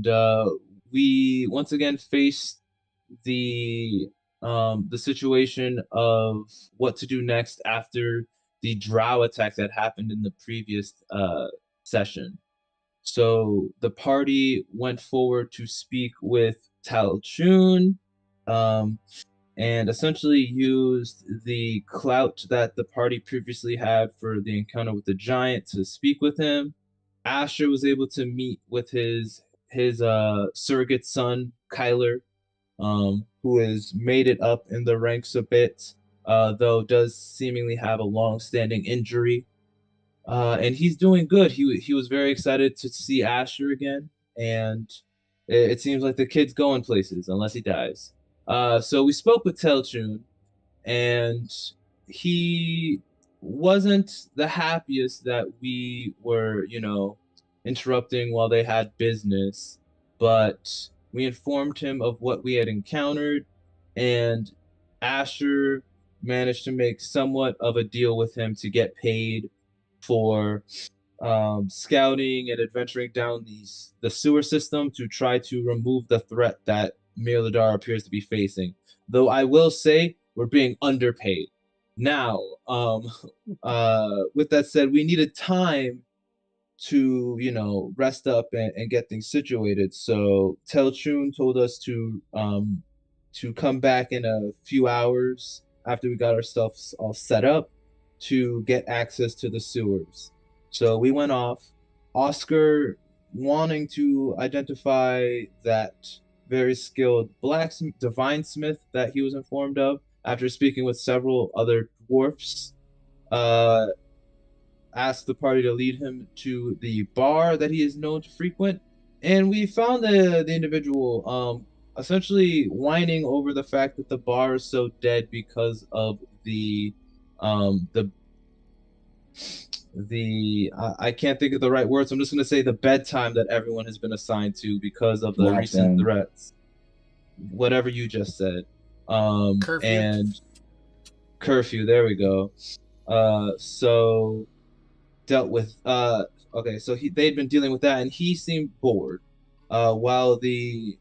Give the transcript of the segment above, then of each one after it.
and we once again faced the the situation of what to do next after the drow attack that happened in the previous session. So the party went forward to speak with Tal Rune, um, and essentially used the clout that the party previously had for the encounter with the giant to speak with him. Asher was able to meet with his surrogate son, Kyler, who has made it up in the ranks a bit, though does seemingly have a long-standing injury. And he's doing good. He was very excited to see Asher again, and it seems like the kid's going places unless he dies. So we spoke with Telchun, and he wasn't the happiest that we were, interrupting while they had business, but we informed him of what we had encountered, and Asher managed to make somewhat of a deal with him to get paid for scouting and adventuring down the sewer system to try to remove the threat that Mirladar appears to be facing. Though I will say we're being underpaid. Now, with that said, we needed time to, rest up and get things situated. So Telchun told us to come back in a few hours after we got our stuff all set up to get access to the sewers. So we went off. Oscar, wanting to identify that very skilled blacksmith, divine smith that he was informed of after speaking with several other dwarfs, uh, asked the party to lead him to the bar that he is known to frequent. And we found the individual essentially whining over the fact that the bar is so dead because of the I can't think of the right words. I'm just going to say the bedtime that everyone has been assigned to because of the recent Lockdown. threats. Whatever you just said. Curfew. And curfew, there we go. So dealt with okay, so they'd been dealing with that and he seemed bored. While the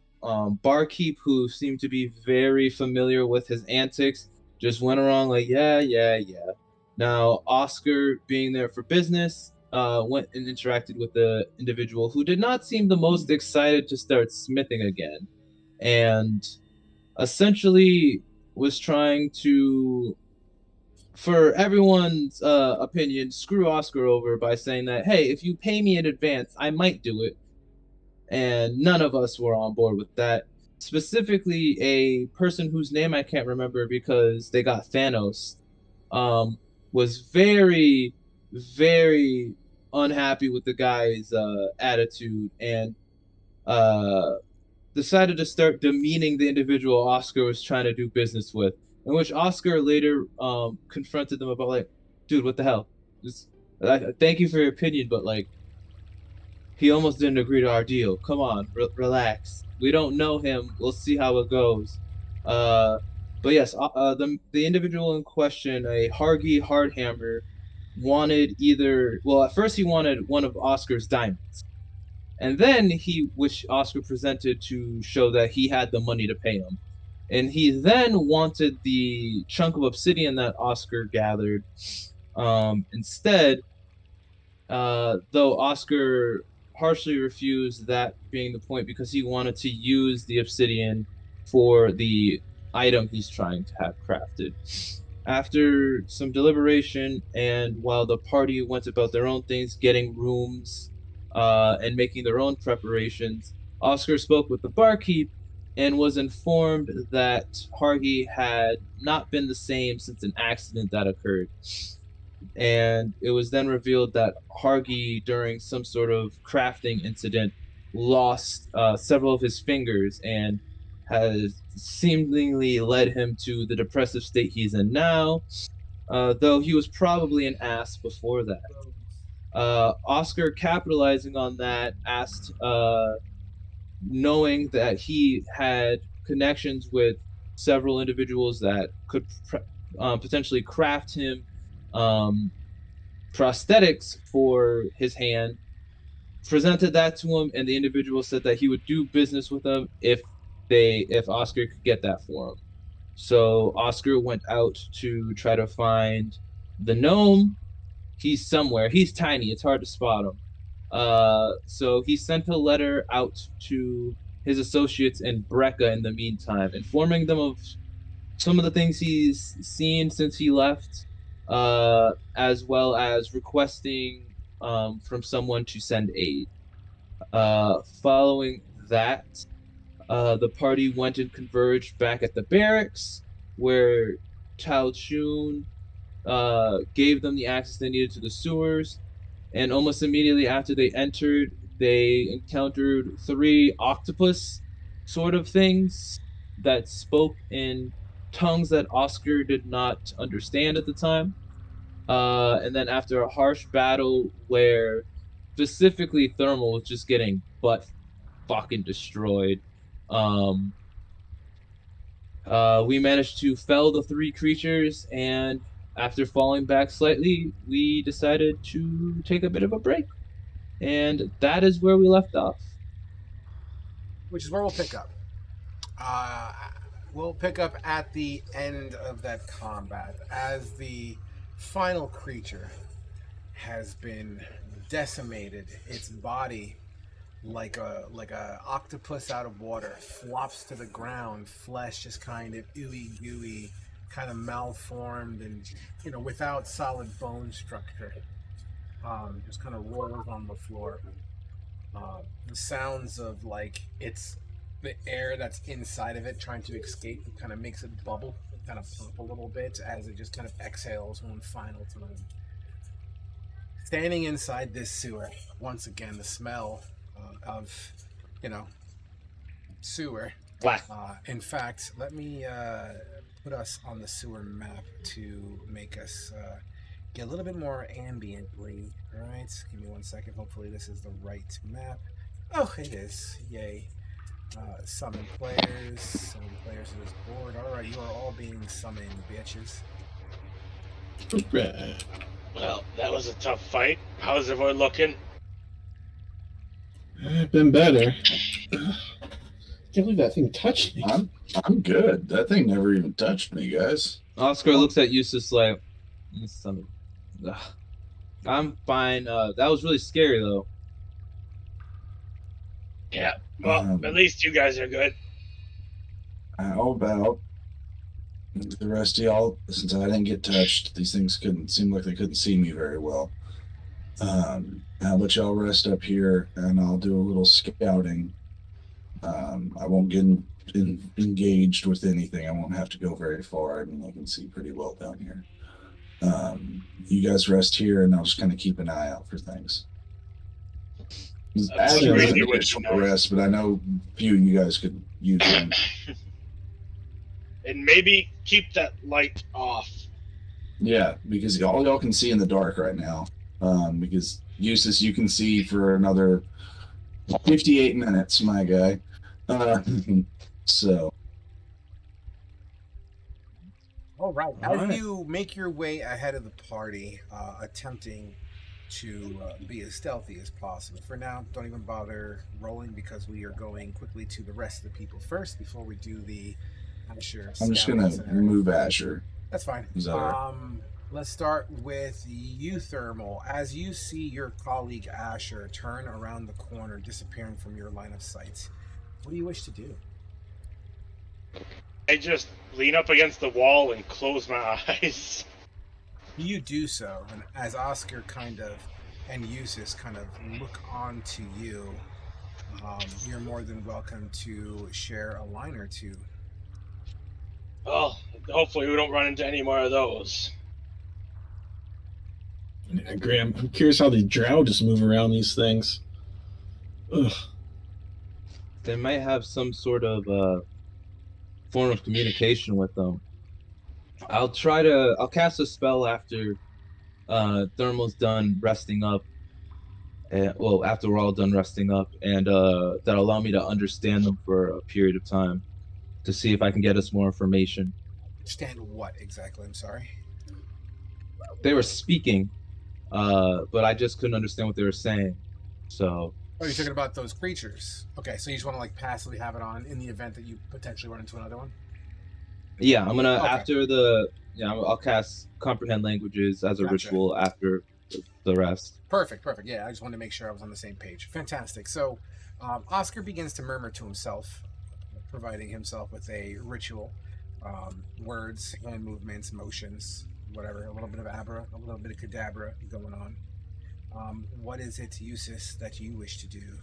barkeep, who seemed to be very familiar with his antics, just went around like, yeah, yeah, yeah. Now, Oscar, being there for business, went and interacted with the individual who did not seem the most excited to start smithing again, and essentially was trying to, for everyone's opinion, screw Oscar over by saying that, hey, if you pay me in advance, I might do it. And none of us were on board with that. Specifically, a person whose name I can't remember because they got Thanos, was very, very unhappy with the guy's attitude and uh, decided to start demeaning the individual Oscar was trying to do business with. In which Oscar later confronted them about, like, dude, what the hell? Just, thank you for your opinion, but like, he almost didn't agree to our deal. Come on, relax. We don't know him. We'll see how it goes. Uh, but yes, the individual in question, a Hargi Hardhammer, wanted either. Well, at first he wanted one of Oscar's diamonds, and then which Oscar presented to show that he had the money to pay him. And he then wanted the chunk of obsidian that Oscar gathered. Instead, though Oscar harshly refused that being the point because he wanted to use the obsidian for the item he's trying to have crafted. After some deliberation, and while the party went about their own things, getting rooms and making their own preparations, Oscar spoke with the barkeep and was informed that Hargy had not been the same since an accident that occurred. And it was then revealed that Hargy, during some sort of crafting incident, lost several of his fingers and has seemingly led him to the depressive state he's in now, though he was probably an ass before that. Oscar, capitalizing on that, asked, knowing that he had connections with several individuals that could potentially craft him um, prosthetics for his hand, presented that to him, and the individual said that he would do business with them if Oscar could get that for him. So Oscar went out to try to find the gnome. He's somewhere. He's tiny. It's hard to spot him. So he sent a letter out to his associates in Brecca in the meantime, informing them of some of the things he's seen since he left, as well as requesting from someone to send aid. Following that, the party went and converged back at the barracks, where Tal Rune gave them the access they needed to the sewers. And almost immediately after they entered, they encountered three octopus sort of things that spoke in tongues that Oscar did not understand at the time. And then after a harsh battle where specifically Thermal was just getting butt fucking destroyed, um, we managed to fell the three creatures, and after falling back slightly, we decided to take a bit of a break. And that is where we left off. Which is where we'll pick up. Uh, we'll pick up at the end of that combat as the final creature has been decimated. Its body, like a octopus out of water, flops to the ground. Flesh just kind of ooey gooey, kind of malformed, and without solid bone structure. Just kind of rolls on the floor. The sounds of it's the air that's inside of it trying to escape kind of makes it bubble, kind of pop a little bit as it just kind of exhales one final time. Standing inside this sewer, once again, the smell of, sewer. Black. In fact, let me put us on the sewer map to make us get a little bit more ambiently. All right, give me 1 second. Hopefully this is the right map. Oh, it is. Yay. Summon players to this board. All right, you are all being summoned, bitches. Well, that was a tough fight. How's everyone looking? I've been better. Can't believe that thing touched me. I'm good. That thing never even touched me, guys. Oscar looks at Eustace like, I'm fine. That was really scary, though. Yeah, well, at least you guys are good. How about the rest of y'all? Since I didn't get touched, these things seem like they couldn't see me very well. How about y'all rest up here, and I'll do a little scouting. I won't get engaged with anything. I won't have to go very far. I mean, I can see pretty well down here. You guys rest here, and I'll just kind of keep an eye out for things. I really wish for rest, but I know a few of you guys could use them. And maybe keep that light off. Yeah, because all y'all can see in the dark right now. Because Eustace, you can see for another 58 minutes, my guy. So. All right. As you make your way ahead of the party, attempting to be as stealthy as possible. For now, don't even bother rolling because we are going quickly to the rest of the people first before we do the Asher. I'm just going to remove Asher. That's fine. Let's start with you, Thermal. As you see your colleague Asher turn around the corner, disappearing from your line of sight, what do you wish to do? I just lean up against the wall and close my eyes. You do so, and as Oscar and Eustace kind of look on to you, you're more than welcome to share a line or two. Well, hopefully we don't run into any more of those. Yeah, Graham, I'm curious how the drow just move around these things. Ugh. They might have some sort of form of communication with them. I'll cast a spell after Thermal's done resting up. After we're all done resting up, and that'll allow me to understand them for a period of time to see if I can get us more information. Understand what exactly? I'm sorry. They were speaking, but I just couldn't understand what they were saying. So Oh, you're talking about those creatures. Okay, so you just want to like passively have it on in the event that you potentially run into another one. yeah, I'm gonna Okay. after the I'll cast comprehend languages as a Gotcha. ritual after the rest. Perfect. Yeah, I just wanted to make sure I was on the same page. Fantastic. So, Oscar begins to murmur to himself, providing himself with a ritual, words, hand movements, motions, whatever. A little bit of abra, a little bit of cadabra going on. What is it, Eustace, that you wish to do?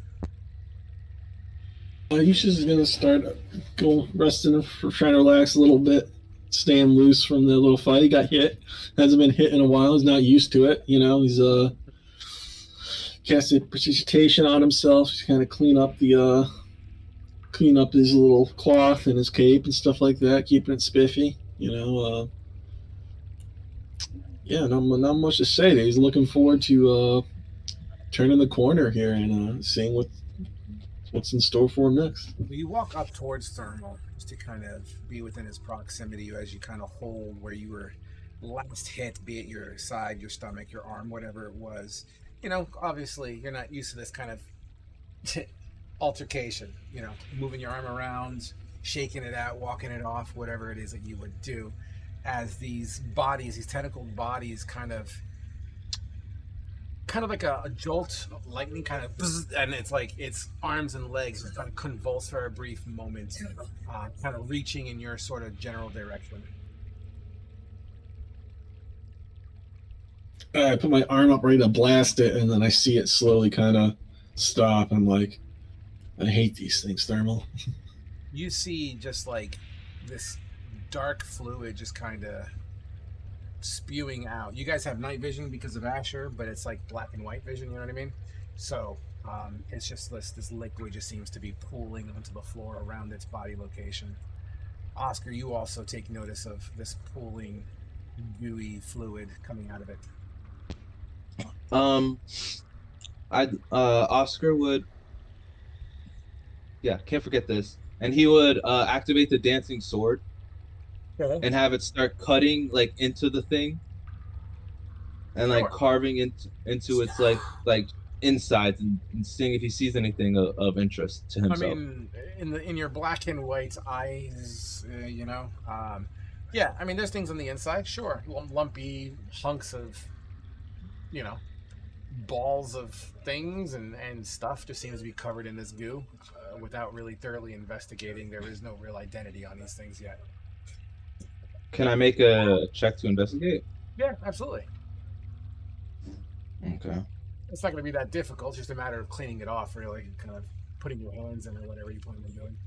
Yusha's is gonna start go resting for trying to relax a little bit, staying loose from the little fight. He got hit, hasn't been hit in a while. He's not used to it. He's casted precipitation on himself to kind of clean up his little cloth and his cape and stuff like that, keeping it spiffy. Yeah, not much to say. He's looking forward to turning the corner here and seeing what's in store for him next. Well, you walk up towards Thermal just to kind of be within his proximity as you kind of hold where you were last hit, be it your side, your stomach, your arm, whatever it was. Obviously you're not used to this kind of altercation, moving your arm around, shaking it out, walking it off, whatever it is that you would do, as these tentacled bodies kind of like a jolt of lightning, kind of, and it's like its arms and legs kind of convulse for a brief moment, kind of reaching in your sort of general direction. I put my arm up ready to blast it, and then I see it slowly kind of stop. I'm like, I hate these things, Thermal. You see just like this dark fluid just kind of spewing out. You guys have night vision because of Asher, but it's like black and white vision, you know what I mean? So it's just this liquid just seems to be pooling onto the floor around its body location. Oscar, you also take notice of this pooling gooey fluid coming out of it. Oscar would, can't forget this, and he would activate the dancing sword and have it start cutting like into the thing and like carving into its like insides and seeing if he sees anything of interest to himself. I mean, in your black and white eyes, yeah. I mean, there's things on the inside, sure, lumpy hunks of, balls of things and stuff just seems to be covered in this goo. Without really thoroughly investigating, there is no real identity on these things yet. Can I make a check to investigate? Yeah, absolutely. Okay. It's not going to be that difficult. It's just a matter of cleaning it off, really, kind of putting your hands in or whatever you plan on doing.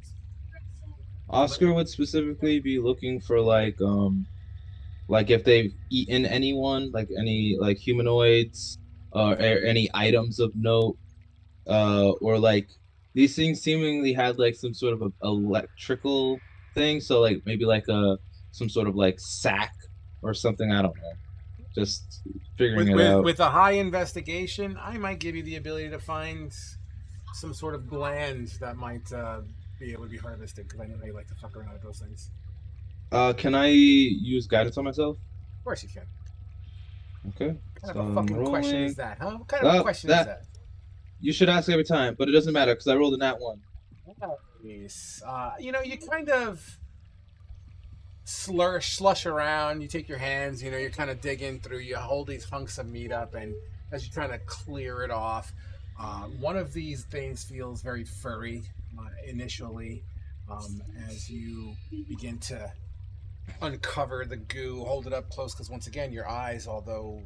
Oscar would specifically be looking for like if they've eaten anyone, like any like humanoids or any items of note, or like these things seemingly had like some sort of a electrical thing, so like maybe like some sort of like sack or something. I don't know. Just figuring it out. With a high investigation, I might give you the ability to find some sort of gland that might be able to be harvested, because I know how you like to fuck around with those things. Can I use guidance on myself? Of course you can. Okay. What kind of a fucking question is that, huh? What kind of a question is that? You should ask every time, but it doesn't matter because I rolled a nat 1. Nice. You kind of slush around. You take your hands, you're kind of digging through. You hold these hunks of meat up, and as you're trying to clear it off, one of these things feels very furry initially. As you begin to uncover the goo, hold it up close, because once again, your eyes, although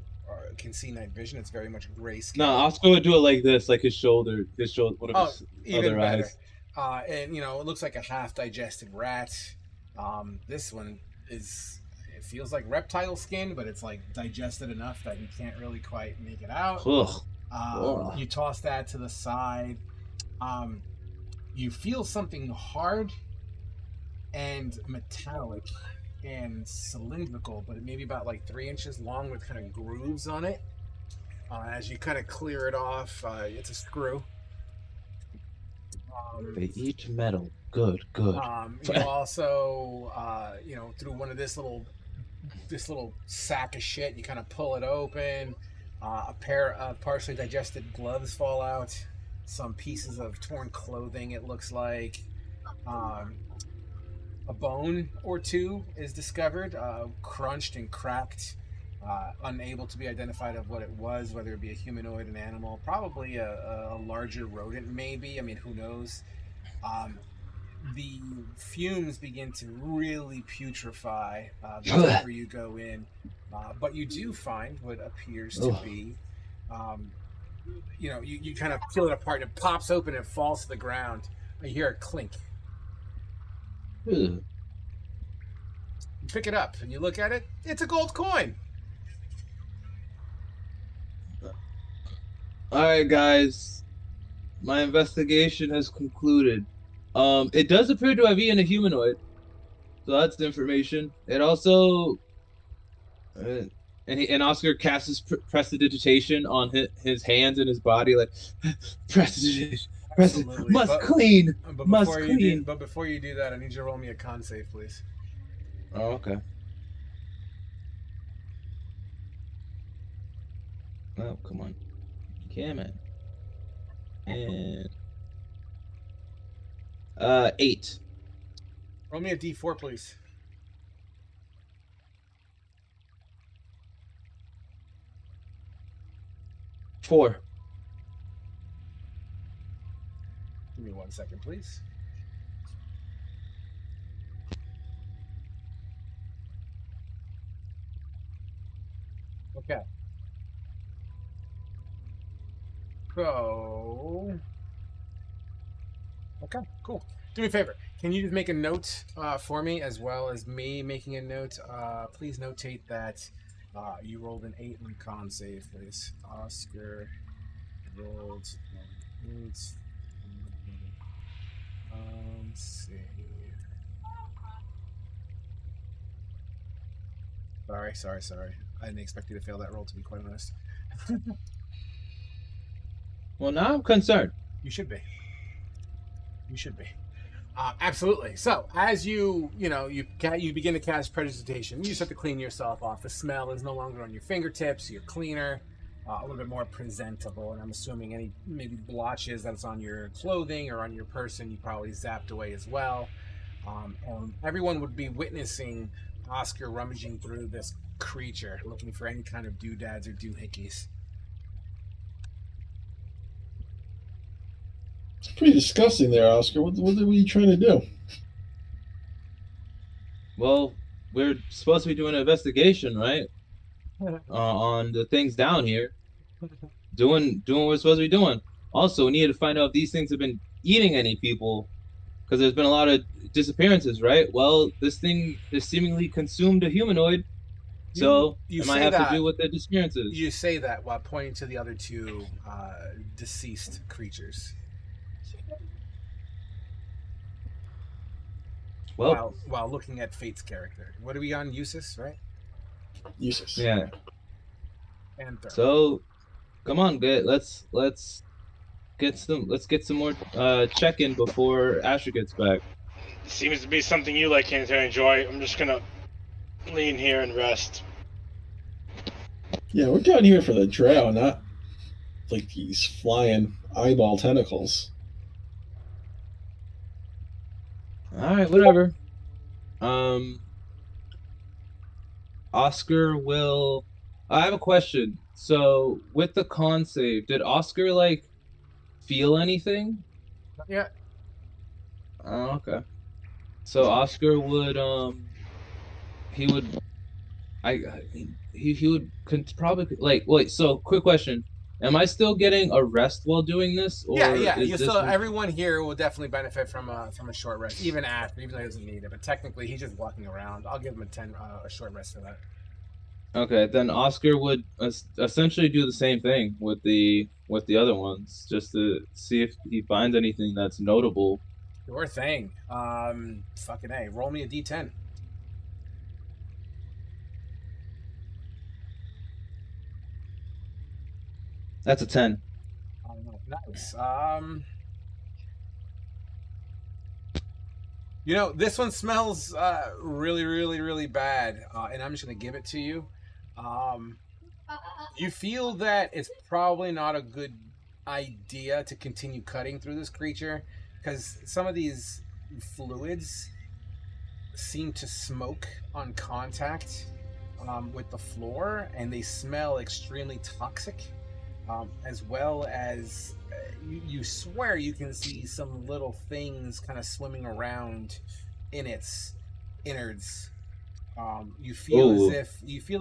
can see night vision, it's very much grayscale. No, Oscar would do it like this, like his shoulder, one of his even other better. eyes. And it looks like a half-digested rat. This one it feels like reptile skin, but it's like digested enough that you can't really quite make it out. You toss that to the side. You feel something hard and metallic and cylindrical, but it may be about like 3 inches long with kind of grooves on it. As you kind of clear it off, it's a screw. They eat metal. Good. You also, through one of this little sack of shit, you kind of pull it open. A pair of partially digested gloves fall out. Some pieces of torn clothing, it looks like. Um, a bone or two is discovered, crunched and cracked, unable to be identified of what it was, whether it be a humanoid, an animal, probably a larger rodent, maybe. I mean, who knows? Um, the fumes begin to really putrefy the deeper you go in, but you do find what appears to Oh. be, you kind of peel it apart and it pops open and falls to the ground. You hear a clink. Ugh. You pick it up and you look at it. It's a gold coin. All right, guys. My investigation has concluded. It does appear to have eaten a humanoid, so that's the information. It also, and Oscar casts his prestidigitation on his hands and his body, like prestidigitation, Absolutely. must clean, But must before clean. before you do that, I need you to roll me a con save, please. Oh, okay. Oh, come on, come on. And 8. Roll me a d4, please. Four. Give me 1 second, please. Okay. So. Okay, cool. Do me a favor. Can you just make a note for me, as well as me making a note? Please notate that you rolled an 8 on con save, please. Oscar rolled an 8 on save. Sorry. I didn't expect you to fail that roll, to be quite honest. Well, now I'm concerned. You should be. Absolutely. So as you begin to cast prestidigitation, you start to clean yourself off. The smell is no longer on your fingertips. You're cleaner, a little bit more presentable. And I'm assuming any maybe blotches that's on your clothing or on your person, you probably zapped away as well. And everyone would be witnessing Oscar rummaging through this creature, looking for any kind of doodads or doohickeys. It's pretty disgusting there, Oscar. What were you trying to do? Well, we're supposed to be doing an investigation, right? On the things down here. Doing what we're supposed to be doing. Also, we need to find out if these things have been eating any people, because there's been a lot of disappearances, right? Well, this thing has seemingly consumed a humanoid, so You it might say have that- to do with the disappearances. You say that while pointing to the other two deceased creatures. Well, While looking at Fate's character. What are we on? Eustace, right? Useless. yeah. And Thurman. So, come on, let's get some more check-in before Asher gets back. Seems to be something you like to enjoy. I'm just gonna lean here and rest. Yeah, we're down here for the drow, not like these flying eyeball tentacles. All right, whatever. Oscar will. I have a question. So, with the con save, did Oscar feel anything? Not yet. Oh, okay. So Oscar would he would he would probably wait. So, quick question: am I still getting a rest while doing this, or Yeah. is You this still, everyone here will definitely benefit from a short rest, even though he doesn't need it. But technically, he's just walking around. I'll give him a short rest for that. Okay, then Oscar would essentially do the same thing with the other ones, just to see if he finds anything that's notable. Sure thing. Fucking A. Roll me a d10. That's a 10. Nice. This one smells really, really, really bad, and I'm just gonna give it to you. You feel that it's probably not a good idea to continue cutting through this creature because some of these fluids seem to smoke on contact with the floor, and they smell extremely toxic, as well as you swear you can see some little things kind of swimming around in its innards. You feel Oh,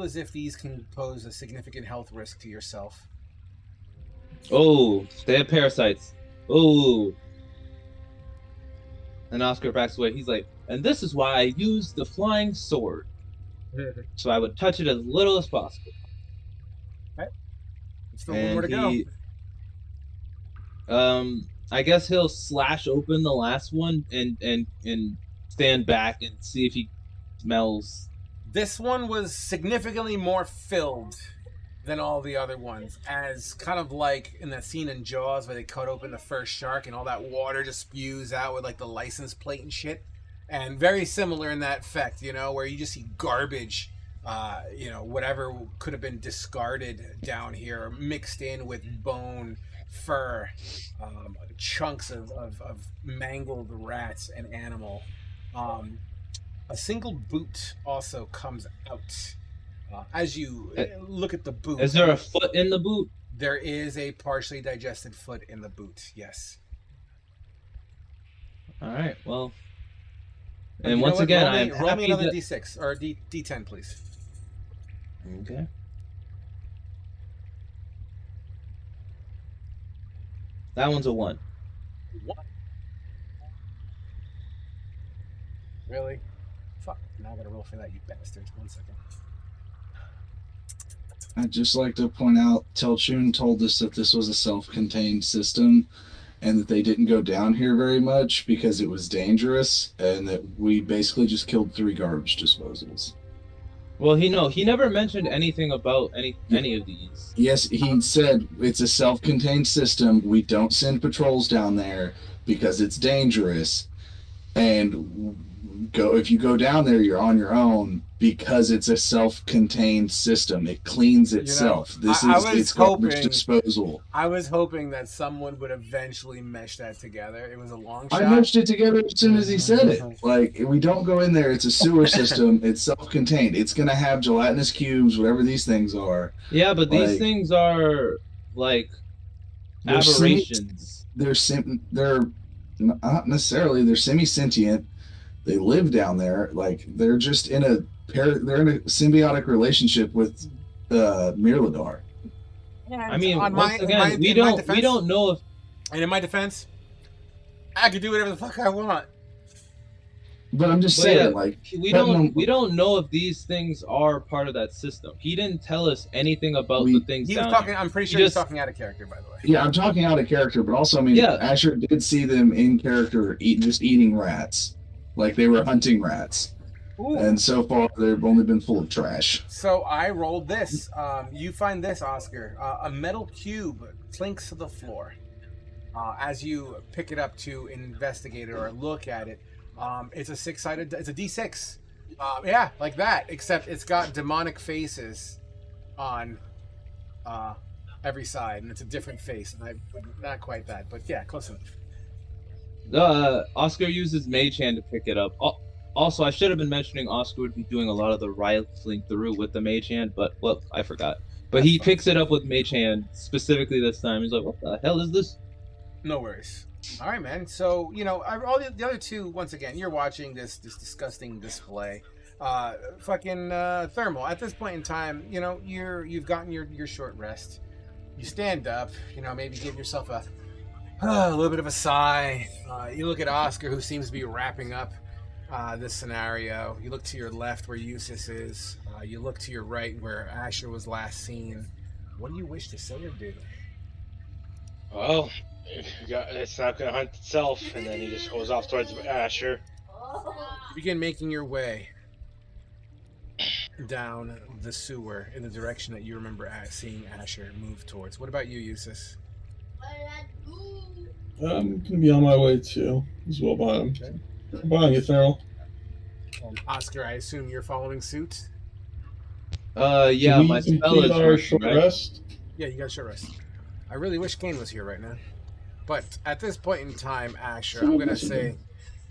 as if these can pose a significant health risk to yourself. oh, they have parasites. Oh, and Oscar backs away. He's like, and this is why I use the flying sword, so I would touch it as little as possible. Okay. Still one more And to go. I guess he'll slash open the last one and stand back and see if he smells. This one was significantly more filled than all the other ones, as kind of like in that scene in Jaws where they cut open the first shark and all that water just spews out with like the license plate and shit. And very similar in that effect, where you just see garbage, whatever could have been discarded down here, mixed in with bone, fur, chunks of mangled rats and animal. A single boot also comes out. As you look at the boot, Is there a foot in the boot? there is a partially digested foot in the boot. Yes. All right. Well, You and know once what? again, roll me, I'm roll me happy another that. D6 or D10, please. Okay. That one's a 1. What? Really? Fuck. Now I gotta roll for that, you bastards. 1 second. I'd just like to point out, Tal Rune told us that this was a self-contained system and that they didn't go down here very much because it was dangerous, and that we basically just killed 3 garbage disposals. Well, he never mentioned anything about any of these. Yes, he said it's a self-contained system. We don't send patrols down there because it's dangerous. And if you go down there, you're on your own because it's a self-contained system. It cleans itself. It's garbage disposal. I was hoping that someone would eventually mesh that together. It was a long shot. I meshed it together as soon as he said it. Like, we don't go in there. It's a sewer system. It's self-contained. It's going to have gelatinous cubes, whatever these things are. Yeah, but these things are like aberrations. They're not necessarily. They're semi-sentient. They live down there. Like, they're just in a symbiotic relationship with Mirladar. I mean, once again, we don't know if. And in my defense, I can do whatever the fuck I want. But I'm just saying, like, we don't know if these things are part of that system. He didn't tell us anything about the things. He was talking. I'm pretty sure he's talking out of character, by the way. Yeah, I'm talking out of character, but also, I mean, Asher did see them in character just eating rats, like they were hunting rats. Ooh. And so far, they've only been full of trash. So I rolled this. You find this, Oscar. A metal cube clinks to the floor. As you pick it up to investigate it or look at it, it's a 6-sided. It's a D6. Yeah, like that. Except it's got demonic faces on every side, and it's a different face. And not quite that, but yeah, close enough. Oscar uses Mage Hand to pick it up. Also, I should have been mentioning Oscar would be doing a lot of the rifling through with the Mage Hand, but, well, I forgot. But he picks it up with Mage Hand specifically this time. He's like, what the hell is this? No worries. All right, man. So, all the other two, once again, you're watching this disgusting display. Thermal. At this point in time, you've gotten your short rest. You stand up, maybe give yourself a little bit of a sigh. You look at Oscar, who seems to be wrapping up this scenario. You look to your left where Eustace is. You look to your right where Asher was last seen. What do you wish to say or do? Well, it's not going to hunt itself, and then he just goes off towards Asher. You begin making your way down the sewer in the direction that you remember seeing Asher move towards. What about you, Eustace? I'm gonna be on my way too, as well behind him. Behind you, Thurl. Oscar, I assume you're following suit? Yeah, Did my we spell complete is our running, short right? rest? Yeah, you got a short rest. I really wish Kane was here right now. But at this point in time, Asher, I'm going to say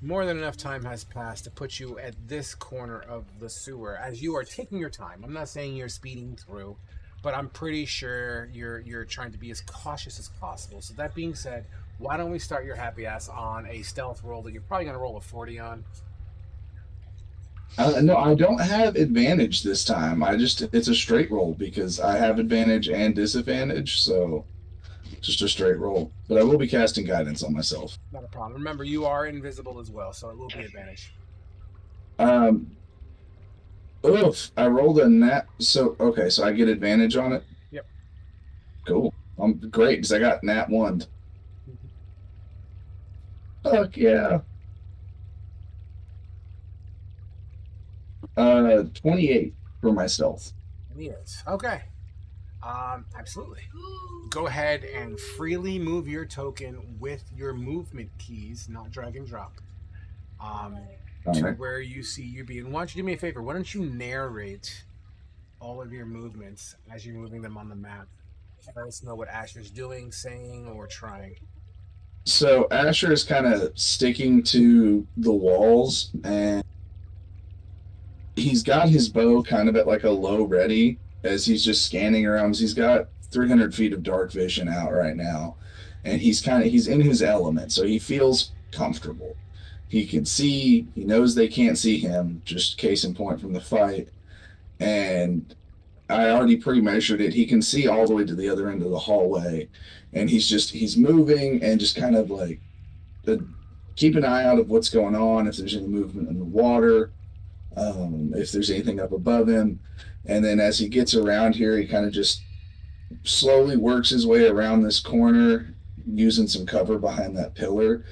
more than enough time has passed to put you at this corner of the sewer as you are taking your time. I'm not saying you're speeding through, but I'm pretty sure you're trying to be as cautious as possible. So that being said, why don't we start your happy ass on a stealth roll that you're probably going to roll a 40 on? No, I don't have advantage this time. It's a straight roll because I have advantage and disadvantage, so just a straight roll. But I will be casting guidance on myself. Not a problem. Remember, you are invisible as well, so it will be advantage. Um, oof, I rolled a nat. So okay, so I get advantage on it. Yep. Cool. I'm great because I got nat 1. Fuck yeah. 28 for my stealth. Yes. Okay. Absolutely. Go ahead and freely move your token with your movement keys, not drag and drop, to Right. where you see you being. Why don't you do me a favor? Why don't you narrate all of your movements as you're moving them on the map? Let us know what Asher's doing, saying, or trying. So Asher is kind of sticking to the walls, and he's got his bow kind of at like a low ready as he's just scanning around. He's got 300 feet of dark vision out right now, and he's in his element, so he feels comfortable. He can see, he knows they can't see him, just case in point from the fight. And I already pre-measured it. He can see all the way to the other end of the hallway, and he's moving and just kind of like keep an eye out of what's going on, if there's any movement in the water, if there's anything up above him. And then as he gets around here, he kind of just slowly works his way around this corner, using some cover behind that pillar.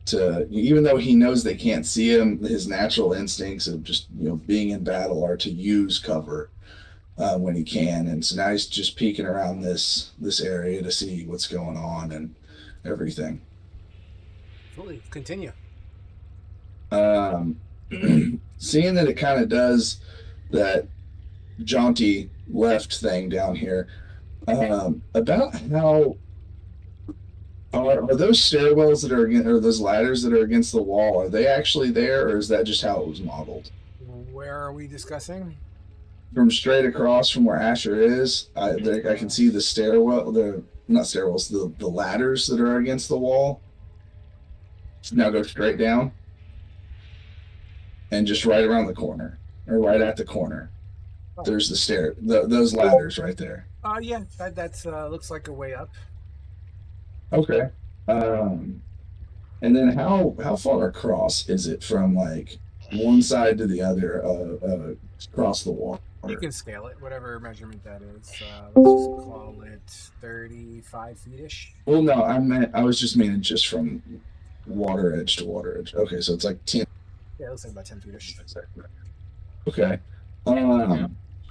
To even though he knows they can't see him, his natural instincts of just being in battle are to use cover when he can. And so now he's just peeking around this area to see what's going on and everything. Fully continue. Seeing that it kind of does that jaunty left thing down here, about how are those stairwells that are against, or those ladders that are against the wall, are they actually there, or is that just how it was modeled? Where are we discussing? From straight across from where Asher is, I can see the stairwell, not stairwells, the ladders that are against the wall. Now go straight down, and just right around the corner, or right at the corner, there's those ladders right there. Yeah, that's looks like a way up. Okay. And then how far across is it from like one side to the other across the wall? You can scale it, whatever measurement that is. Let's just call it 35 feet-ish. Well, no, I was just meaning just from water edge to water edge. Okay, so it's like 10. Yeah, it looks like about 10 feet-ish. Okay.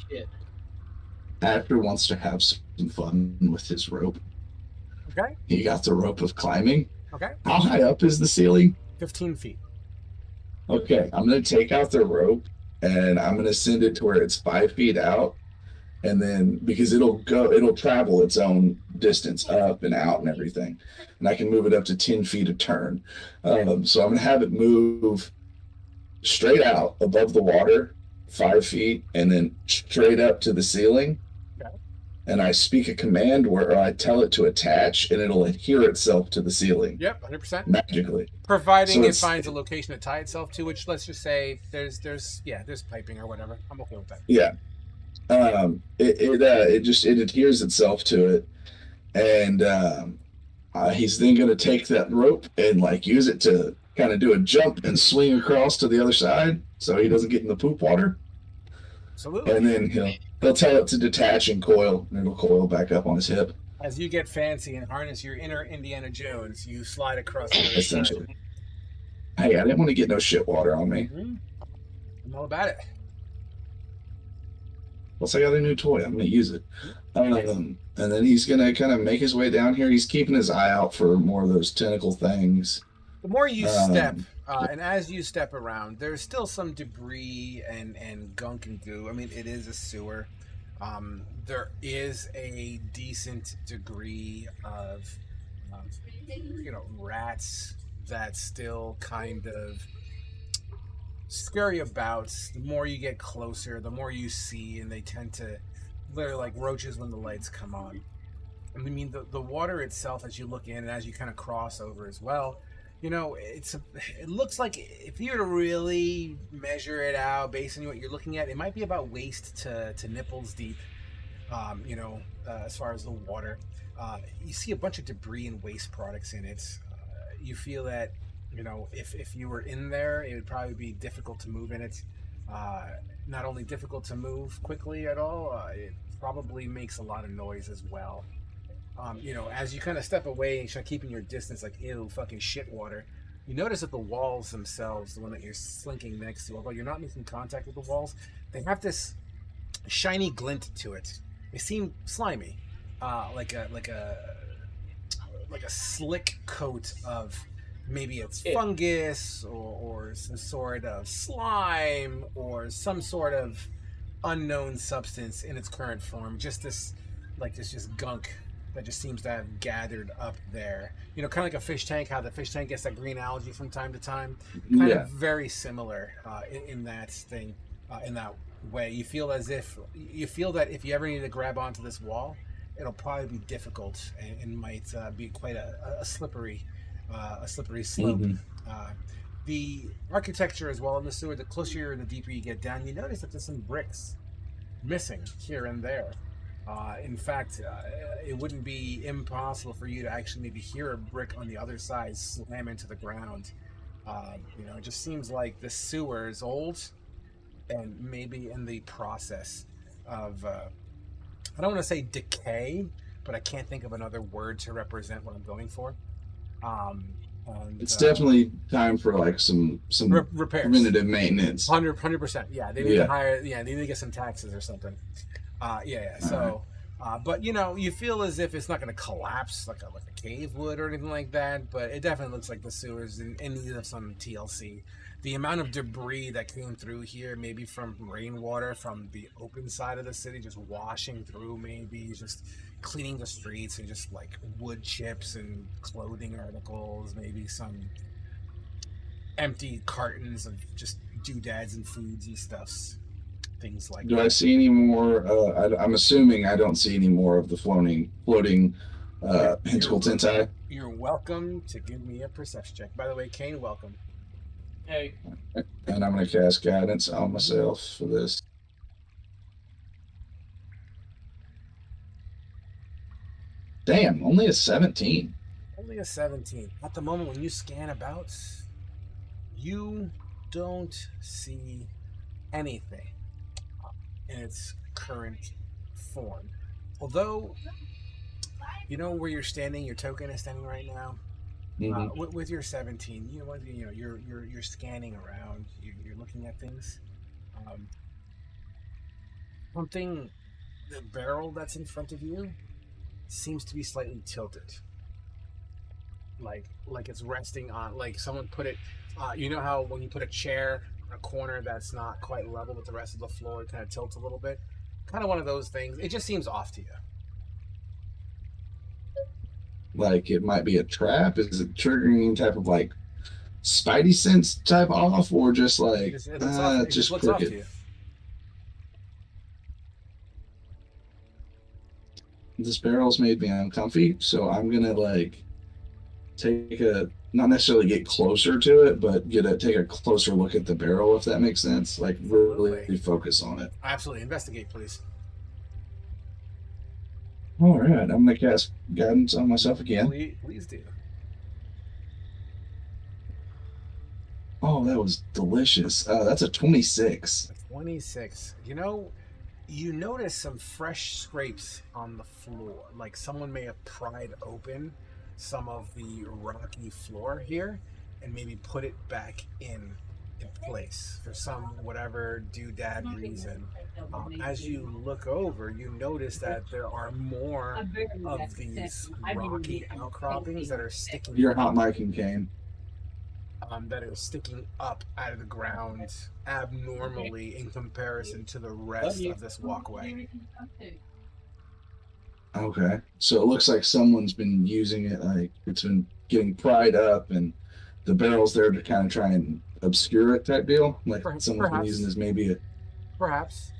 Shit. Asher wants to have some fun with his rope. Okay. He got the rope of climbing. Okay. How high up is the ceiling? 15 feet. Okay, I'm going to take out the rope and I'm going to send it to where it's 5 feet out. And then, because it'll travel its own distance up and out and everything. And I can move it up to 10 feet a turn. So I'm going to have it move straight out above the water, 5 feet, and then straight up to the ceiling. And I speak a command where I tell it to attach, and it'll adhere itself to the ceiling. Yep, 100%. Magically. Providing it finds a location to tie itself to, which let's just say there's piping or whatever. I'm okay with that. Yeah. It adheres itself to it, and he's then going to take that rope and like use it to kind of do a jump and swing across to the other side, so he doesn't get in the poop water. Absolutely. And then he'll tell it to detach and coil, and it'll coil back up on his hip. As you get fancy and harness your inner Indiana Jones, you slide across the other Essentially. side. Hey, I didn't want to get no shit water on me. I'm all about it. Plus, I got a new toy. I'm going to use it. And then he's going to kind of make his way down here. He's keeping his eye out for more of those tentacle things. The more you step, and as you step around, there's still some debris and gunk and goo. I mean, it is a sewer. There is a decent degree of, rats that still kind of scary about. The more you get closer, the more you see, and they tend to, they're like roaches when the lights come on. I mean, the water itself, as you look in and as you kind of cross over as well, it looks like if you were to really measure it out based on what you're looking at, it might be about waist to nipples deep. As far as the water, you see a bunch of debris and waste products in it. You feel that, if you were in there, it would probably be difficult to move in it. Not only difficult to move quickly at all, it probably makes a lot of noise as well. As you kind of step away and start keeping your distance, like, ew, fucking shit water, you notice that the walls themselves, the one that you're slinking next to, although you're not making contact with the walls, they have this shiny glint to it. They seem slimy, like a slick coat of maybe it's fungus or some sort of slime or some sort of unknown substance in its current form. Just this just gunk that just seems to have gathered up there. Kind of like a fish tank, how the fish tank gets that green algae from time to time. Kind of very similar in that thing, in that way. You feel that if you ever need to grab onto this wall, it'll probably be difficult and might be quite a slippery slope. The architecture as well in the sewer, the closer and the deeper you get down, you notice that there's some bricks missing here and there. In fact, it wouldn't be impossible for you to actually maybe hear a brick on the other side slam into the ground. It just seems like the sewer is old and maybe in the process of, I don't want to say decay, but I can't think of another word to represent what I'm going for. It's definitely time for like some repairs, preventative maintenance. 100%. Yeah, they need to hire. Yeah, they need to get some taxes or something. So, but you feel as if it's not going to collapse like a cave would or anything like that. But it definitely looks like the sewers in need of some TLC. The amount of debris that came through here, maybe from rainwater from the open side of the city, just washing through, maybe just cleaning the streets, and just like wood chips and clothing articles, maybe some empty cartons of just doodads and foods and stuffs. Things like Do that. I see any more? I'm assuming I don't see any more of the floating Henticle Tentai. You're welcome to give me a perception check. By the way, Kane, welcome. Hey. And I'm going to cast guidance on myself for this. Damn, only a 17. Only a 17. At the moment when you scan about, you don't see anything in its current form. Although, where you're standing, your token is standing right now. With your 17, you're scanning around, you're looking at things. The barrel that's in front of you seems to be slightly tilted, like it's resting on, like someone put it. How when you put a chair in a corner that's not quite level with the rest of the floor, it kind of tilts a little bit. Kind of one of those things. It just seems off to you. Like it might be a trap. Is it triggering any type of like spidey sense type off, or just like just looks off to you? This barrel's made me uncomfy, so I'm gonna like not necessarily get closer to it, but take a closer look at the barrel, if that makes sense. Like really focus on it. Absolutely, investigate, please. All right, I'm gonna cast guidance on myself again. Please do. Oh, that was delicious. That's a 26. 26. You notice some fresh scrapes on the floor, like someone may have pried open some of the rocky floor here and maybe put it back in place for some whatever doodad reason. As you look over, you notice that there are more of these rocky outcroppings that are sticking. You're hot micing, Kane. that are sticking up out of the ground abnormally in comparison to the rest of this walkway. Okay. So it looks like someone's been using it, like it's been getting pried up, and the barrel's there to kind of try and obscure it type deal. Like someone's been using this maybe. Perhaps.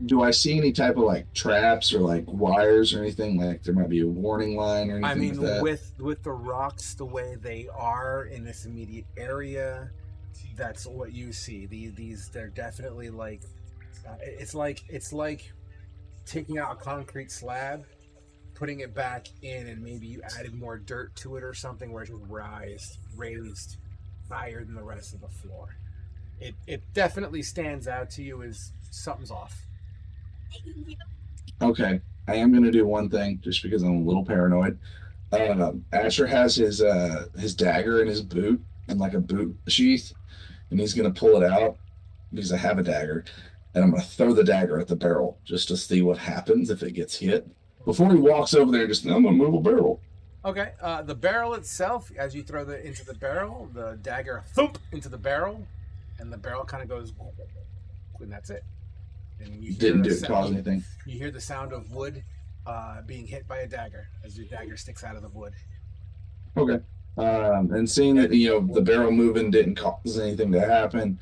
Do I see any type of like traps or like wires or anything? Like there might be a warning line or anything. I mean, like that? with the rocks the way they are in this immediate area, that's what you see. These they're definitely like it's like taking out a concrete slab, putting it back in, and maybe you added more dirt to it or something, where it just raised higher than the rest of the floor. It definitely stands out to you as something's off. Okay, I am gonna do one thing just because I'm a little paranoid. Asher has his dagger in his boot and like a boot sheath, and he's gonna pull it out because I have a dagger, and I'm gonna throw the dagger at the barrel just to see what happens if it gets hit. Before he walks over there, just I'm gonna move a barrel. Okay, the barrel itself, as you throw it into the barrel, the dagger thump into the barrel, and the barrel kind of goes, and that's it. And you Didn't cause anything. You hear the sound of wood being hit by a dagger as your dagger sticks out of the wood. Okay. And seeing that the barrel moving didn't cause anything to happen,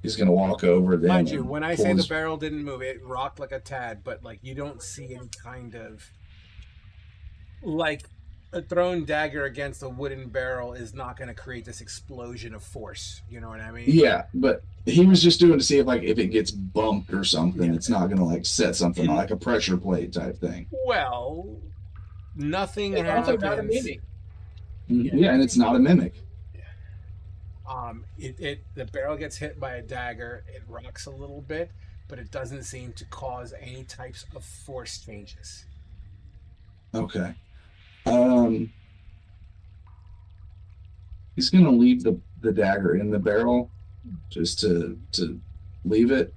he's gonna walk over there. Mind you, when I say the barrel didn't move, it rocked like a tad, but like you don't see any kind of like a thrown dagger against a wooden barrel is not going to create this explosion of force. You know what I mean? Yeah, but he was just doing to see if it gets bumped or something, it's not going to like set something like a pressure plate type thing. Well, nothing it's happens. also not a mimic. Yeah, and it's not a mimic. The barrel gets hit by a dagger. It rocks a little bit, but it doesn't seem to cause any types of force changes. Okay. He's gonna leave the dagger in the barrel just to leave it.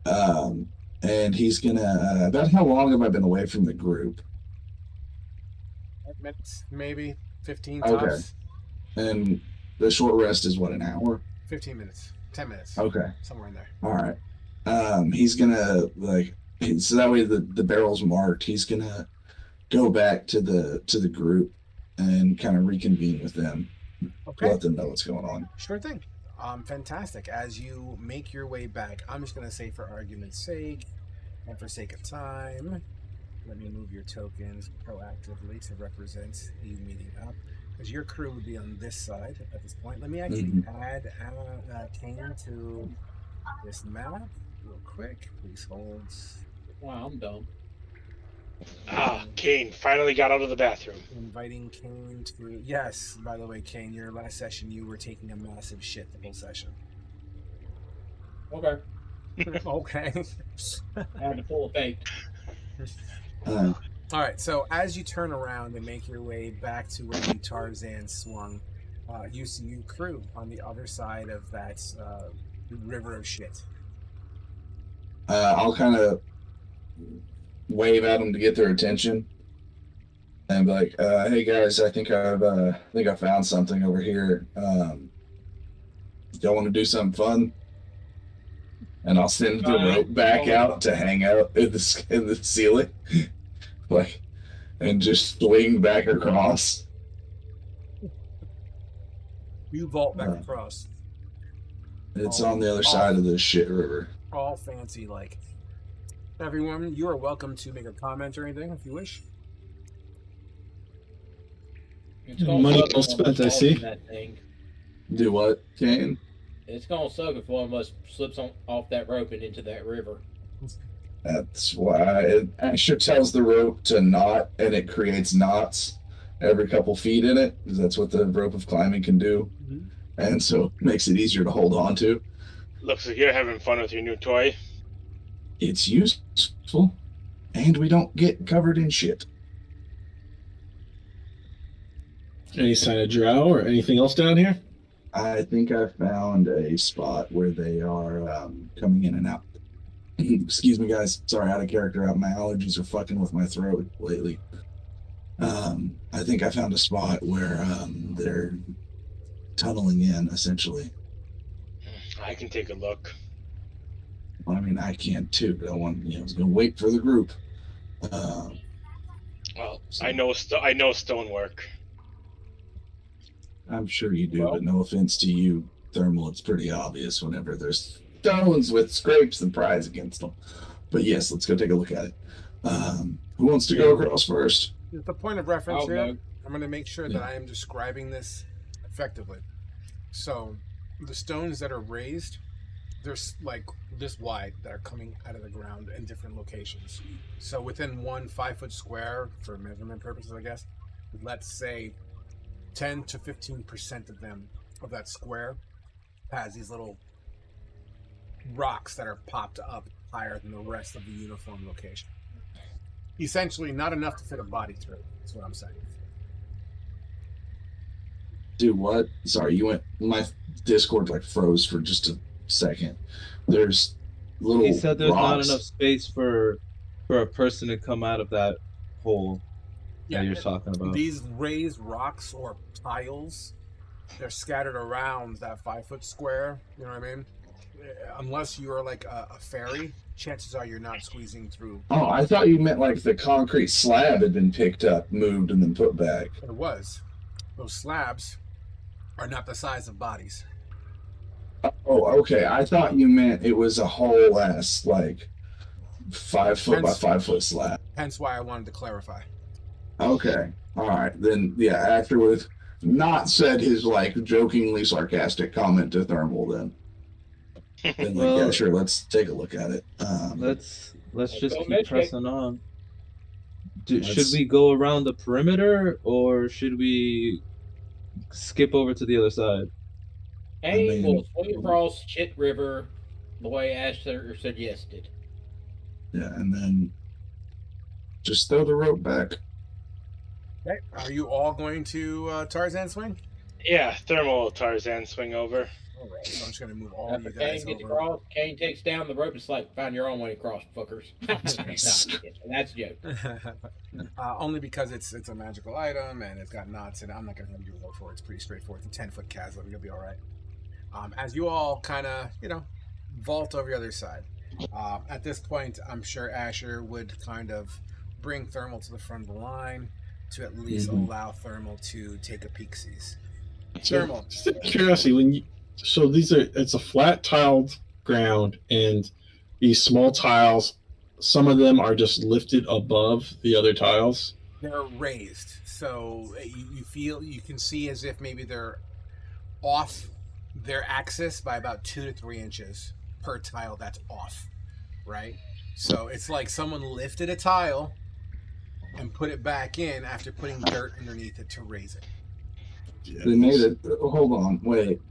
And he's gonna about how long have I been away from the group? 5 minutes, maybe 15 Okay. tops. And the short rest is what, an hour? 15 minutes, 10 minutes. Okay. Somewhere in there. All right. He's gonna so that way the barrel's marked. He's gonna go back to the group and kind of reconvene with them. Okay. Let them know what's going on. Sure thing. Fantastic. As you make your way back, I'm just going to say for argument's sake and for sake of time, let me move your tokens proactively to represent you meeting up. Because your crew would be on this side at this point. Let me actually add Kane to this map real quick. Please hold. Wow, I'm dumb. Kane finally got out of the bathroom. Inviting Kane to... Yes, by the way, Kane, your last session, you were taking a massive shit the whole session. Okay. Okay. I had to pull a fake. All right, so as you turn around and make your way back to where the Tarzan swung, you see your crew on the other side of that river of shit. I'll kind of wave at them to get their attention and be like, hey guys, I think I found something over here. Y'all want to do something fun? And I'll send the rope back out to hang out in the ceiling, and just swing back across. You vault back across. It's on the other side of this shit river. All fancy like. Everyone, you are welcome to make a comment or anything if you wish. Money well spent, I see. That thing. Do what, Kane? It's gonna suck if one of us slips off that rope and into that river. That's why it Asher tells the rope to knot, and it creates knots every couple feet in it, because that's what the rope of climbing can do. Mm-hmm. And so it makes it easier to hold on to. Looks like you're having fun with your new toy. It's useful, and we don't get covered in shit. Any sign of drow or anything else down here? I think I found a spot where they are coming in and out. Excuse me, guys. Sorry, out of character. My allergies are fucking with my throat lately. I think I found a spot where they're tunneling in, essentially. I can take a look. Well, I mean, I can too, but I want, I was going to wait for the group. Well, So- I know stonework. I'm sure you do, Well- but no offense to you, Thermal, it's pretty obvious whenever there's stones with scrapes and pries against them. But yes, let's go take a look at it. Who wants to go across first? The point of reference I'll here, go. I'm going to make sure that I am describing this effectively. So, the stones that are raised, they're like this wide that are coming out of the ground in different locations. So, within 1 5-foot square, for measurement purposes, I guess, let's say 10 to 15% of them, of that square, has these little rocks that are popped up higher than the rest of the uniform location. Essentially, not enough to fit a body through. That's what I'm saying. Do what? Sorry, my Discord froze for just a second. There's little He said there's not rocks. enough space for a person to come out of that hole that you're talking about. These raised rocks or tiles, they're scattered around that 5-foot square. You know what I mean? Unless you are like a fairy, chances are you're not squeezing through. Oh, I thought you meant like the concrete slab had been picked up, moved, and then put back. It was. Those slabs are not the size of bodies. Oh, okay. I thought you meant it was a whole ass 5 foot by 5 foot slab. Hence why I wanted to clarify. Okay. All right. Then, yeah, afterwards, not said his jokingly sarcastic comment to Thermal then. Then, yeah, Well- sure, let's take a look at it. Let's just go keep investigate. pressing on. Should Let's- we go around the perimeter or should we skip over to the other side? Hey, mean- we'll swing across Chit River the way Asher suggested. Yeah, and then just throw the rope back. Okay. Are you all going to Tarzan swing? Yeah, thermal Tarzan swing over. All right. So I'm just going to move all of After you guys Kane gets over. across, Kane takes down the rope. It's like, find your own way across, fuckers. No, that's a joke. Only because it's a magical item and it's got knots in it. I'm not going to have you roll for it. It's pretty straightforward. It's a 10-foot chasm. You'll be all right. As you all kind of, vault over the other side. At this point, I'm sure Asher would kind of bring Thermal to the front of the line to at least allow Thermal to take a peek-sees. Thermal. Just out of curiosity, it's a flat tiled ground, and these small tiles, some of them are just lifted above the other tiles. They're raised, so you can see as if maybe they're off their axis by about 2 to 3 inches per tile that's off, right? So it's like someone lifted a tile and put it back in after putting dirt underneath it to raise it. They made it. Hold on, wait.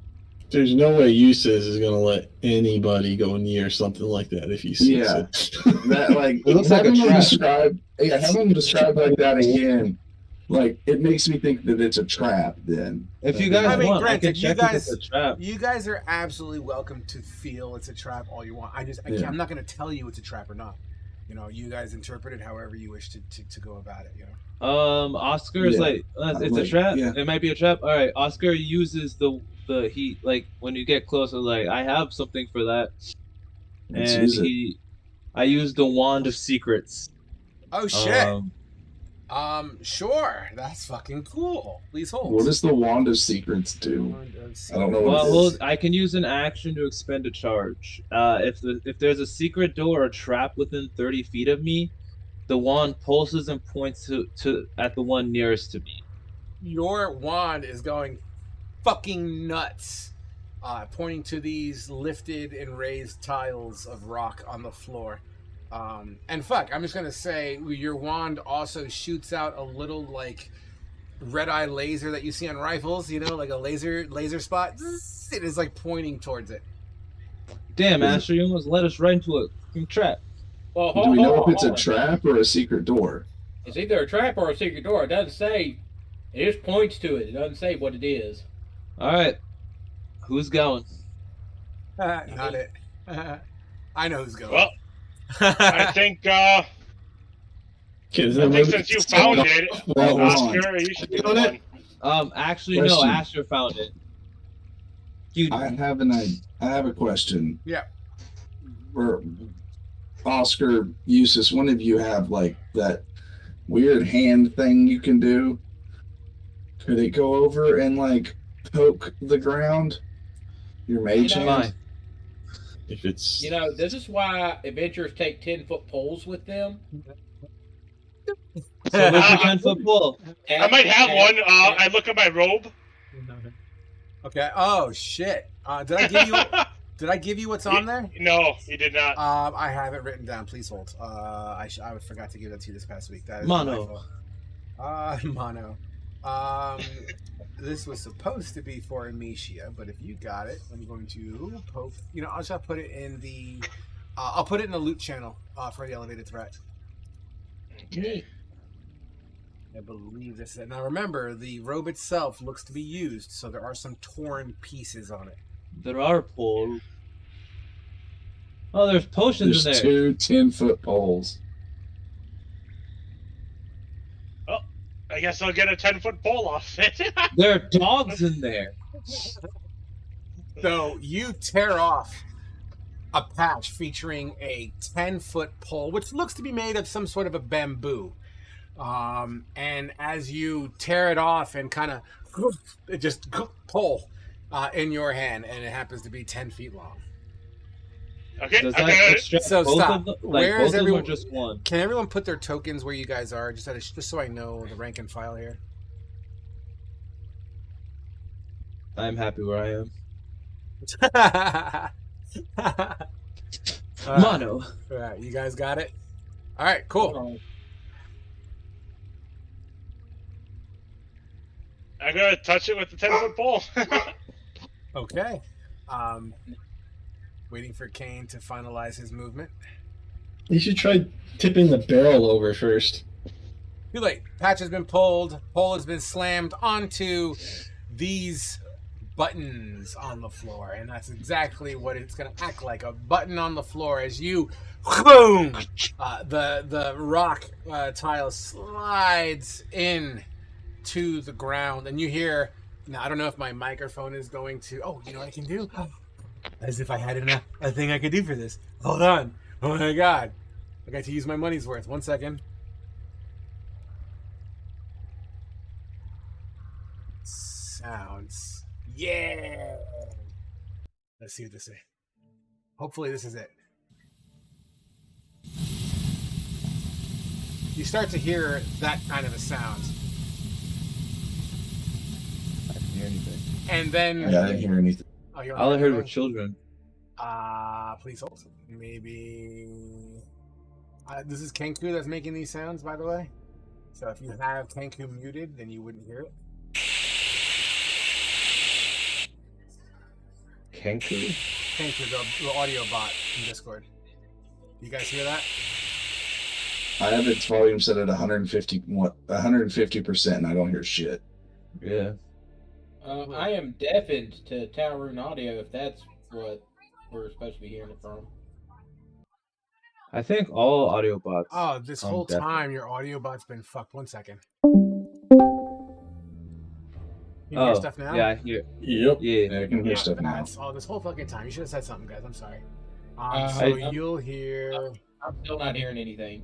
There's no way Eustace is going to let anybody go near something like that if he sees Yeah. it. That It looks like a having them trap. describe. Yeah, having them describe like that again, it makes me think that it's a trap. Then, If you guys I mean, want, I can granted, you check guys- if it's a trap. You guys are absolutely welcome to feel it's a trap all you want. Yeah. I'm not going to tell you it's a trap or not. You guys interpret it however you wish to go about it. Oscar's Yeah. it's a trap. Yeah. It might be a trap. All right, Oscar uses the heat when you get closer. I have something for that, let's and use it. I use the wand of secrets. Oh shit. Um, Sure. That's fucking cool. Please hold. What does the Wand of Secrets do? Wand of I don't know what well, it is. hold, I can use an action to expend a charge. If there's a secret door or trap within 30 feet of me, the wand pulses and points to at the one nearest to me. Your wand is going fucking nuts, pointing to these lifted and raised tiles of rock on the floor. And fuck, I'm just gonna say your wand also shoots out a little red eye laser that you see on rifles, like a laser spot. It is pointing towards it. Damn, Asher, you almost led us right into a fucking trap. Well, Do we know hold if it's a on. trap or a secret door? It's either a trap or a secret door. It doesn't say. It just points to it. It doesn't say what it is. All right, who's going? Not it. I know who's going. Well, I think Okay, is that maybe- since you found it, Well, Oscar, you should be the one. Actually, no, Question. Asher found it. Huge. I have a question. Yeah. For Oscar, Eustace, one of you have like that weird hand thing you can do? Could it go over and like poke the ground? Your mage hand? Fine. If it's This is why adventurers take 10-foot poles with them. So where's your 10-foot pole? I might have one. I look at my robe. Okay. Oh shit. Did I give you what's on there? No, you did not. I have it written down. Please hold. I forgot to give that to you this past week. That is Mono. my fault. Mono. This was supposed to be for Amicia, but if you got it, I'm going to poke. I'll just put it in the. I'll put it in the loot channel for the elevated threat. Okay. I believe this is it. Now remember, the robe itself looks to be used, so there are some torn pieces on it. There are poles. Oh, there's potions There's in there. 2 10-foot poles. I guess I'll get a 10-foot pole off it. There are dogs in there. So you tear off a patch featuring a 10-foot pole, which looks to be made of some sort of a bamboo. And as you tear it off and kind of it just pull in your hand, and it happens to be 10 feet long. Okay, Does I that got it. extract So both stop. of them? Where Both is of them or everyone- just one? Can everyone put their tokens where you guys are, just so I know the rank and file here? I'm happy where I am. Mono. All right, you guys got it? All right, cool. I'm gonna touch it with the 10-foot pole. Okay. Waiting for Kane to finalize his movement. you should try tipping the barrel over first. Too late. Patch has been pulled. Pole has been slammed onto these buttons on the floor, and that's exactly what it's going to act like—a button on the floor as you, boom, the rock tile slides in to the ground, and you hear. Now I don't know if my microphone is going to. Oh, you know what I can do? As if I had a thing I could do for this. Hold on. Oh my god. I got to use my money's worth. 1 second. Sounds. Yeah. Let's see what this is. Hopefully this is it. You start to hear that kind of a sound. I didn't hear anything. And then. Yeah, I didn't hear anything. Oh, you don't All I hear heard were anything? children. Please hold. Maybe. This is Kenku that's making these sounds, by the way. So if you have Kenku muted, then you wouldn't hear it. Kenku? Kenku, the audio bot in Discord. You guys hear that? I have its volume set at 150%, and I don't hear shit. Yeah. I am deafened to Tal Rune audio if that's what we're supposed to be hearing it from. I think all audio bots. Oh, this whole deaf. time your audio bot's been fucked. 1 second. You Oh, hear stuff now? yeah, I hear. Yep. Yeah. I can hear stuff now. That's all this whole fucking time. You should have said something, guys. I'm sorry. I- You'll hear. I'm still not hearing anything.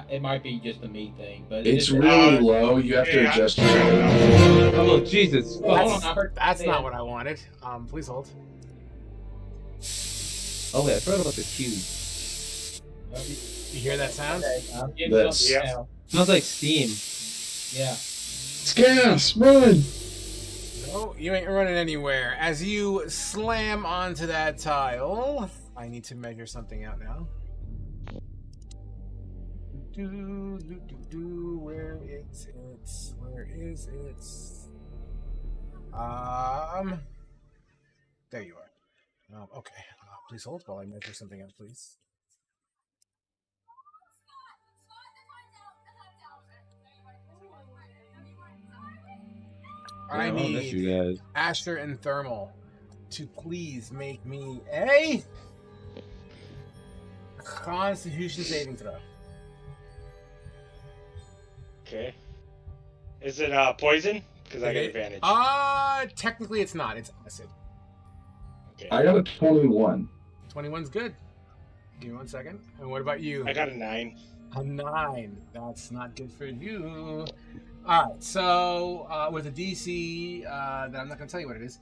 It might be just a me thing, but It's really low. You have to adjust your volume. Oh, Jesus. Well, hold That's, on, I heard that's it. not what I wanted. Please hold. Oh, wait, I forgot about the cube. You hear that sound? Okay, I'm getting That's- something Yeah. now. Smells like steam. Yeah. It's gas! Run! No, you ain't running anywhere. As you slam onto that tile, I need to measure something out now. Where is it? Where is it? There you are. Okay. Please hold while I measure something out, please. I Yeah, I'll miss need you guys. Asher and Thermal to please make me a Constitution saving throw. Okay. Is it poison? Because I get advantage. Technically it's not. It's acid. Okay. I got a 21. 21's good. Give me 1 second. And what about you? I got a 9. A 9. That's not good for you. All right. So with a DC that I'm not going to tell you what it is,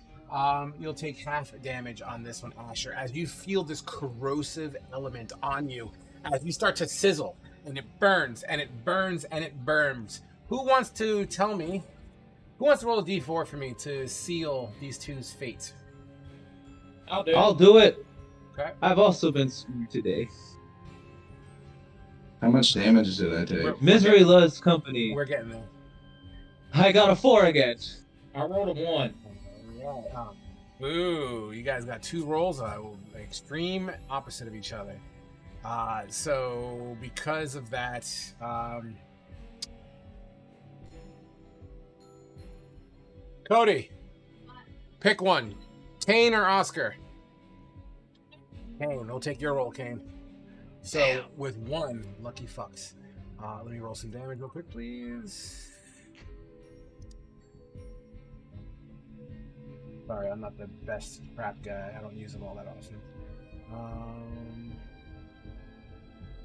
you'll take half damage on this one, Asher, as you feel this corrosive element on you as you start to sizzle, and it burns and it burns and it burns. Who wants to tell me? Who wants to roll a d4 for me to seal these two's fate? I'll do it. Okay. I've also been screwed today. How much damage did I take? Misery loves company. We're getting there. I got a 4 again. I rolled a 1. Ooh, you guys got 2 rolls, extreme opposite of each other. So because of that, Cody, pick one. Kane or Oscar? Kane, we'll take your roll, Kane. So with 1, lucky fucks. Let me roll some damage real quick, please. Sorry, I'm not the best crap guy. I don't use them all that often.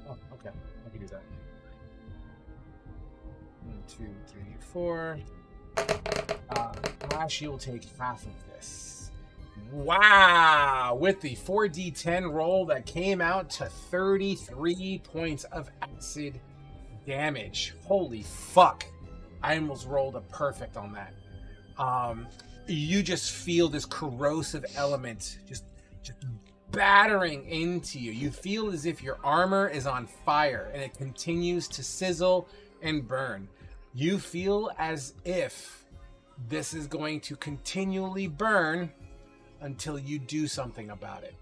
Oh, okay. I can do that. 1, 2, 3, 4. Ash, you will take half of this. Wow! With the 4d10 roll, that came out to 33 points of acid damage. Holy fuck. I almost rolled a perfect on that. You just feel this corrosive element just battering into you. You feel as if your armor is on fire and it continues to sizzle and burn. You feel as if this is going to continually burn until you do something about it.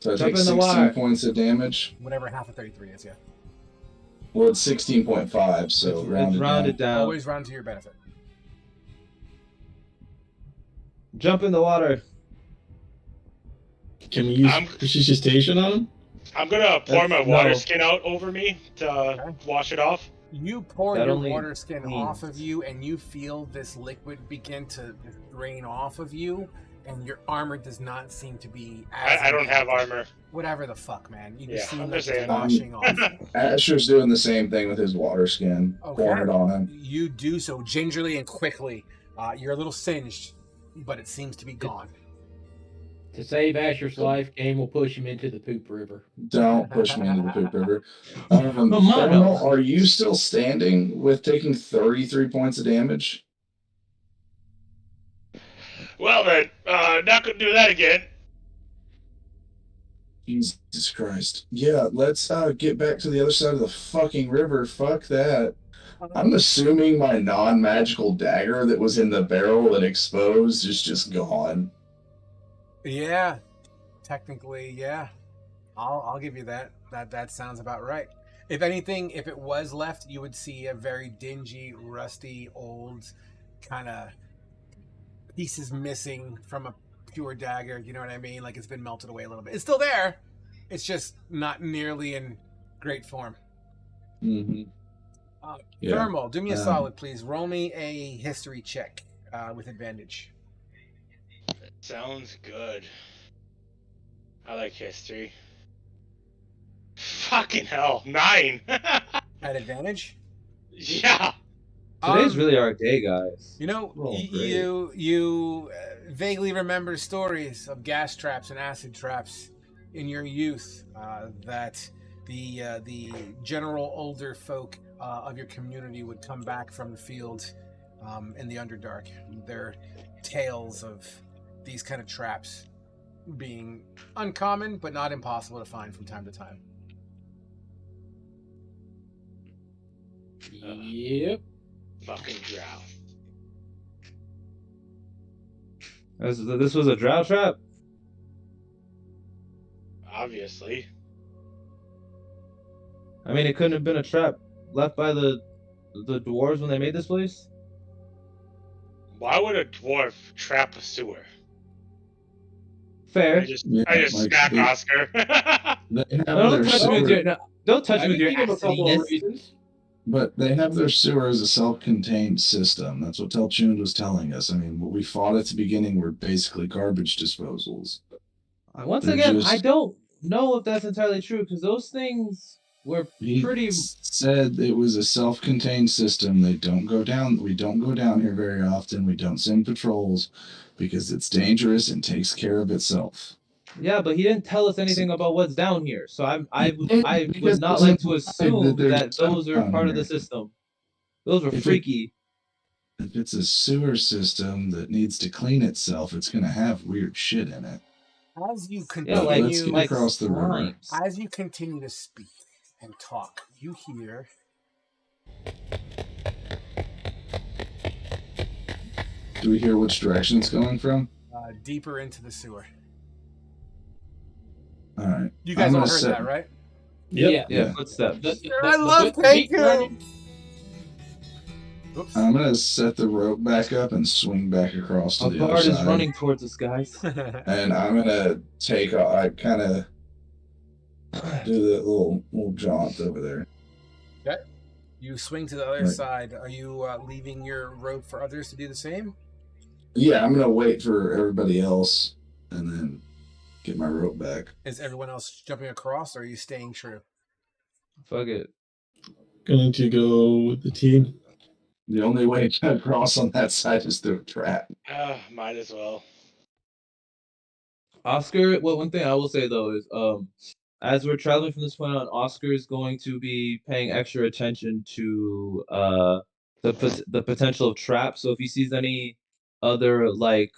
So I Jump take in the 16 water. points of damage. Whatever half of 33 is, yeah. Well, it's 16.5, so It's rounded down. Always round to your benefit. Jump in the water. Can we use I'm- precipitation on him? I'm gonna pour my No. water skin out over me to wash it off. You pour That your only water skin cleans. off of you, and you feel this liquid begin to drain off of you, and your armor does not seem to be as I don't have impacted. armor. Whatever the fuck, man. You just Yeah, seem I'm like just it's saying. washing off. Asher's doing the same thing with his water skin, pouring it on him. You do so gingerly and quickly. You're a little singed, but it seems to be gone. To save Asher's life, Kane will push him into the poop river. Don't push me into the poop river. Mono. Thermal, are you still standing with taking 33 points of damage? Well then, not gonna do that again. Jesus Christ. Yeah, let's get back to the other side of the fucking river. Fuck that. I'm assuming my non-magical dagger that was in the barrel and exposed is just gone. Yeah, technically, yeah. I'll give you that. That sounds about right. If anything, if it was left, you would see a very dingy, rusty, old kind of pieces missing from a pure dagger. You know what I mean? Like it's been melted away a little bit. It's still there. It's just not nearly in great form. Mm-hmm. Yeah. Thermal, do me a solid, please. Roll me a history check with advantage. Sounds good. I like history. Fucking hell, 9. At advantage? Yeah. Today's really our day, guys. You know, Oh, great. you vaguely remember stories of gas traps and acid traps in your youth that the general older folk of your community would come back from the field in the Underdark. Their tales of these kind of traps being uncommon but not impossible to find from time to time. Yep. Fucking drow. This was a drow trap? Obviously. I mean, it couldn't have been a trap left by the dwarves when they made this place? Why would a dwarf trap a sewer? Fair. I just like, snapped they- Oscar. They have Don't their touch me with sword- your, no, don't touch I me with can your think of a couple of acid-ness. reasons. But they have their sewer as a self-contained system. That's what Tal Rune was telling us. I mean, what we fought at the beginning were basically garbage disposals. Once They're again, I just don't know if that's entirely true because those things were he pretty. said it was a self-contained system. They don't go down. We don't go down here very often. We don't send patrols because it's dangerous and takes care of itself. Yeah, but he didn't tell us anything about what's down here, so I would Because not it's like to implied assume there's that stuff those are down part of the here. system. Those were If it- freaky. If it's a sewer system that needs to clean itself, it's going to have weird shit in it. As you Yeah, continue, let's get across the river. slimes. as you continue to speak and talk, you hear Do we hear which direction it's going from? deeper into the sewer. All right. You guys I'm all gonna heard set- that, right? Yeah. Yeah, footsteps. I love Taku! Oops. I'm gonna set the rope back up and swing back across to A the other guard is side. running towards us, guys. And I'm gonna take. I kind of do the little jaunt over there. Okay. You swing to the other Right. side. Are you leaving your rope for others to do the same? Yeah, I'm gonna wait for everybody else and then get my rope back. Is everyone else jumping across, or are you staying true? Fuck it. Going to go with the team. The only way to cross on that side is through a trap. Might as well. Oscar, well, one thing I will say though is, as we're traveling from this point on, Oscar is going to be paying extra attention to the potential of traps. So if he sees any other like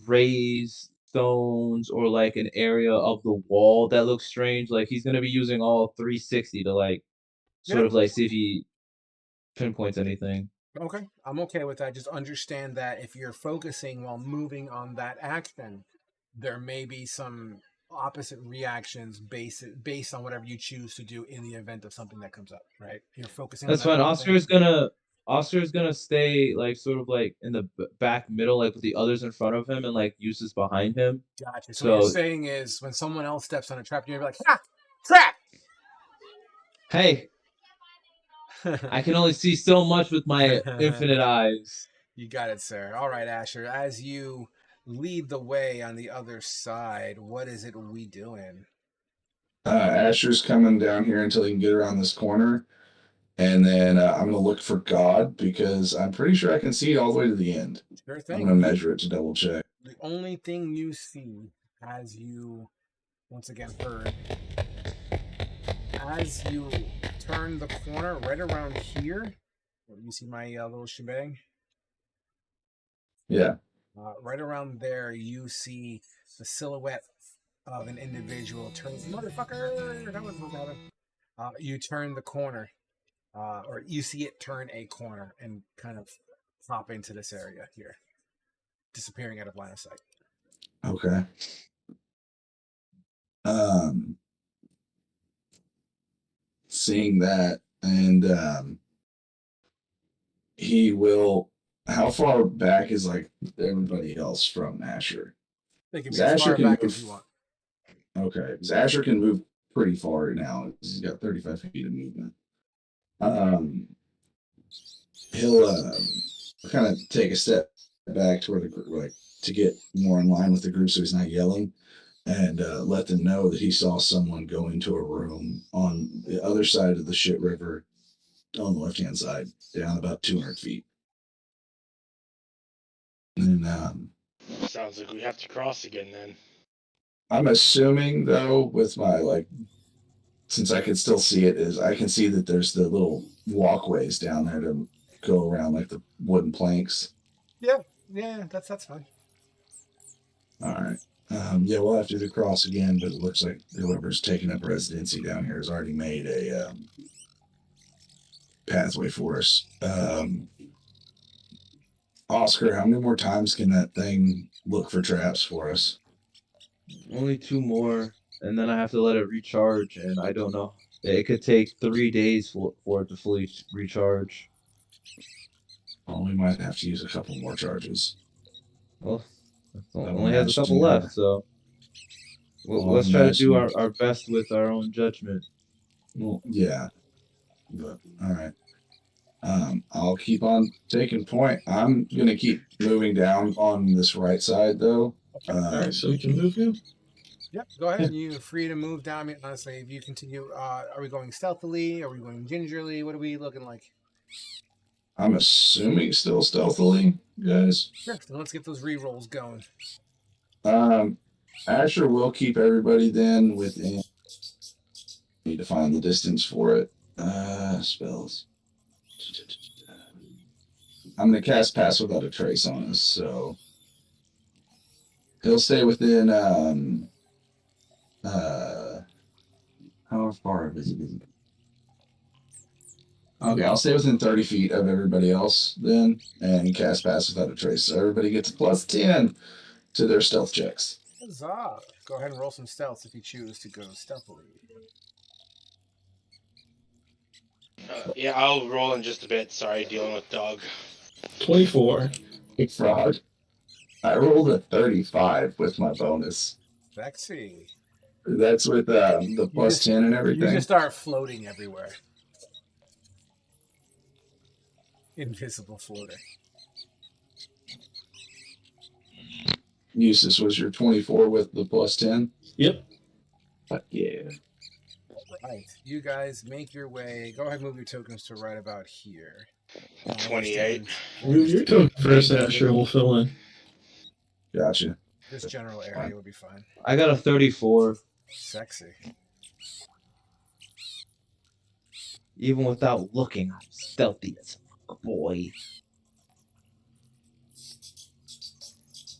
raised stones or like an area of the wall that looks strange, like he's gonna be using all 360 to like sort Yeah. of like see if he pinpoints anything. Okay, I'm okay with that. Just understand that if you're focusing while moving on that action, there may be some opposite reactions based on whatever you choose to do in the event of something that comes up. Right? You're focusing. That's on that fine. one Oscar is gonna stay like sort of like in the back middle, like with the others in front of him, and like uses behind him. thing. Gotcha. So what you're saying is, when someone else steps on a trap, you're gonna be like, "Ha! Trap!" Hey, I can only see so much with my infinite eyes. You got it, sir. All right, Asher. As you lead the way on the other side, what is it we doing? Asher's coming down here until he can get around this corner. And then I'm going to look for God because I'm pretty sure I can see it all the way to the end. Sure I'm thing. going to measure it to double check. The only thing you see, as you once again heard, as you turn the corner right around here, you see my little shebang? Yeah. Right around there, you see the silhouette of an individual turns. Motherfucker! That was what happened. You turn the corner, or you see it turn a corner and kind of pop into this area here, disappearing out of line of sight. Okay. Seeing that, and he will. How far back is like everybody else from Asher? They can be Because as Asher far can back move. as you want. Okay, because Asher can move pretty far now. He's got 35 feet of movement. He'll kind of take a step back toward the group, like to get more in line with the group, so he's not yelling, and let them know that he saw someone go into a room on the other side of the shit river, on the left-hand side, down about 200 feet. And Sounds like we have to cross again then. I'm assuming, though, with my since I can still see it, is I can see that there's the little walkways down there to go around, like the wooden planks. Yeah, that's fine. All right. Yeah, we'll have to do the cross again, but it looks like whoever's taking up residency down here has already made a pathway for us. Oscar, how many more times can that thing look for traps for us? Only 2 more, and then I have to let it recharge, and I don't know. It could take 3 days for it to fully recharge. Well, we might have to use a couple more charges. Well, it That only has a matched couple together. left, so Well, let's try to do matched- our best with our own judgment. Well, yeah. But all right. I'll keep on taking point. I'm gonna keep moving down on this right side though. All right, so we can move now. Yep, go ahead. You're free to move down. I mean, honestly, if you continue, are we going stealthily? Are we going gingerly? What are we looking like? I'm assuming still stealthily, guys. Sure. So let's get those re-rolls going. Asher will keep everybody then within. Need to find the distance for it. Spells. I'm gonna cast Pass Without a Trace on us, so he'll stay within. How far is it? Okay, I'll stay within 30 feet of everybody else then, and cast Pass Without a Trace. So everybody gets a +10 to their stealth checks. Huzzah! Go ahead and roll some stealth if you choose to go stealthily. Yeah, I'll roll in just a bit. Sorry, dealing with dog. 24. Big fraud. I rolled a 35 with my bonus. Sexy. That's with the +10 and everything. You just start floating everywhere. Invisible floater. Eustace was your 24 with the +10. Yep. Fuck yeah. Right. You guys make your way. Go ahead and move your tokens to right about here. 28. Move your token first, Asher. We'll fill in. Gotcha. This general area would be fine. I got a 34. Sexy. Even without looking, I'm stealthy as a boy.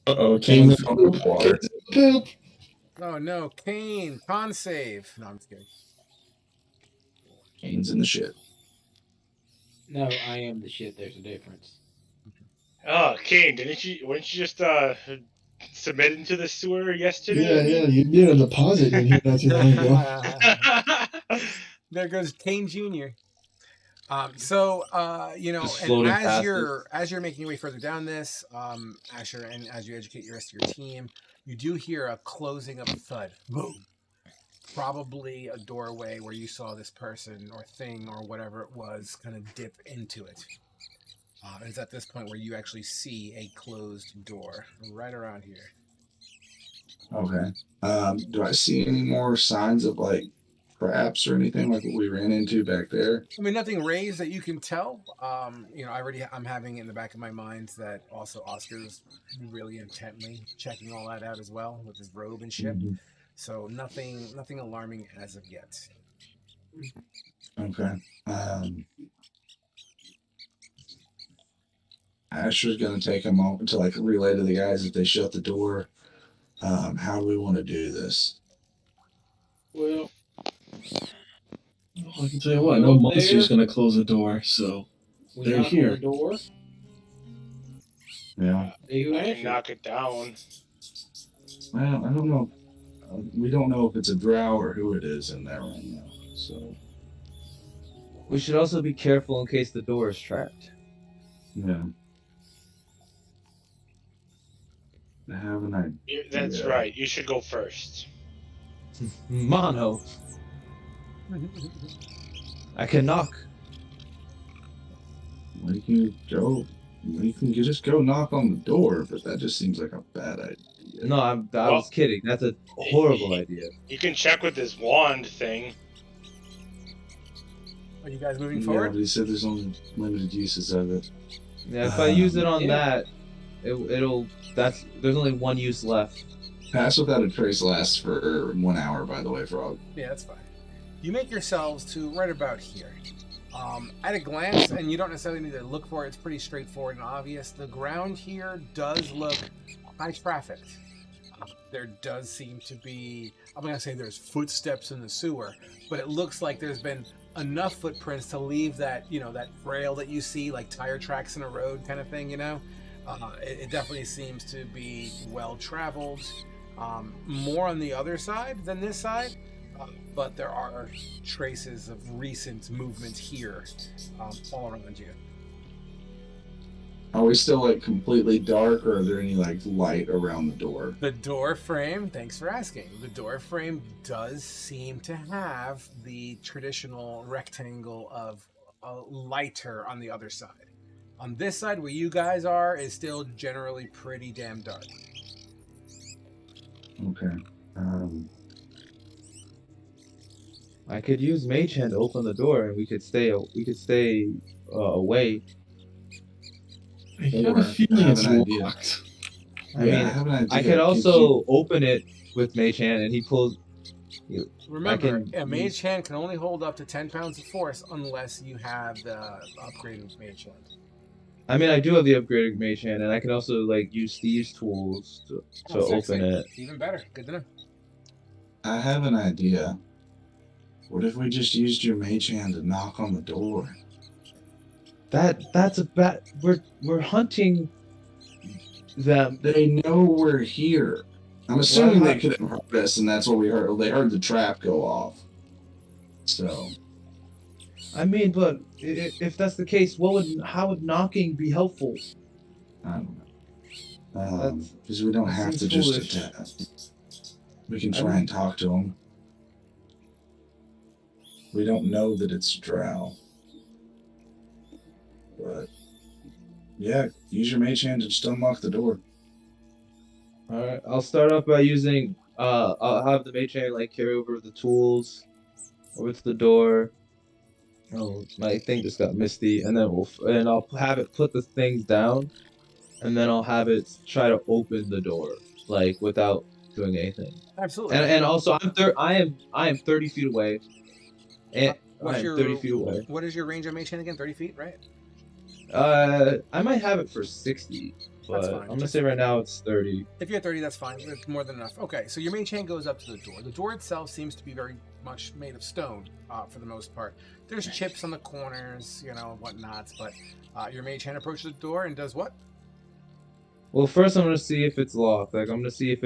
Uh-oh, Came Kane. from the water. Help. Oh no, Kane, con save. No, I'm just kidding. Kane's in the shit. No, I am the shit. There's a difference. Oh, Kane, weren't you just submit into the sewer yesterday? Yeah, you made a deposit in here not too long ago. There goes Kane Jr. So and floating past as you're making your way further down this, Asher, and as you educate your rest of your team, you do hear a closing of a thud. Boom. Probably a doorway where you saw this person or thing or whatever it was kind of dip into it. It's at this point where you actually see a closed door right around here. Okay. Do I see any more signs of like traps or anything like what we ran into back there? I mean, nothing raised that you can tell. I'm having it in the back of my mind that also Oscar's really intently checking all that out as well with his robe and shit. Mm-hmm. So nothing alarming as of yet. Okay. Asher's gonna take a moment to like relay to the guys if they shut the door. How do we want to do this? Well, I can tell you what, no monster's going to close the door, so we they're knock here. on the door. Yeah. See who I can answers. knock it down. Well, I don't know. We don't know if it's a drow or who it is in there right now. So We should also be careful in case the door is trapped. yeah. I have an idea. That's right. You should go first. Mono. I can knock. We can go. We can just go knock on the door, but that just seems like a bad idea. No, I was kidding. That's a horrible idea. You can check with this wand thing. Are you guys moving Yeah, forward? but he said there's only limited uses of it. Yeah, if I use it on Yeah. that, there's only one use left. Pass Without a Trace lasts for 1 hour, by the way, Frog. Yeah, that's fine. You make yourselves to right about here. At a glance, and you don't necessarily need to look for it, it's pretty straightforward and obvious. The ground here does look high trafficked. There does seem to be, I'm going to say there's footsteps in the sewer, but it looks like there's been enough footprints to leave that, that trail that you see, like tire tracks in a road kind of thing, It definitely seems to be well traveled. More on the other side than this side, but there are traces of recent movement here all around you. Are we still like completely dark, or are there any like light around the door? The door frame, thanks for asking. The door frame does seem to have the traditional rectangle of lighter on the other side. On this side, where you guys are, is still generally pretty damn dark. Okay. I could use Mage Hand to open the door, and we could stay away. I have Or a feeling have it's an idea. locked. I Yeah, I mean, have an idea. I could also open it with Mage Hand, and he pulls. Remember, can a mage use- hand can only hold up to 10 pounds of force unless you have the upgraded mage hand. I mean, I do have the upgraded Mage Hand, and I can also like use these tools to Oh, sexy. open it. Even better. Good to know. I have an idea. What if we just used your mage hand to knock on the door? That's a bad. We're hunting them. They know we're here. I'm assuming they could have heard us, and that's what we heard. They heard the trap go off. So, I mean, but if that's the case, how would knocking be helpful? I don't know. Because we don't that have to seems just foolish. attack. We can try and talk to them. We don't know that it's Drow. But, yeah, use your mage hand to just unlock the door. All right, I'll start off by using. I'll have the Mage Hand like carry over the tools over to the door. Oh, my thing just got misty, and then I'll have it put the things down, and then I'll have it try to open the door like without doing anything. Absolutely. And also I am 30 feet away. And What's I'm your- 30 feet away. What is your range of mage hand again? 30 feet, right? I might have it for 60, but That's fine. I'm gonna say right now it's 30. If you're 30, that's fine. It's more than enough. Okay, so your mage hand goes up to the door. The door itself seems to be very much made of stone, for the most part. There's chips on the corners, whatnots, but your mage hand approaches the door and does what? Well, first I'm gonna see if it's locked. Like I'm gonna see if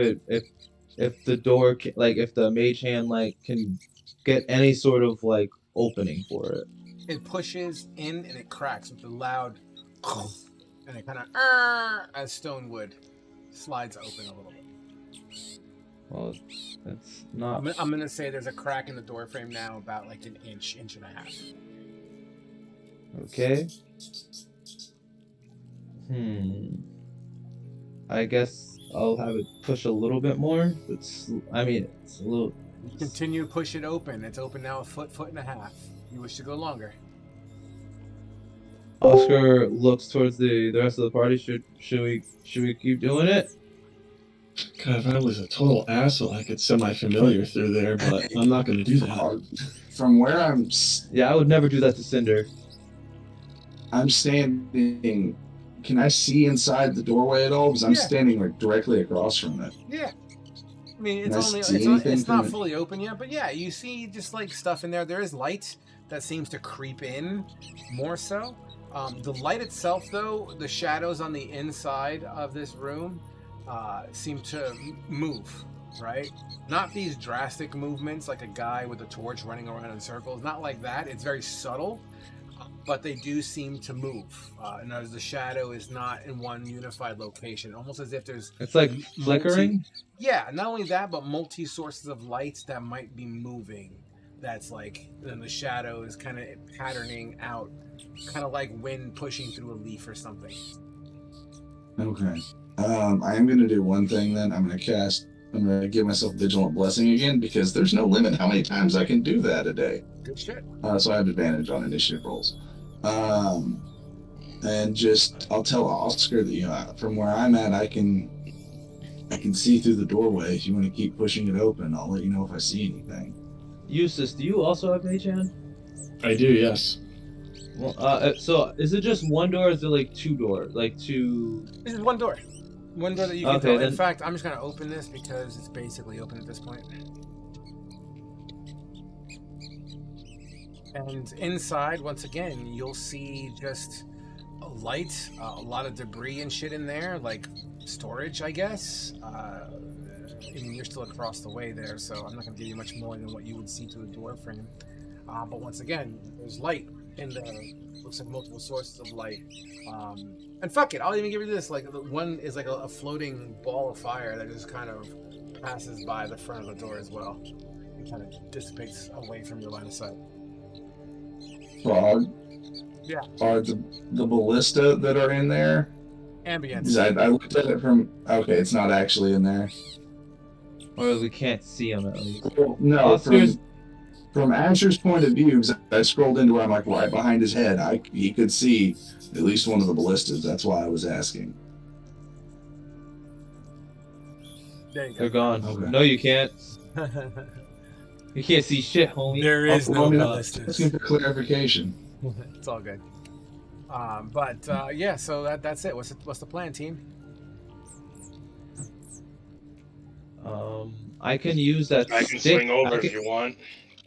the door if the Mage Hand can get any sort of opening for it. It pushes in and it cracks with a loud, and it kind of as stone wood slides open a little bit. Well, that's not. I'm gonna say there's a crack in the door frame now, about like an inch and a half. Okay. I guess I'll have it push a little bit more. It's a little. Continue to push it open. It's open now a foot and a half. You wish to go longer? Oscar looks towards the rest of the party. Should we keep doing it? God, if I was a total asshole, I could semi-familiar through there, but I'm not going to do that. From where Yeah, I would never do that to Cinder. I'm standing, can I see inside the doorway at all? Because I'm Yeah. standing directly across from it. Yeah. I mean, Can I see anything it's not from it? fully open yet, but yeah, you see just stuff in there. There is light that seems to creep in more so. The light itself, though, the shadows on the inside of this room seem to move, right? Not these drastic movements like a guy with a torch running around in circles. Not like that. It's very subtle, but they do seem to move. And as the shadow is not in one unified location, almost as if there's It's flickering. yeah, not only that, but multi sources of lights that might be moving. That's then the shadow is kind of patterning out, kind of like wind pushing through a leaf or something. Okay. I am going to do one thing then. I'm going to give myself Vigilant Blessing again because there's no limit how many times I can do that a day. Good shit. So I have advantage on initiative rolls. And I'll tell Oscar that from where I'm at, I can see through the doorway. If you want to keep pushing it open, I'll let you know if I see anything. Eustace, do you also have Mage Hand? I do, yes. Well, so is it just one door, or is it two doors? Two... This is one door. One door that you can Okay, go. then- In fact, I'm just going to open this because it's basically open at this point. And inside, once again, you'll see just a light, a lot of debris and shit in there, like storage, I guess. I mean, you're still across the way there, so I'm not going to give you much more than what you would see through the door frame. But once again, there's light in there. Looks like multiple sources of light. And fuck it, I'll even give you this. One is a floating ball of fire that just kind of passes by the front of the door as well. It kind of dissipates away from your line of sight. Frog, Yeah. are the ballista that are in there. Ambience. I looked at it from. Okay, it's not actually in there. Or we can't see them at least. Well, no, Oscar's from Asher's point of view, 'cause I scrolled into where I'm like right behind his head. He could see at least one of the ballistas. That's why I was asking. There you go. they're gone. Okay. No, you can't. You can't see shit, homie. There is no ballistas. Asking for clarification. It's all good. Yeah, so that's it. What's the plan, team? I can use that I can stick. swing over if you want.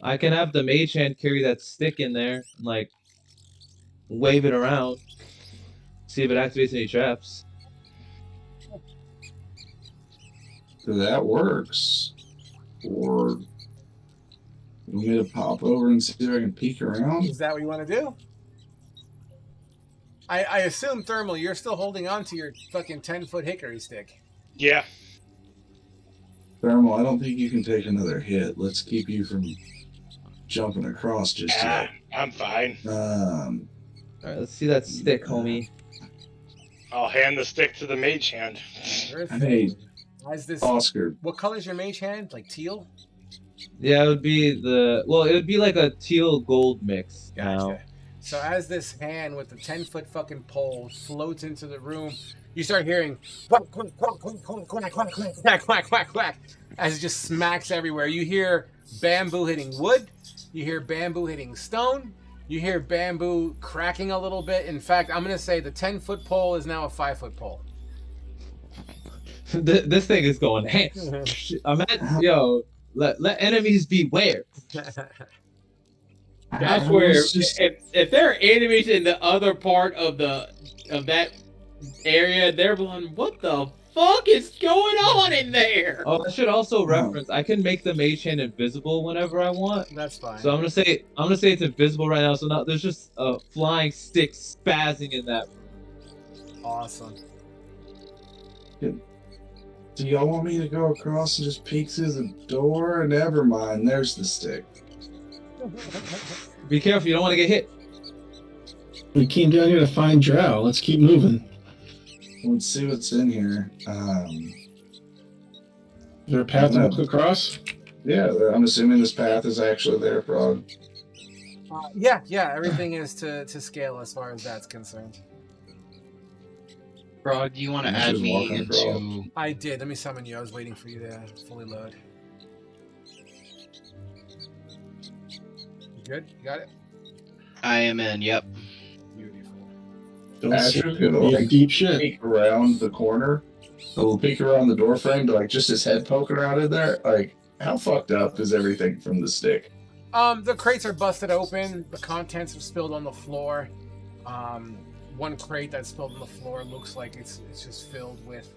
I can have the mage hand carry that stick in there and like wave it around. See if it activates any traps. So that works. Or you want me to pop over and see if I can peek around? Is that what you want to do? I assume, Thermal, you're still holding on to your fucking 10-foot hickory stick. Yeah. Thermal, I don't think you can take another hit. Let's keep you from jumping across just yet. I'm fine. Alright, let's see that stick, homie. I'll hand the stick to the mage hand. Hey, Why's this? Oscar. What color's your mage hand? Like teal? Yeah, it would be it would be like a teal gold mix now. Gotcha. So as this hand with the 10-foot fucking pole floats into the room, you start hearing quack, quack, quack, quack, quack, quack, quack, quack, quack, quack, quack, as it just smacks everywhere. You hear bamboo hitting wood. You hear bamboo hitting stone. You hear bamboo cracking a little bit. In fact, I'm going to say the 10-foot pole is now a 5-foot pole. This thing is going ham. Let enemies beware. I swear, if there are enemies in the other part of that area, they're going, what the fuck is going on in there? Oh, I should also reference. I can make the mage hand invisible whenever I want. That's fine. So I'm gonna say it's invisible right now. So now there's just a flying stick spazzing in that room. Awesome. Do y'all want me to go across and just peek through the door? Never mind. There's the stick. Be careful, you don't want to get hit. We came down here to find Drow. Let's keep moving. Let's see what's in here. Is there a path to look across? Yeah, I'm assuming this path is actually there, Frog. Yeah, everything is to scale as far as that's concerned. Frog, do you want to I'm add just me walking into... I did. Let me summon you. I was waiting for you to fully load. You good? You got it? I am in, yep. Beautiful. Don't Asher see could any like deep shit. peek around the corner. A little peek around the door frame to like just his head poking around in there. Like, how fucked up is everything from the stick? The crates are busted open. The contents are spilled on the floor. One crate that's spilled on the floor looks like it's just filled with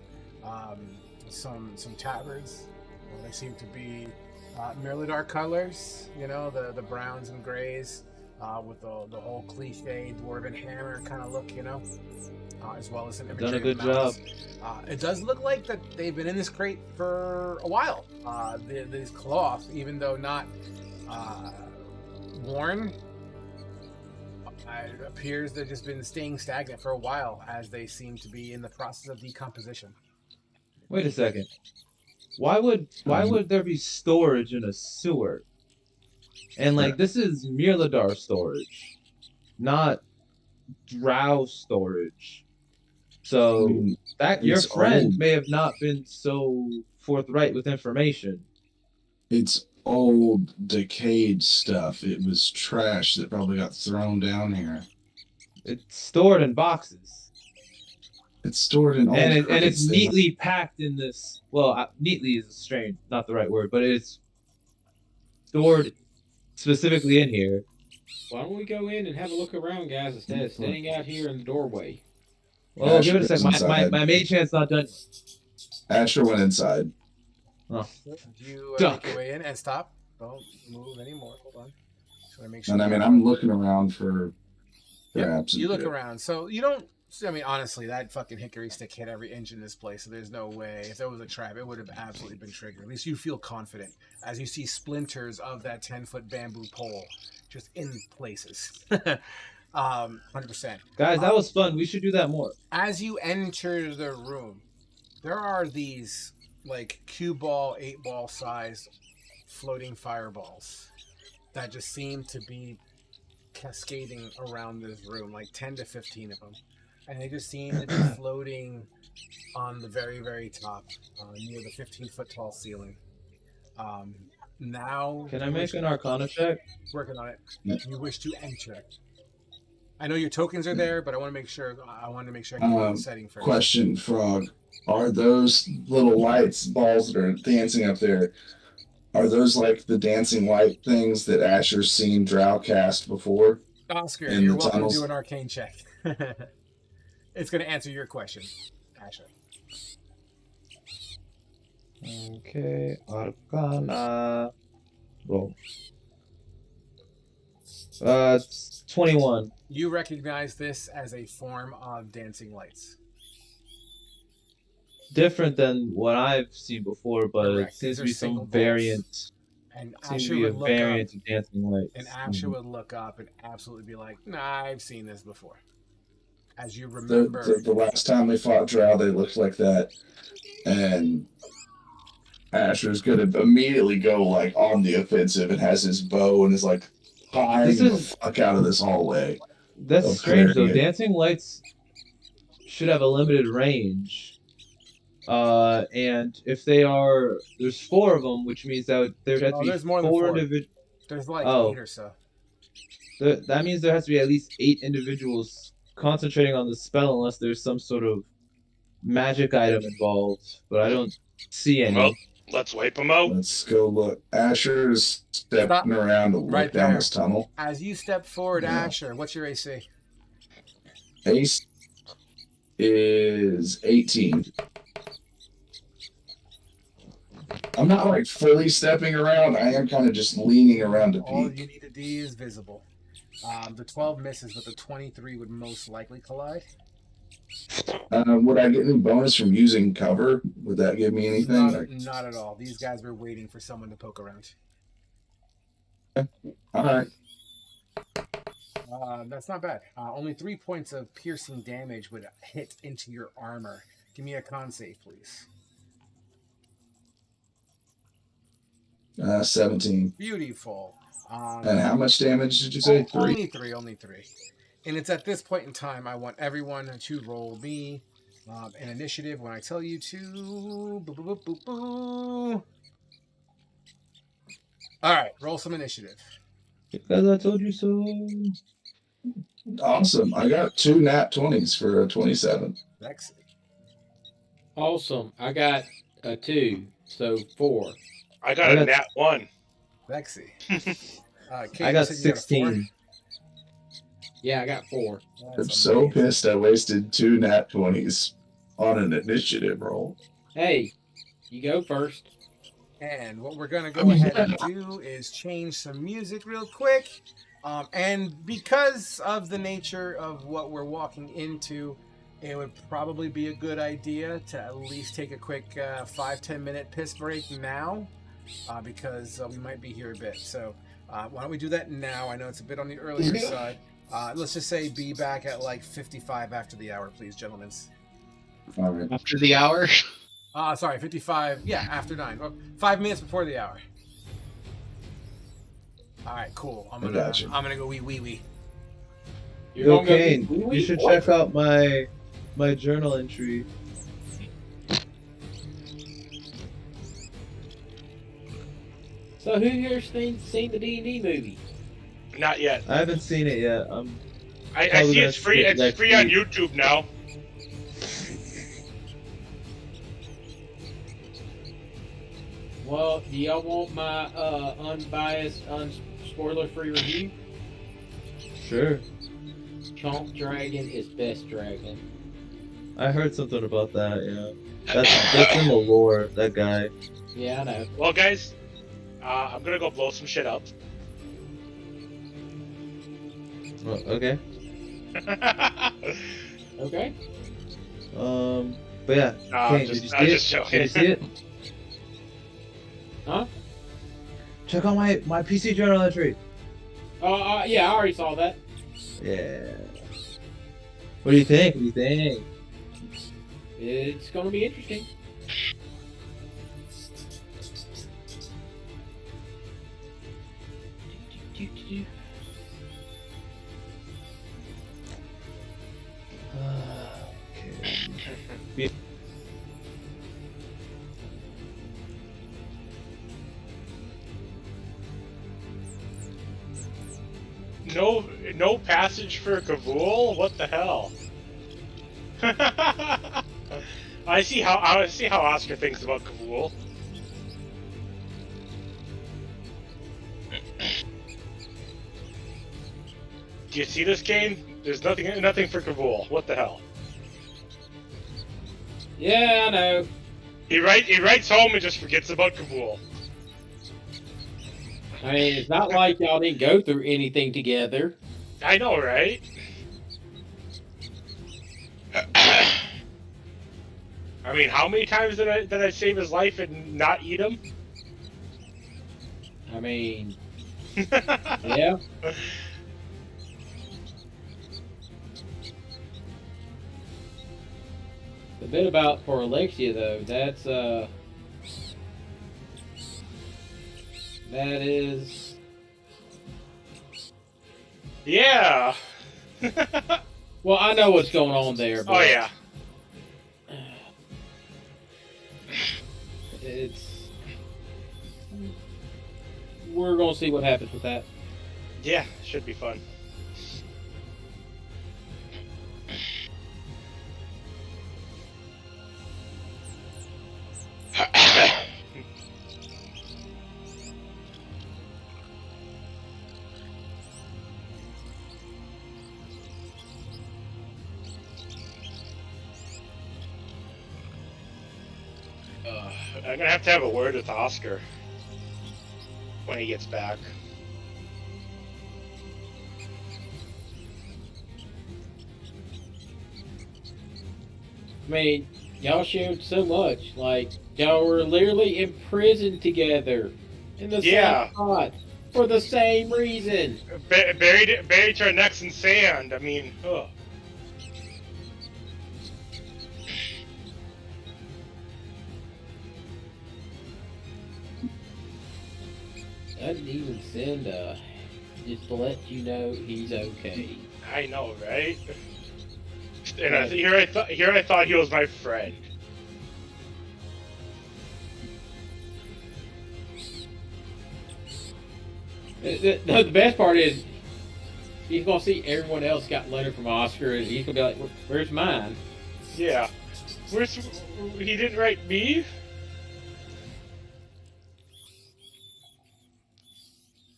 some tabards. They seem to be Mirladar colors, you know, the browns and grays, with the whole cliche dwarven hammer kind of look, you know, as well as an imagery. Done a good of mouse. job. It does look like that they've been in this crate for a while. These cloth, even though not worn, it appears they've just been staying stagnant for a while, as they seem to be in the process of decomposition. Wait a second. Why would there be storage in a sewer? And like this is Mirladar storage, not Drow storage. So that your It's friend old. may have not been so forthright with information. It's old, decayed stuff. It was trash that probably got thrown down here. It's stored in boxes. It's stored in old And it's crates. neatly packed in this. Well, neatly is strange, not the right word, but it's stored specifically in here. Why don't we go in and have a look around, guys, instead of standing out here in the doorway? Well, give it a Asher second. goes My inside. mage hand's not done. Asher went inside. You Duck. make your way in and stop. Don't move anymore. Hold on. Just want to make sure. And I mean, I'm looking around for traps. You and look shit. around, so you don't. I mean, honestly, that fucking hickory stick hit every inch in this place, so there's no way. If there was a trap, it would have absolutely been triggered. At least you feel confident as you see splinters of that 10-foot bamboo pole just in places. 100%. Guys, that was fun. We should do that more. As you enter the room, there are these like cue ball, 8-ball sized floating fireballs that just seem to be cascading around this room, like 10 to 15 of them. And they just seem to be floating on the very, very top, near the 15-foot tall ceiling. Now, Can I make an Arcana check? working on it. You wish to enter. I know your tokens are there, but I want to make sure. I want to make sure I get the setting first. Question, Frog. Are those little lights, balls that are dancing up there, are those like the dancing light things that Asher's seen Drow cast before? Oscar, in you're the welcome tunnels? to do an arcane check. It's going to answer your question, Asher. Okay, Arcana. Roll. 21. You recognize this as a form of dancing lights. Different than what I've seen before, but Correct. it seems These to are be single some balls. variant. And Seems Asher to be a would look up, variant of dancing lights. and Asher would look up and absolutely be like, "Nah, I've seen this before." As you remember, The last time we fought Drow, they looked like that. And Asher's going to immediately go like on the offensive and has his bow and is like prying the fuck out of this hallway. That's of strange though. clearing it. Dancing lights should have a limited range. And if they are, there's 4 of them, which means that there'd have to be there's more than 4 4. individuals. there's like Oh. 8 or so. That means there has to be at least 8 individuals concentrating on the spell, unless there's some sort of magic item involved. But I don't see any. Well, let's wipe them out. Let's go look. Asher's stepping Stop. around to look Right down there. this tunnel. As you step forward, Yeah. Asher, what's your AC? Ace is 18. I'm not like fully stepping around. I am kind of just leaning around to All peek. you need to do is visible. The 12 misses, but the 23 would most likely collide. Would I get any bonus from using cover? Would that give me anything? Not at all. These guys were waiting for someone to poke around. All right. That's not bad. Only 3 points of piercing damage would hit into your armor. Give me a con save, please. 17. Beautiful. And how much damage did you say? 3? Only three. And it's at this point in time I want everyone to roll me an initiative when I tell you to. Boo, boo, boo, boo, boo. All right, roll some initiative. Because I told you so. Awesome. I got 2 nat 20s for a 27. Lexi. Awesome. I got a 2, so 4. I got a nat 1. Lexi. Kate, I you got said you got a 16. Yeah, I got 4. That's I'm so amazing. pissed I wasted 2 nat 20s on an initiative roll. Hey, you go first. And what we're going to go ahead and do is change some music real quick. And because of the nature of what we're walking into, it would probably be a good idea to at least take a quick 5-10 minute piss break now, because we might be here a bit. So why don't we do that now? I know it's a bit on the earlier side. Let's just say be back at like 55 after the hour, please, gentlemen. All right. After the hour? Sorry, 55. Yeah, after 9. Well, 5 minutes before the hour. All right, cool. I'm gonna go wee. You're gonna go Kane, wee-wee? you should What? check out my journal entry. So who here's seen the D&D movie? Not yet. I haven't seen it yet. I Probably see gonna it's free. skip It's next free on week. YouTube now. Well, do y'all want my unbiased, spoiler-free review? Sure. Chomp Dragon is best dragon. I heard something about that, yeah. That's in the lore, that guy. Yeah, I know. Well, guys, I'm gonna go blow some shit up. Oh, okay. Okay. But yeah, No, Kane, I'm did you just- I'm see just it? joking. Did you see it? Huh? Check out my PC journal entry. Yeah, I already saw that. Yeah. What do you think? What do you think? It's gonna be interesting. Okay. No passage for Kavul? What the hell? I see how Oscar thinks about Kavul. Do you see this game? There's nothing for Kavul. What the hell? Yeah, I know. He writes home and just forgets about Kavul. I mean, it's not like y'all didn't go through anything together. I know, right? I mean, how many times did I save his life and not eat him? I mean, yeah. The bit about for Alexia though, that is. Yeah. Well, I know what's going on there. But Oh yeah. We're gonna see what happens with that. Yeah, should be fun. I'm gonna have to have a word with Oscar when he gets back. I mean, y'all shared so much. Like, y'all were literally imprisoned together in the same spot for the same reason. Buried to our necks in sand. I mean, ugh. I didn't even send just to let you know he's okay. I know, right? And here I thought he was my friend. The best part is he's gonna see everyone else got a letter from Oscar, and he's gonna be like, "Where's mine?" Yeah. He didn't write me?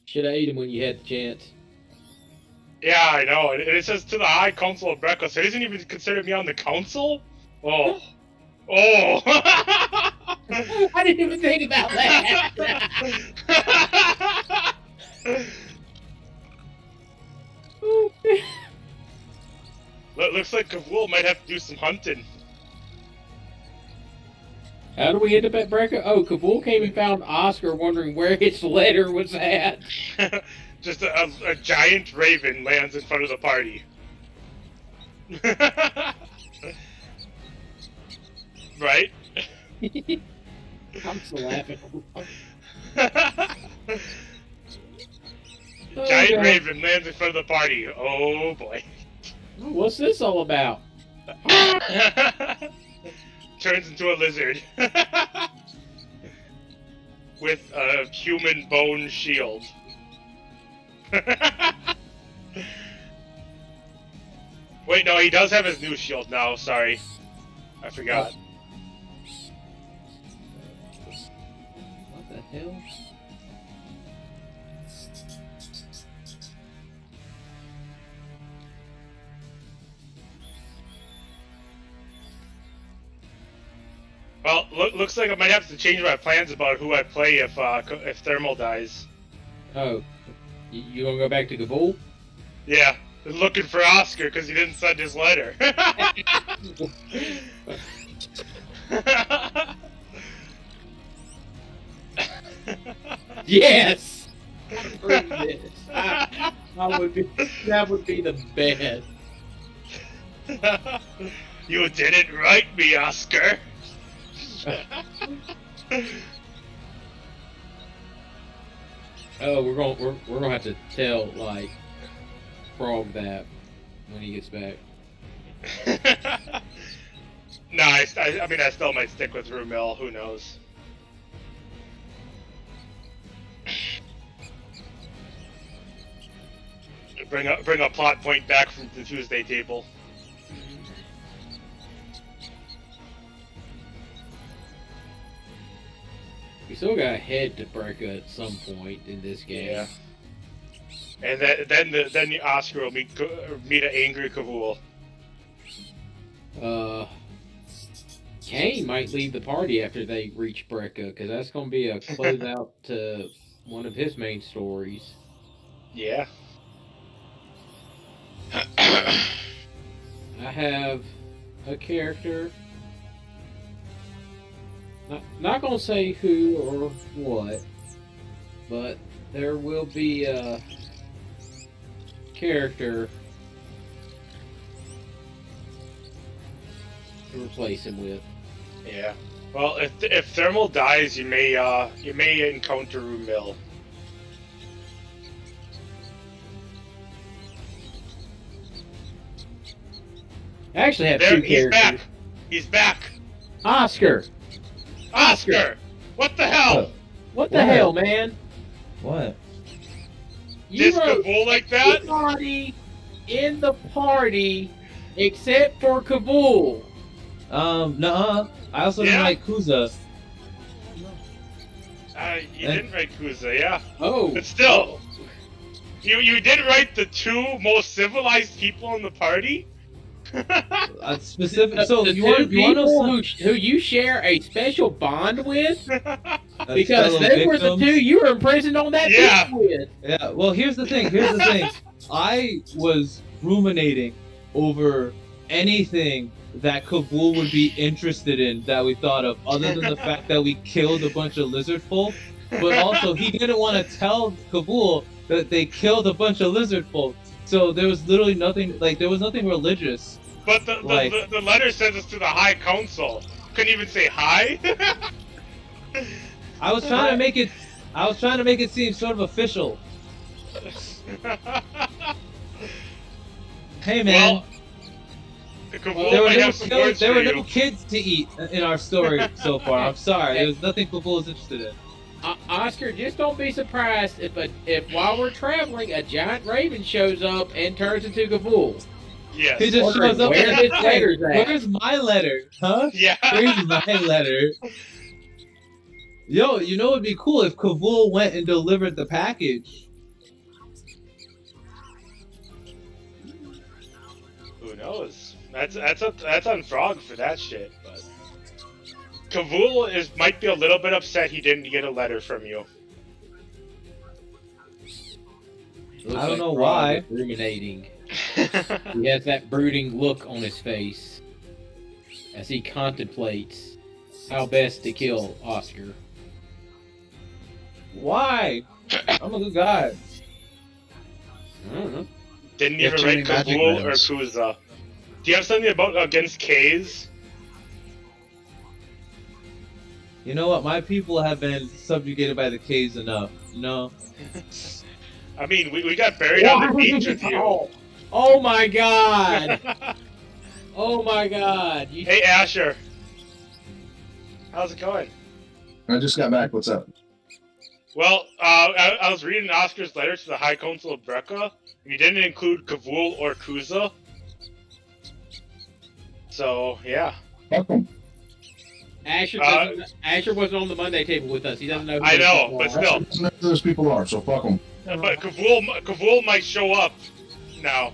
Should have ate him when you had the chance. Yeah, I know. And it says to the High Council of Brecca, so he doesn't even consider me on the council? Oh. Oh. I didn't even think about that. Looks like Kavul might have to do some hunting. How do we end up at Brecca? Oh, Kavul came and found Oscar wondering where his letter was at. Just a giant raven lands in front of the party. Right? I'm still laughing. Giant raven lands in front of the party. Oh boy. What's this all about? Turns into a lizard. With a human bone shield. Wait, no, he does have his new shield now, sorry. I forgot. What the hell? Well, looks like I might have to change my plans about who I play if Thermal dies. Oh, you gonna go back to Kabul? Yeah, looking for Oscar because he didn't send his letter. Yes. That would be the best. You didn't write me, Oscar. Oh, we're gonna have to tell like Frog that when he gets back. Nah, I mean, I still might stick with Rumel. Who knows? Bring a plot point back from the Tuesday table. We still got a head to break at some point in this game. Yeah. And then the Oscar will meet an angry Kavul. Kane might leave the party after they reach Brecca, because that's going to be a closeout to one of his main stories. Yeah. I have a character. Not going to say who or what, but there will be a character to replace him with. Yeah. Well, if Thermal dies, you may encounter Rumil. I actually have two He's characters. back. He's back. Oscar! Oscar! What the hell? What the hell, man? What? You This wrote Kavul like that? everybody in the party except for Kavul. Nuh-uh. I also didn't Yeah? like Kuza. You didn't write Kuza, yeah. Oh. But still, you did write the two most civilized people in the party? Specific. So the you two want to people know who you share a special bond with? some Because fellow they were the victims? two you were imprisoned on that Yeah. beach with. Yeah. Well, here's the thing. I was ruminating over anything that Kabul would be interested in that we thought of, other than the fact that we killed a bunch of lizard folk. But also, he didn't want to tell Kabul that they killed a bunch of lizard folk. So there was literally nothing. Like there was nothing religious. But the letter sends us to the High Council. Couldn't even say hi. I was trying to make it. I was trying to make it seem sort of official. Hey man. Well, Kavul There were, might no have some words there for were no you. kids to eat in our story so far. I'm sorry. There was nothing Kabul was interested in. Oscar, just don't be surprised if while we're traveling, a giant raven shows up and turns into Kavul. Yes. He just Wondering shows up where and his letter's at. where's my letter? Huh? Yeah. Where's my letter? Yo, you know it'd be cool if Kavul went and delivered the package. Who knows? That's on Frog for that shit. But Kavul might be a little bit upset he didn't get a letter from you. Looks I don't like know Frog why. is ruminating. He has that brooding look on his face as he contemplates how best to kill Oscar. Why? I'm a good guy. I don't know. Didn't You have even too write many magic Kavul or items. Kuza. Do you have something against K's? You know what? My people have been subjugated by the K's enough. No. I mean, we got buried on the beach with you. Oh my god! Oh my god! Hey, Asher. How's it going? I just got back. What's up? Well, I was reading Oscar's letter to the High Council of Brecca, and he didn't include Kavul or Kuza. So, yeah. Fuck 'em. Asher wasn't on the Monday table with us. He doesn't know who I those know, people but are. still. I don't know who those people are, so fuck them. But Kavul might show up now.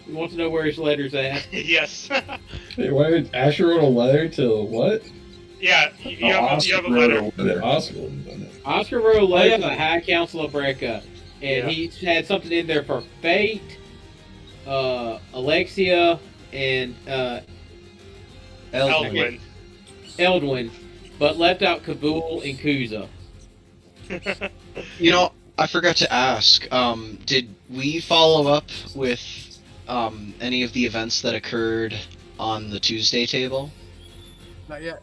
He wants to know where his letter's at. Yes. Wait, why Asher wrote a letter to what? Yeah, you have a letter. The Oscar would have done it. Oscar wrote a letter yeah. to the High Council of Brecca, and Yeah. he had something in there for Fate, Alexia, and Eldwin. Eldwin, but left out Kavul and Kuza. You know, I forgot to ask. Did we follow up with any of the events that occurred on the Tuesday table? Not yet.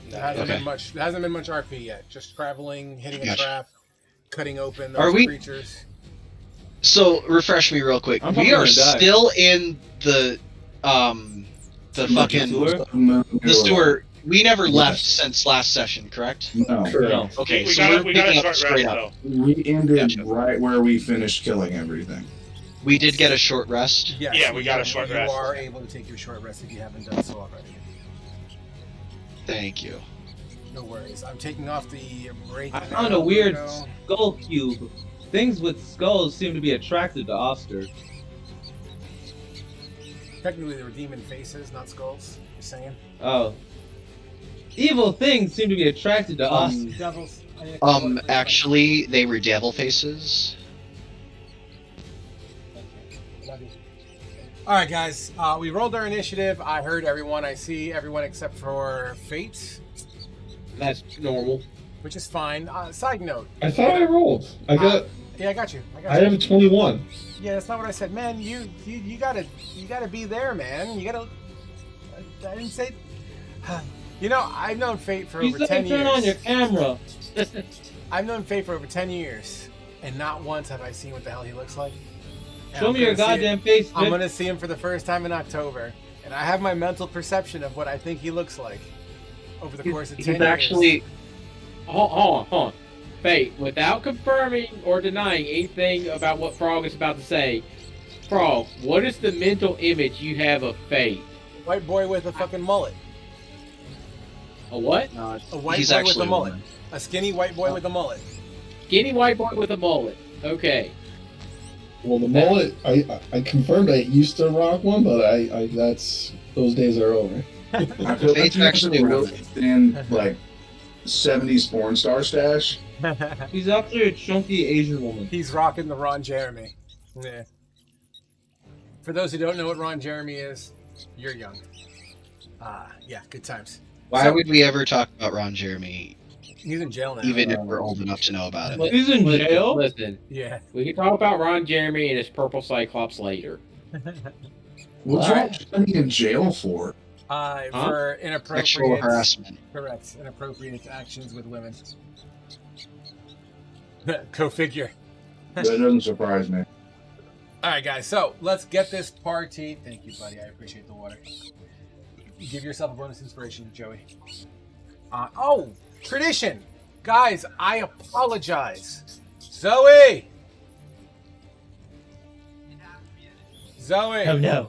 There hasn't Okay. been much. There hasn't been much RP yet. Just traveling, hitting a Gotcha. trap, cutting open Are those we- creatures. So refresh me real quick. I'm We probably are gonna die. still in the fucking Sewer? the sewer. We never Yes. left since last session, correct? No. No. Okay, we so got we're we got a picking up short straight rest up. though. We ended Gotcha. right where we finished killing everything. We did get a short rest. Yes, Yeah, we got a you- short you rest. are able to take your short rest if you haven't done so already. Thank you. No worries. I'm taking off the break. I found a now, weird Bruno. skull cube. Things with skulls seem to be attracted to Oster. Technically, they were demon faces, not skulls. You're saying? Oh. Evil things seem to be attracted to Oster. Devils. Actually, they were devil faces. All right, guys. We rolled our initiative. I heard everyone. I see everyone except for Fate, That's normal. which is fine. Side note. I thought I rolled. I Yeah, I got you. I have a 21. Yeah, that's not what I said, man. You gotta be there, man. You gotta. I didn't say. You know, I've known Fate for You over said 10 turn years. on your camera. I've known Fate for over 10 years, and not once have I seen what the hell he looks like. And Show I'm me your gonna see goddamn face, I'm bitch. gonna see him for the first time in October, and I have my mental perception of what I think he looks like over the course of 10 He's years. actually Hold on. Fate, without confirming or denying anything about what Frog is about to say, Frog, what is the mental image you have of Fate? White boy with a fucking mullet. A what? A white he's boy with actually a mullet. one. A skinny white boy with a mullet. Skinny white boy with a mullet. Okay. Well, the mullet, I confirmed I used to rock one, but I that's those days are over. I feel like Fate's you actually have a really thin, like 70s porn star stash. He's actually a chunky Asian woman. He's rocking the Ron Jeremy. Yeah. For those who don't know what Ron Jeremy is, you're young. Yeah, good times. Why So- would we ever talk about Ron Jeremy, He's in jail now. even if we're old enough to know about it? He's in jail? Listen, Yeah. we can talk about Ron Jeremy and his purple Cyclops later. What's wrong with being in jail for? For inappropriate. Sexual harassment. Correct. Inappropriate actions with women. Go figure. That doesn't surprise me. All right, guys. So let's get this party. Thank you, buddy. I appreciate the water. Give yourself a bonus inspiration, Joey. Tradition, guys. I apologize. Zoe. Zoe. Oh no.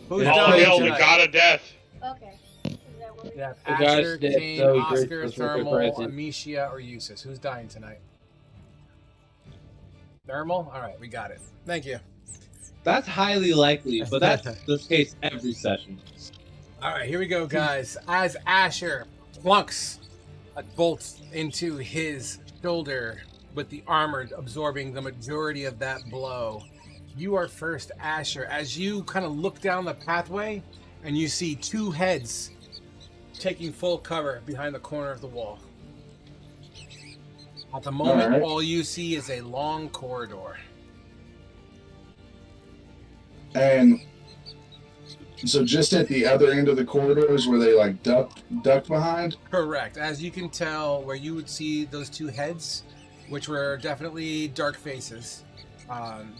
Who's All dying hail the tonight? god of death. Okay. Is that what we Yeah, The guys Asher, that Kane, Zoe Oscar, Bridge was Thermal, present. Amicia, or Eustace. Who's dying tonight? Thermal? Alright, we got it. Thank you. That's highly likely, but that's the case every session. Alright, here we go, guys. As Asher plunks a bolt into his shoulder with the armor absorbing the majority of that blow, you are first, Asher. As you kind of look down the pathway and you see two heads taking full cover behind the corner of the wall. At the moment, all you see is a long corridor. And so just at the other end of the corridors where they like ducked behind? Correct. As you can tell, where you would see those two heads, which were definitely dark faces,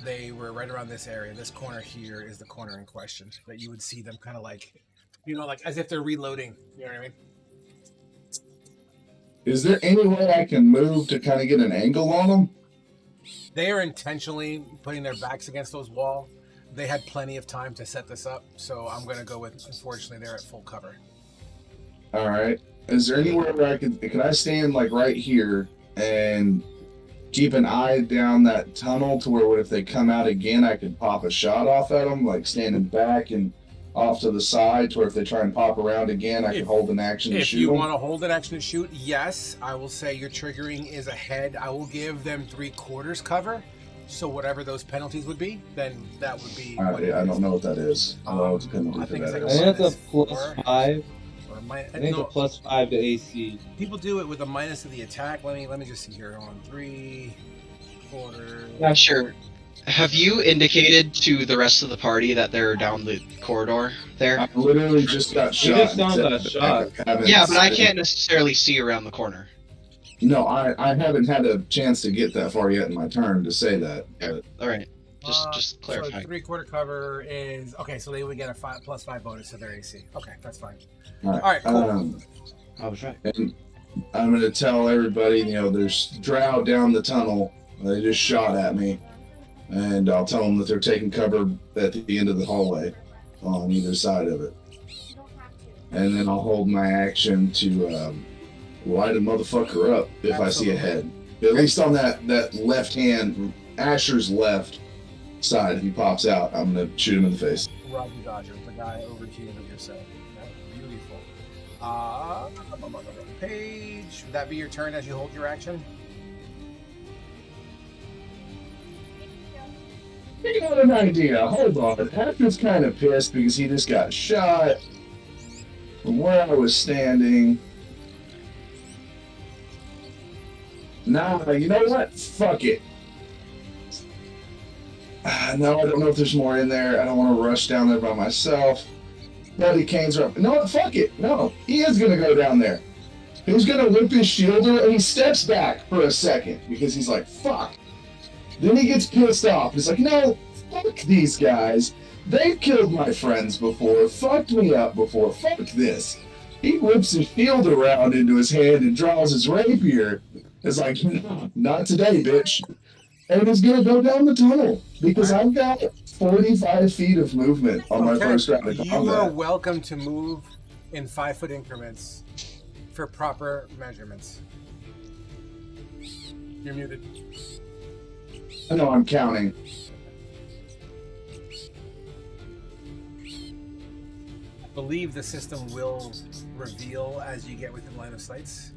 they were right around this area. This corner here is the corner in question that you would see them kind of like, like as if they're reloading. You know what I mean? Is there any way I can move to kind of get an angle on them? They are intentionally putting their backs against those walls. They had plenty of time to set this up, so I'm going to go with, unfortunately, they're at full cover. All right. Is there anywhere where can I stand like right here and keep an eye down that tunnel to where if they come out again, I could pop a shot off at them, like standing back and off to the side to where if they try and pop around again, I could hold an action to shoot If you them? want to hold an action to shoot, yes. I will say your triggering is ahead. I will give them 3/4 cover. So whatever those penalties would be, then that would be. I don't know what that is. I don't know what the penalty I for think it's that like I is. think it's a +5. Or I think a +5 to AC. people do it with a minus of the attack. Let me just see here. On 3. quarter. Sure. Have you indicated to the rest of the party that they're down the corridor there? I literally just got He shot. just got shot. Yeah, but I can't necessarily see around the corner. No, I haven't had a chance to get that far yet in my turn to say that. But All right. Just clarify. So 3/4 cover is okay. So they would get a +5 bonus to their AC. Okay, that's fine. all All right, cool. I was right. And I'm going to tell everybody, there's drow down the tunnel. They just shot at me. And I'll tell them that they're taking cover at the end of the hallway on either side of it. And then I'll hold my action to light a motherfucker up if I see a head. At least on that left hand, Asher's left side, if he pops out, I'm going to shoot him in the face. Roger Dodger, the guy over here that you're saying. Beautiful. Page, would that be your turn as you hold your action? I got an idea. Hold on. Asher's kind of pissed because he just got shot from where I was standing. Nah, you know what? Fuck it. No, I don't know if there's more in there. I don't want to rush down there by myself. Buddy Kane's up. No, fuck it. No, he is going to go down there. He's going to whip his shield and he steps back for a second because he's like, fuck. Then he gets pissed off. He's like, no, fuck these guys. They've killed my friends before, fucked me up before, fuck this. He whips his shield around into his hand and draws his rapier. It's like, no, not today, bitch. And he's going to go down the tunnel because I've got 45 feet of movement on my first round of combat. You are welcome to move in 5-foot increments for proper measurements. You're muted. I know I'm counting. I believe the system will reveal as you get within line of sights.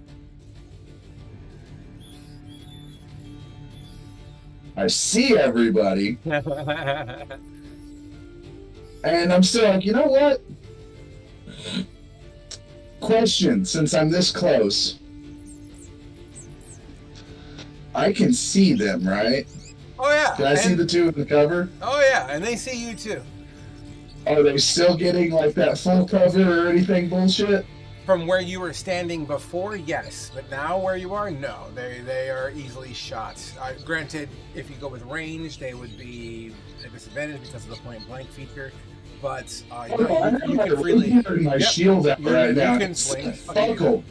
I see everybody. And I'm still like, you know what? Question, since I'm this close. I can see them, right? Oh, yeah. Can I see the two in the cover? Oh, yeah, and they see you, too. Are they still getting, like, that full cover or anything bullshit? From where you were standing before, yes. But now where you are, no. They are easily shot. Granted, if you go with range, they would be a disadvantage because of the point-blank feature. But you can freely... my shield out right now. You can swing. Buckle.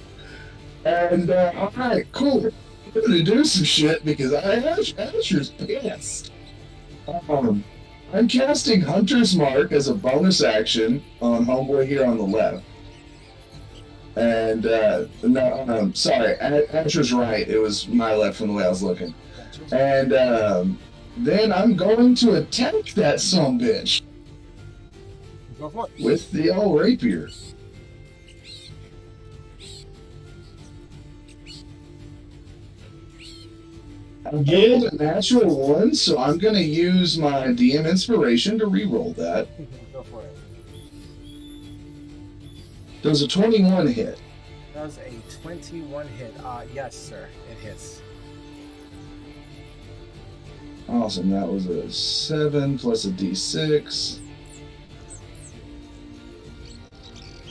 And, alright, cool. I'm gonna do some shit because Asher's pissed. I'm casting Hunter's Mark as a bonus action on Homeboy here on the left. And, no, sorry, Asher's right. It was my left from the way I was looking. And, then I'm going to attack that sumbitch. Go for it. With the old rapier. I rolled a natural 1, so I'm going to use my DM inspiration to re-roll that. Go for it. Does a 21 hit? Does a 21 hit? Yes, sir. It hits. Awesome. That was a 7 plus a d6.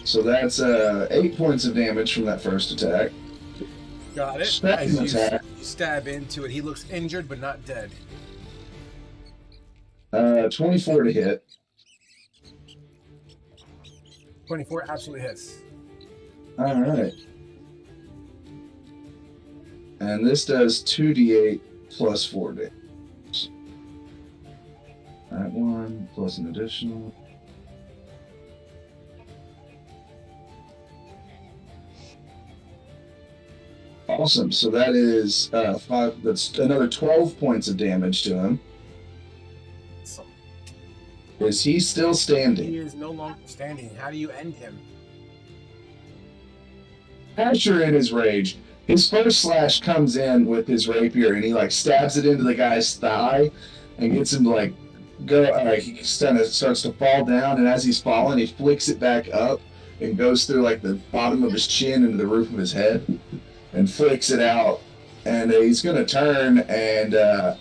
So that's 8 points of damage from that first attack. Got it. Second As you attack. stab into it, he looks injured but not dead. 24 to hit. 24 absolutely hits. All right. And this does 2d8 plus 4 damage. That one plus an additional. Awesome. So that is 5. That's another 12 points of damage to him. So Is he still standing? he is no longer standing. How do you end him? Asher in his rage. His first slash comes in with his rapier and he like stabs it into the guy's thigh and gets him to like go. He kind of starts to fall down, and as he's falling, he flicks it back up and goes through like the bottom of his chin into the roof of his head and flicks it out and he's going to turn and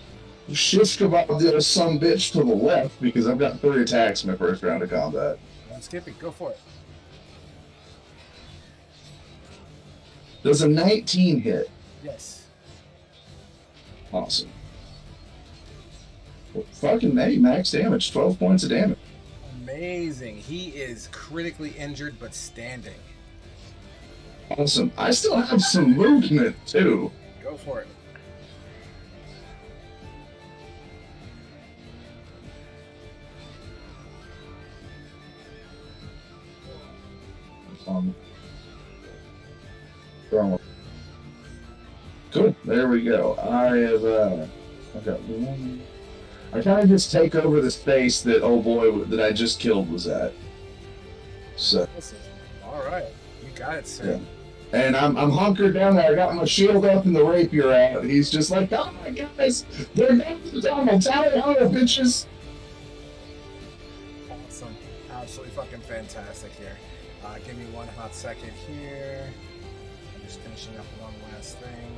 shift about the other some bitch to the left because I've got 3 attacks in my first round of combat. Skippy, go for it. Does a 19 hit? Yes. Awesome. Well, fucking hey, max damage, 12 points of damage. Amazing. He is critically injured but standing. Awesome. I still have some movement too. Go for it. Cool. There we go. I've got one. I kind of just take over the space that old boy that I just killed was at. So. All right, you got it, sir. Yeah. And I'm hunkered down there. I got my shield up and the rapier out. He's just like, oh my guys, they're down to the tunnel. Tally ho, bitches. Awesome. Absolutely fucking fantastic here. Give me one hot second here. I'm just finishing up one last thing.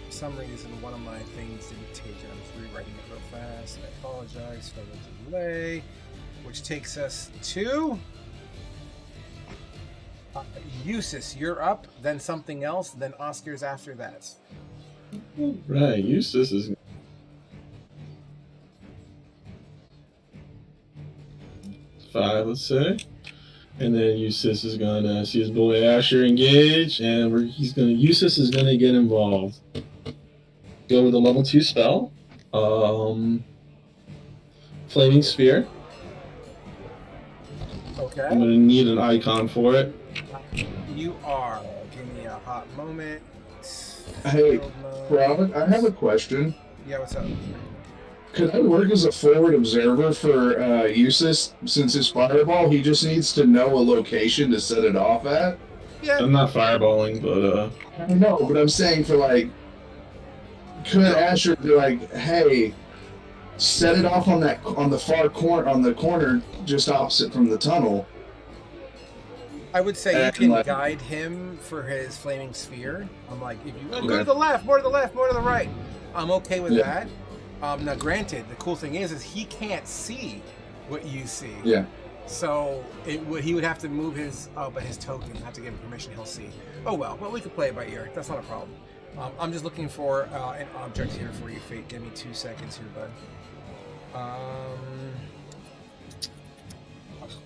For some reason, one of my things didn't take it. I'm rewriting it real fast. I apologize for the delay. Which takes us to Eustace. You're up, then something else, then Oscar's after that. Right, Eustace is. Five, let's say. And then Eustace is gonna see his boy Asher engage, and Eustace is gonna get involved. Go with a level 2 spell. Flaming Sphere. Okay. I'm gonna need an icon for it. You are. Give me a hot moment. Hey, Robin, I have a question. Yeah, what's up? Could I work as a forward observer for Eustace? Since his fireball, he just needs to know a location to set it off at? Yeah. I'm not fireballing, but I know, but I'm saying for like, could Asher be like, hey, set it off on the far corner, on the corner just opposite from the tunnel? I would say you can guide him for his flaming sphere. I'm like, if you go to the left, more to the left, more to the right. I'm okay with that. Now, granted, the cool thing is he can't see what you see. Yeah. So he would have to move his token. Have to give him permission. He'll see. Oh well, we could play it by ear. That's not a problem. I'm just looking for an object here for you, Fate. Give me 2 seconds here, bud.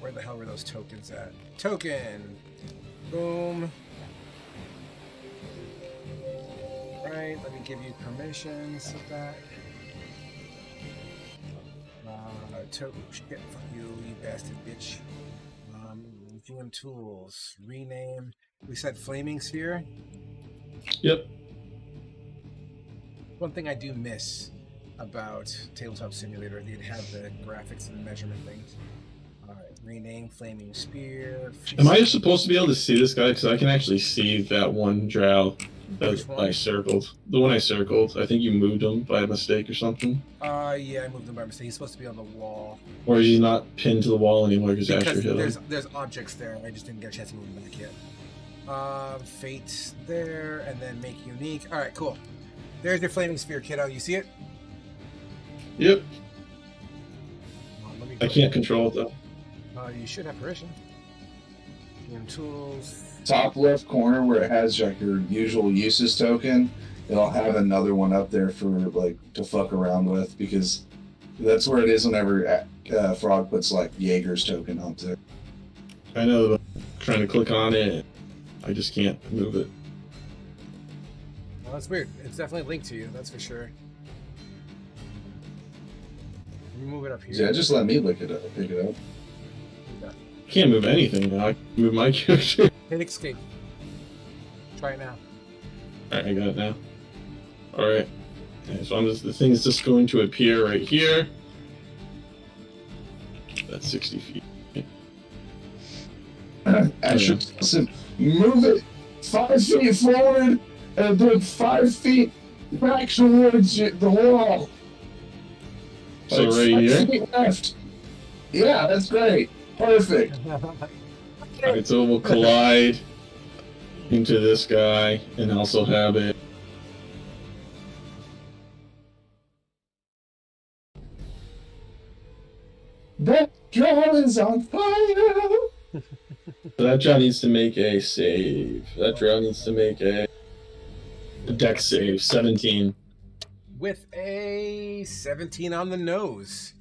Where the hell were those tokens at? Token. Boom. Right. Let me give you permissions of that. Shit, fuck you bastard bitch. GM tools, rename. We said flaming sphere. Yep. One thing I do miss about Tabletop Simulator, they'd have the graphics and measurement things. All right, rename flaming spear. Am I supposed to be able to see this guy? Because I can actually see that one drow that I circled. The one I circled. I think you moved him by mistake or something. Yeah, I moved him by mistake. He's supposed to be on the wall. Or is he not pinned to the wall anymore because Asher hit him? There's objects there. I just didn't get a chance to move him back yet. Fate there, and then make unique. All right, cool. There's your flaming sphere, kiddo. You see it? Yep. I can't control it though. You should have permission. GM tools. Top left corner where it has like your usual uses token, it'll have another one up there for like to fuck around with because that's where it is whenever Frog puts like Jaeger's token up there. I know, but I'm trying to click on it. I just can't move it. Well, that's weird. It's definitely linked to you, that's for sure. Let me move it up here. Yeah, just let me pick it up. I can't move anything now. I can move my character. Hit escape. Try it now. Alright, I got it now. Alright. Okay, so the thing's just going to appear right here. That's 60 feet. Asher, listen, move it 5 feet forward and then 5 feet back towards the wall. So like right 5 here? feet left. Yeah, that's great. Perfect. Alright, so we'll collide into this guy and also have it. That drum is on fire! So that drow needs to make a save. That drow needs to make a dex save, 17. With a 17 on the nose.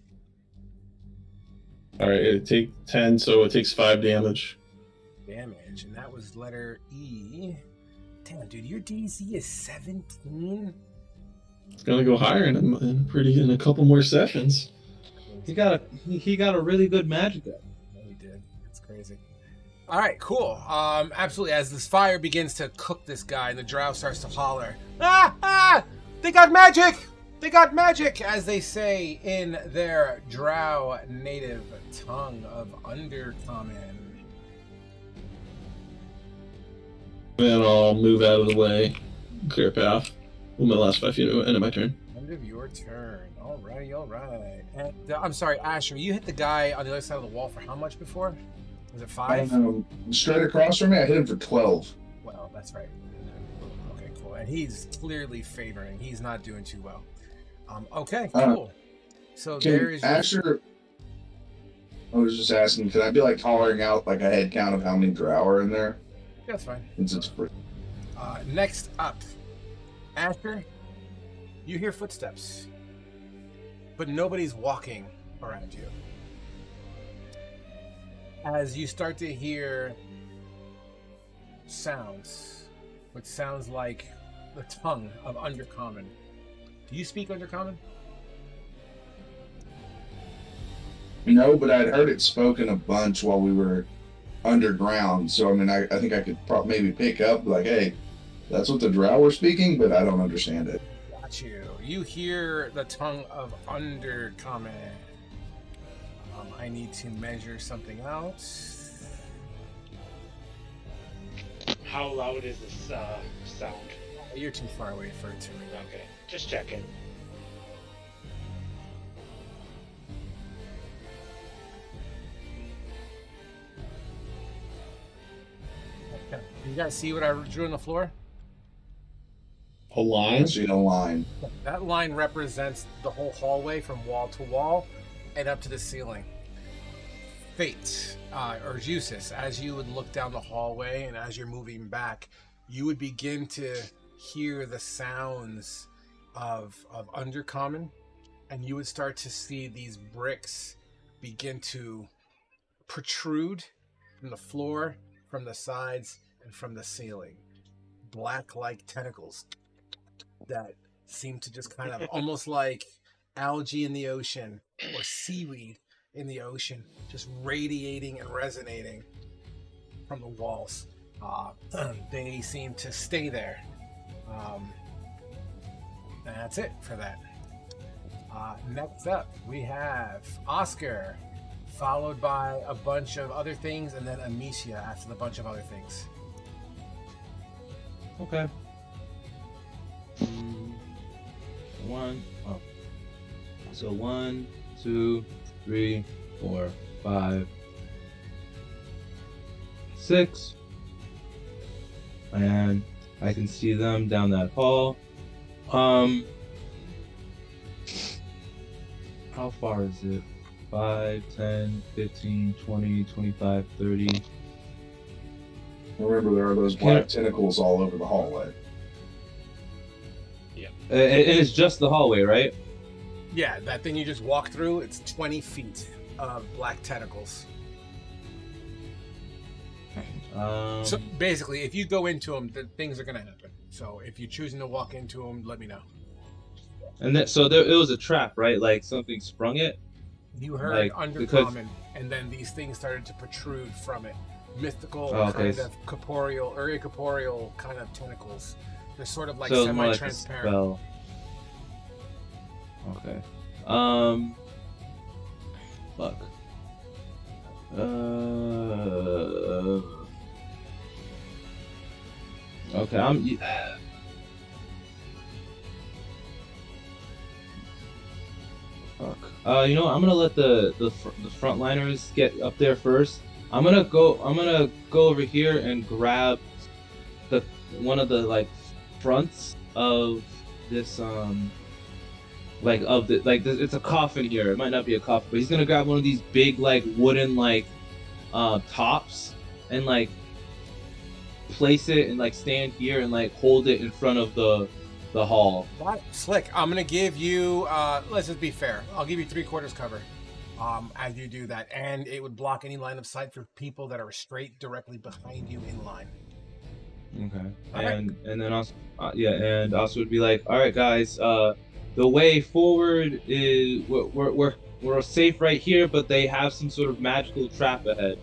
Alright, it take 10, so it takes 5 damage. Damage, and that was letter E. Damn, dude, your DC is 17? It's gonna go higher in a couple more sessions. He got a really good magic up. No, he did. It's crazy. All right, cool. Absolutely. As this fire begins to cook this guy, and the drow starts to holler, "Ah, ah! They got magic! They got magic!" As they say in their drow native tongue of Undercommon. Then I'll move out of the way, clear a path. Well, my last 5 feet, end of my turn. End of your turn. Alrighty, alright. And I'm sorry, Asher, you hit the guy on the other side of the wall for how much before? Was it 5? I don't know. Straight across from me, I hit him for 12. Well, that's right. Okay, cool. And he's clearly favoring. He's not doing too well. Okay, cool. So there's Asher. I was just asking, can I be like hollering out like a head count of how many drow are in there? That's fine. Since it's free. Next up, Asher, you hear footsteps, but nobody's walking around you. As you start to hear sounds, what sounds like the tongue of Undercommon. Do you speak Undercommon? No, but I'd heard it spoken a bunch while we were underground. So, I mean, I think I could maybe pick up, like, hey, that's what the drow were speaking, but I don't understand it. Got you. You hear the tongue of Undercommon. I need to measure something out. How loud is this sound? You're too far away for it to read. Okay, just checking. Okay. You guys see what I drew on the floor? A line? I see no line. That line represents the whole hallway from wall to wall and up to the ceiling. Fate, or Jusis, as you would look down the hallway and as you're moving back, you would begin to hear the sounds of Undercommon, and you would start to see these bricks begin to protrude from the floor, from the sides, and from the ceiling. Black-like tentacles that seem to just kind of almost like algae in the ocean or seaweed in the ocean, just radiating and resonating from the walls. They seem to stay there. That's it for that. Next up, we have Oscar, followed by a bunch of other things, and then Amicia after the bunch of other things. Okay. One. Oh. So 1, 2, 3, 4, 5, 6. And I can see them down that hall. How far is it? 5, 10, 15, 20, 25, 30. Remember, there are those black tentacles all over the hallway. Yeah. And it's just the hallway, right? Yeah, that thing you just walk through, it's 20 feet of black tentacles. So basically, if you go into them, things are going to happen. So if you're choosing to walk into them, let me know. And that, so there, it was a trap, right? Like something sprung it? You heard Like, Undercommon, and then these things started to protrude from it. Mythical, kind of corporeal, or incorporeal kind of tentacles. They're sort of like so more like a semi-transparent. spell. Okay. Fuck. Okay, fuck. You know what? I'm gonna let the frontliners get up there first, I'm gonna go over here and grab one of the like fronts of this it's a coffin here. It might not be a coffin, but he's gonna grab one of these big like wooden like tops and like place it and like stand here and like hold it in front of the hall. Right. Slick. I'm gonna give you. Let's just be fair. I'll give you 3/4 cover. As you do that, and it would block any line of sight for people that are straight directly behind you in line. Okay. All and then also and also would be like, all right, guys, the way forward is we're safe right here, but they have some sort of magical trap ahead,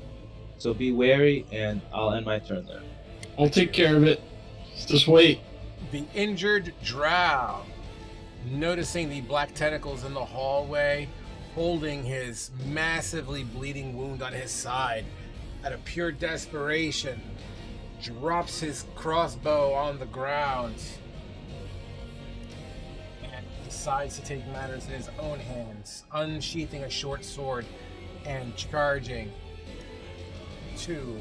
so be wary. And I'll end my turn there. I'll take care of it. Just wait. The injured drow, noticing the black tentacles in the hallway, holding his massively bleeding wound on his side, out of pure desperation, drops his crossbow on the ground and decides to take matters in his own hands, unsheathing a short sword and charging to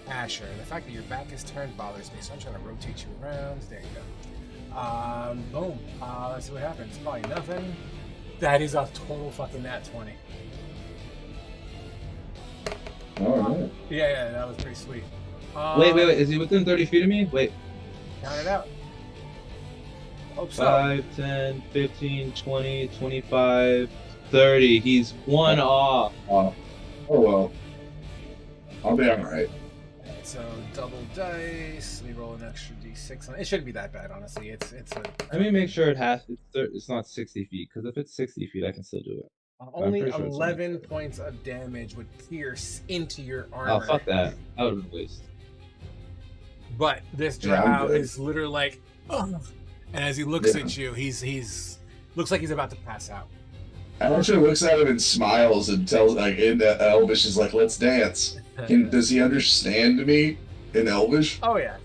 Asher. The fact that your back is turned bothers me, so I'm trying to rotate you around. There you go. Boom. Let's see what happens. Probably nothing. That is a total fucking nat 20. All right. Yeah, that was pretty sweet. Wait. Is he within 30 feet of me? Wait. Count it out. Hope so. 5, 10, 15, 20, 25, 30. He's one off. Oh well. I'll be all right. So double dice. We roll an extra d6 on it. It shouldn't be that bad, honestly. It's a. Let me make sure it's not 60 feet, because if it's 60 feet, I can still do it. Only pretty sure it's 11 points of damage would pierce into your Oh, armor. fuck that. That would have been a waste. But this Yeah, I'm drow good. is literally like, ugh. And as he looks at you, he's looks like he's about to pass out. Asher looks at him and smiles and tells, like, in Elvish, is like, "Let's dance." Does he understand me in Elvish? Oh yeah.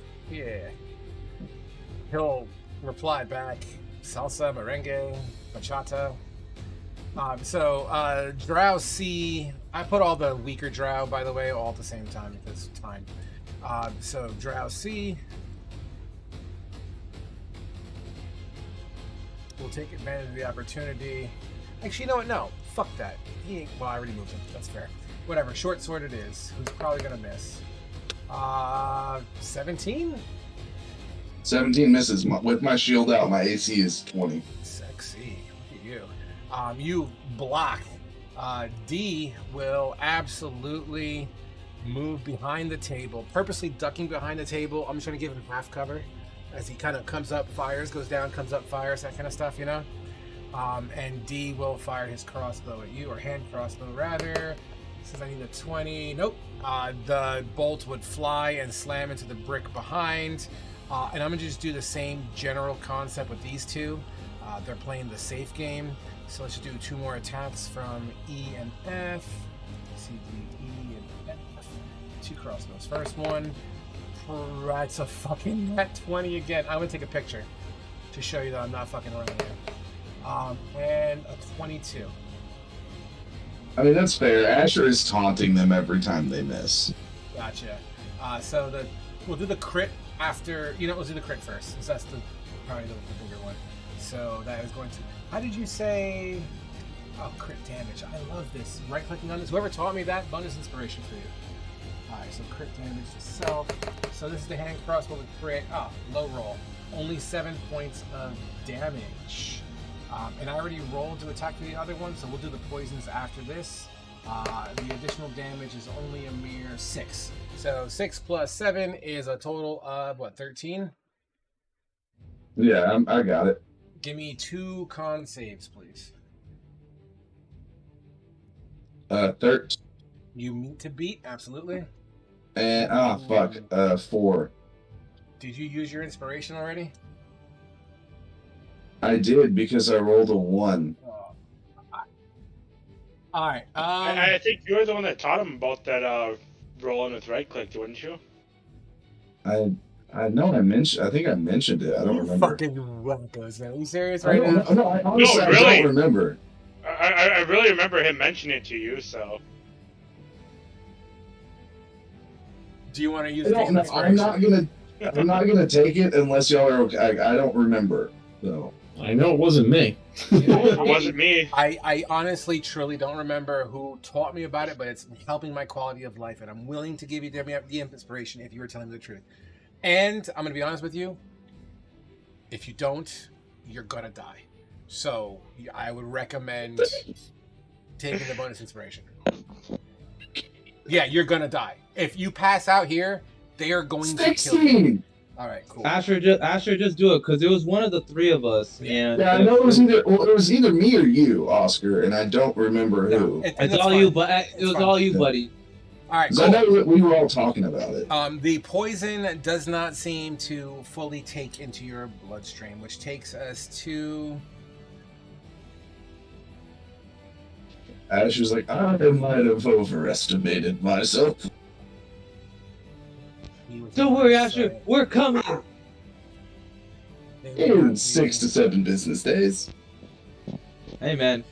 He'll reply back, salsa, merengue, bachata. Drow see. I put all the weaker drow, by the way, all at the same time at this time. So drow see. We'll take advantage of the opportunity. Actually, you know what? No, fuck that. He ain't. Well, I already moved him. That's fair. Whatever. Short sword it is. Who's probably gonna miss? 17. 17 misses. With my shield out, my AC is 20. Sexy. Look at you. You block. D will absolutely move behind the table, purposely ducking behind the table. I'm just trying to give him half cover as he kind of comes up, fires, goes down, comes up, fires, that kind of stuff, you know? And D will fire his crossbow at you, or hand crossbow rather. Says I need a 20. Nope. The bolt would fly and slam into the brick behind. And I'm going to just do the same general concept with these two. They're playing the safe game. So let's just do 2 more attacks from E and F. C, D, E, and F. 2 crossbows. First one. That's a fucking nat 20 again. I'm going to take a picture to show you that I'm not fucking running here. And a 22. I mean, that's fair. Asher is taunting them every time they miss. Gotcha. We'll do the crit after. We'll do the crit first, since that's probably the bigger one. So that is going to. How did you say? Oh, crit damage. I love this. Right clicking on this. Whoever taught me that, bonus inspiration for you. Alright, so crit damage to self. So this is the hand crossbow with crit. Low roll. Only 7 points of damage. And I already rolled to attack the other one, so we'll do the poisons after this. The additional damage is only a mere 6. So 6 plus 7 is a total of, 13? Yeah, I got it. Give me 2 con saves, please. 13. You meet to beat, absolutely. And, 4. Did you use your inspiration already? I did, because I rolled a 1. Alright, I think you were the one that taught him about that rolling with right click, weren't you? I know I think I mentioned it. I don't remember. Fucking wackos, man. Are you serious I right now? don't, no, I honestly No, really? I don't remember. I really remember him mentioning it to you, so. Do you want to use? I don't know. I'm not gonna take it unless y'all are okay. I don't remember though. I know it wasn't me. It wasn't me. I honestly, truly don't remember who taught me about it, but it's helping my quality of life, and I'm willing to give you the inspiration if you were telling me the truth. And I'm gonna be honest with you. If you don't, you're gonna die. So I would recommend taking the bonus inspiration. Yeah, you're gonna die. If you pass out here, they are going to kill you. All right, cool. Asher, just do it because it was one of the three of us. And Yeah, I know it was either me or you, Oscar, and I don't remember who. It's all you, but it was all you, buddy. All right, so I know that we were all talking about it. The poison does not seem to fully take into your bloodstream, which takes us to. Asher's like, I might have overestimated myself. Don't worry, Asher. We're coming. In 6 to 7 business days. Hey, man.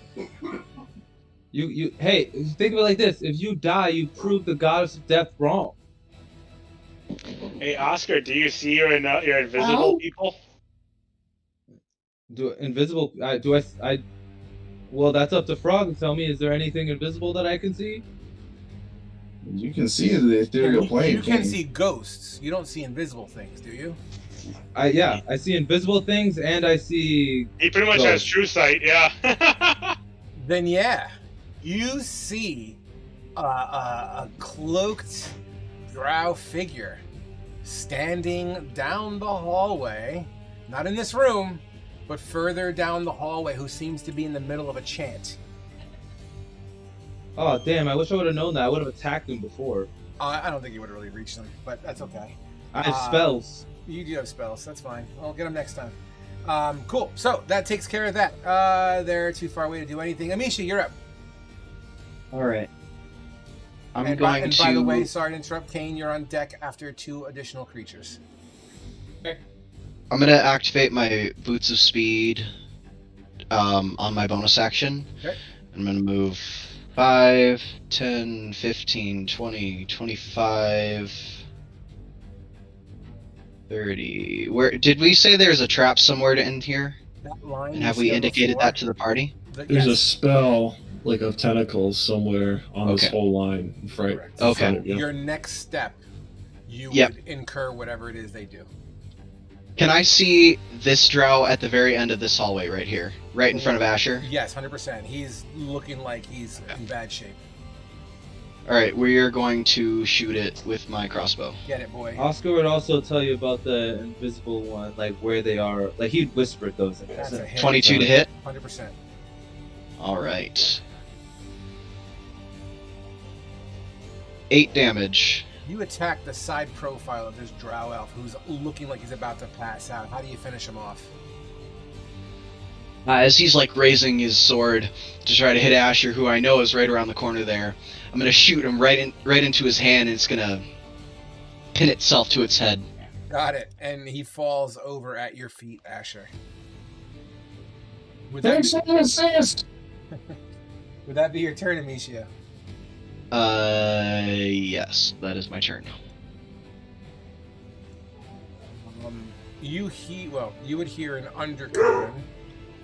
Hey, think of it like this: if you die, you prove the goddess of death wrong. Hey, Oscar, do you see your invisible people? Well, that's up to Frog to tell me. Is there anything invisible that I can see? You can see the ethereal plane. You can see ghosts. You don't see invisible things, do you? I see invisible things, and I see. He pretty much has true sight. Yeah. Then yeah, you see a cloaked drow figure standing down the hallway, not in this room, but further down the hallway, who seems to be in the middle of a chant. Oh, damn, I wish I would have known that. I would have attacked him before. I don't think you would have really reached them, but that's okay. I have spells. You do have spells, that's fine. I'll get them next time. Cool, so that takes care of that. They're too far away to do anything. Amisha, you're up. Alright. By the way, sorry to interrupt, Kane, you're on deck after 2 additional creatures. Okay. I'm gonna activate my Boots of Speed on my bonus action. Okay. I'm gonna move 5, 10, 15, 20, 25, 30. Where did we say there's a trap somewhere to end here? That line. And have we indicated that to the party? There's a spell like of tentacles somewhere on this whole line. Right. Okay. Your next step, you would incur whatever it is they do. Can I see this drow at the very end of this hallway right here? Right in front of Asher? Yes, 100%. He's looking like he's in bad shape. Alright, we are going to shoot it with my crossbow. Get it, boy. Oscar would also tell you about the invisible one, like where they are. Like he whispered those in. That's a hit. 22 to hit? 100%. Alright. 8 damage. You attack the side profile of this drow elf who's looking like he's about to pass out. How do you finish him off? As he's like raising his sword to try to hit Asher, who I know is right around the corner there, I'm gonna shoot him right into his hand, and it's gonna pin itself to its head. Got it. And he falls over at your feet, Asher. Thanks for the assist! Would that be your turn, Amicia? Yes, that is my turn. You would hear an undercommon,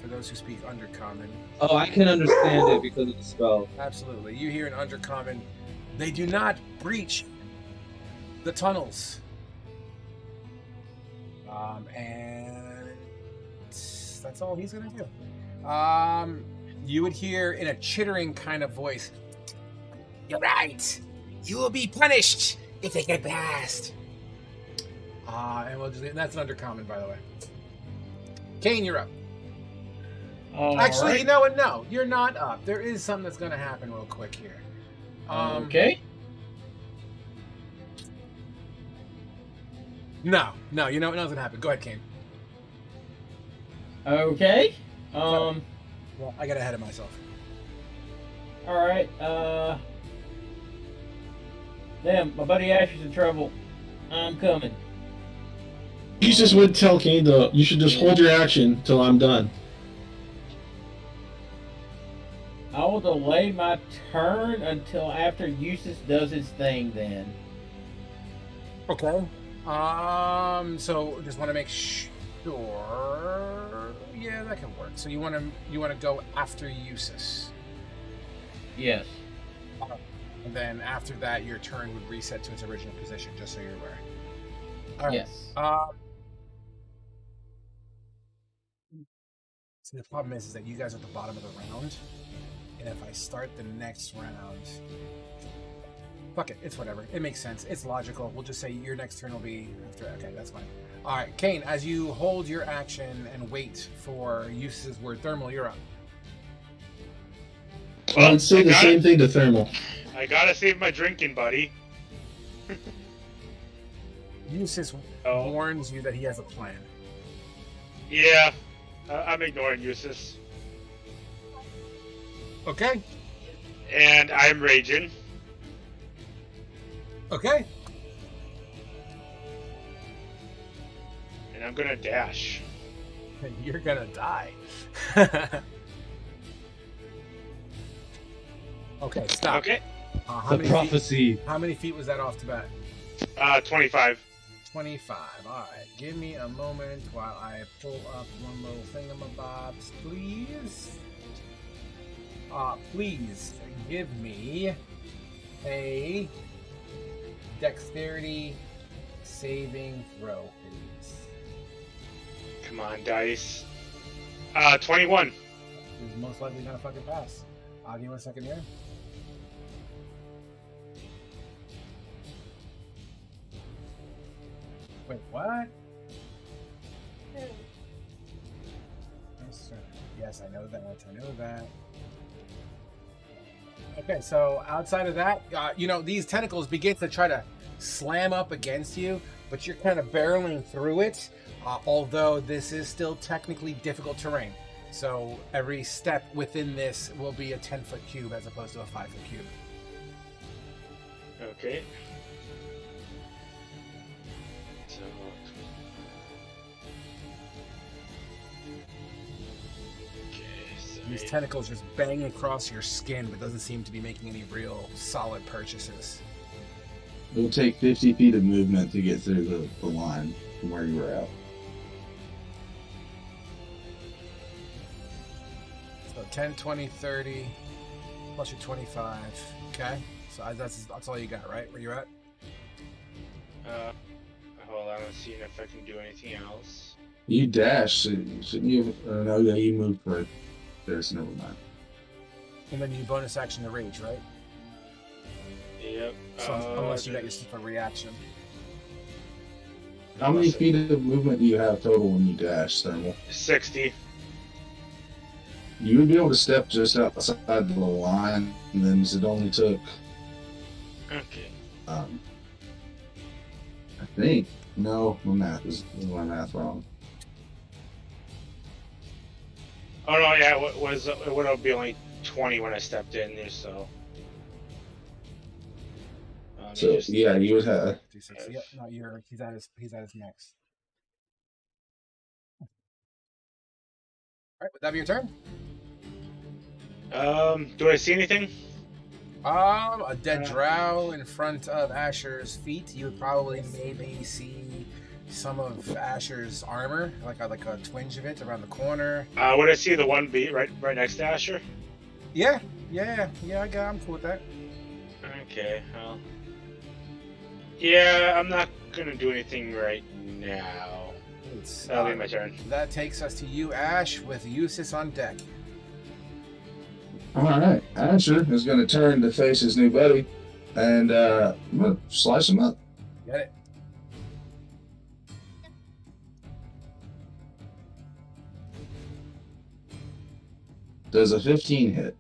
for those who speak undercommon. Oh, I can understand it because of the spell. Absolutely. You hear an undercommon. They do not breach the tunnels. And that's all he's going to do. You would hear in a chittering kind of voice, "You're right. You will be punished if they get past." And we'll just, that's an undercommon, by the way. Kane, you're up. Actually, right. you know what? No, you're not up. There is something that's going to happen real quick here. Okay. No, you know what? Nothing happened. Go ahead, Kane. Okay. Well, I got ahead of myself. All right. Damn, my buddy Asher's in trouble. I'm coming. You just would tell Kane though. You should just hold your action till I'm done. I will delay my turn until after Eustace does his thing then. Okay. So just want to make sure. Yeah, that can work. So you want to go after Eustace, Yes. and then after that, your turn would reset to its original position. Just so you're aware. All right. Yes. So the problem is that you guys are at the bottom of the round, and if I start the next round, fuck it, it's whatever. It makes sense. It's logical. We'll just say your next turn will be after. Okay, that's fine. All right, Kane, as you hold your action and wait for Eustace's word, Thermal, you're up. I would say the same thing to Thermal. I gotta save my drinking, buddy. Eustace warns you that he has a plan. Yeah, I'm ignoring Eustace. Okay. And I'm raging. Okay. And I'm gonna dash. You're gonna die. Okay, stop. Okay. How The prophecy. How many feet was that off to bat? 25. 25. All right. Give me a moment while I pull up one little thingamabobs, please. Please give me a dexterity saving throw, please. Come on, dice. 21. He's most likely gonna fucking pass. I'll give you a second here. Wait, what? Yes, I know that. I know that. Okay, so outside of that, these tentacles begin to try to slam up against you, but you're kind of barreling through it, although this is still technically difficult terrain. So every step within this will be a 10-foot cube as opposed to a 5-foot cube. Okay. So... These tentacles just bang across your skin, but doesn't seem to be making any real solid purchases. It'll take 50 feet of movement to get through the line from where you were at. So 10, 20, 30, plus your 25. Okay, so that's all you got, right? Where you're at? Hold on, let's see if I can do anything else. You dash, shouldn't you? No, yeah, you moved right. There's never mind. And then you bonus action to rage, right? Yep. So unless you got yourself a reaction. How many feet of movement do you have total when you dash, Thermal? 60. You would be able to step just outside the line, and then it only took. Okay. I think. No, my math is wrong. Oh no, yeah, it would be only 20 when I stepped in there, so. So yeah, you would have. Yeah, no, he's at his max. All right, would that be your turn? Do I see anything? A dead drow in front of Asher's feet. You would probably maybe see some of Asher's armor, like a twinge of it around the corner. Would I see the one beat right next to Asher? Yeah, I'm cool with that. Okay, well. Yeah, I'm not gonna do anything right now. That'll be my turn. That takes us to you, Ash, with Eustace on deck. Alright, Asher is going to turn to face his new buddy, and I'm going to slice him up. Get it? Does a 15 hit?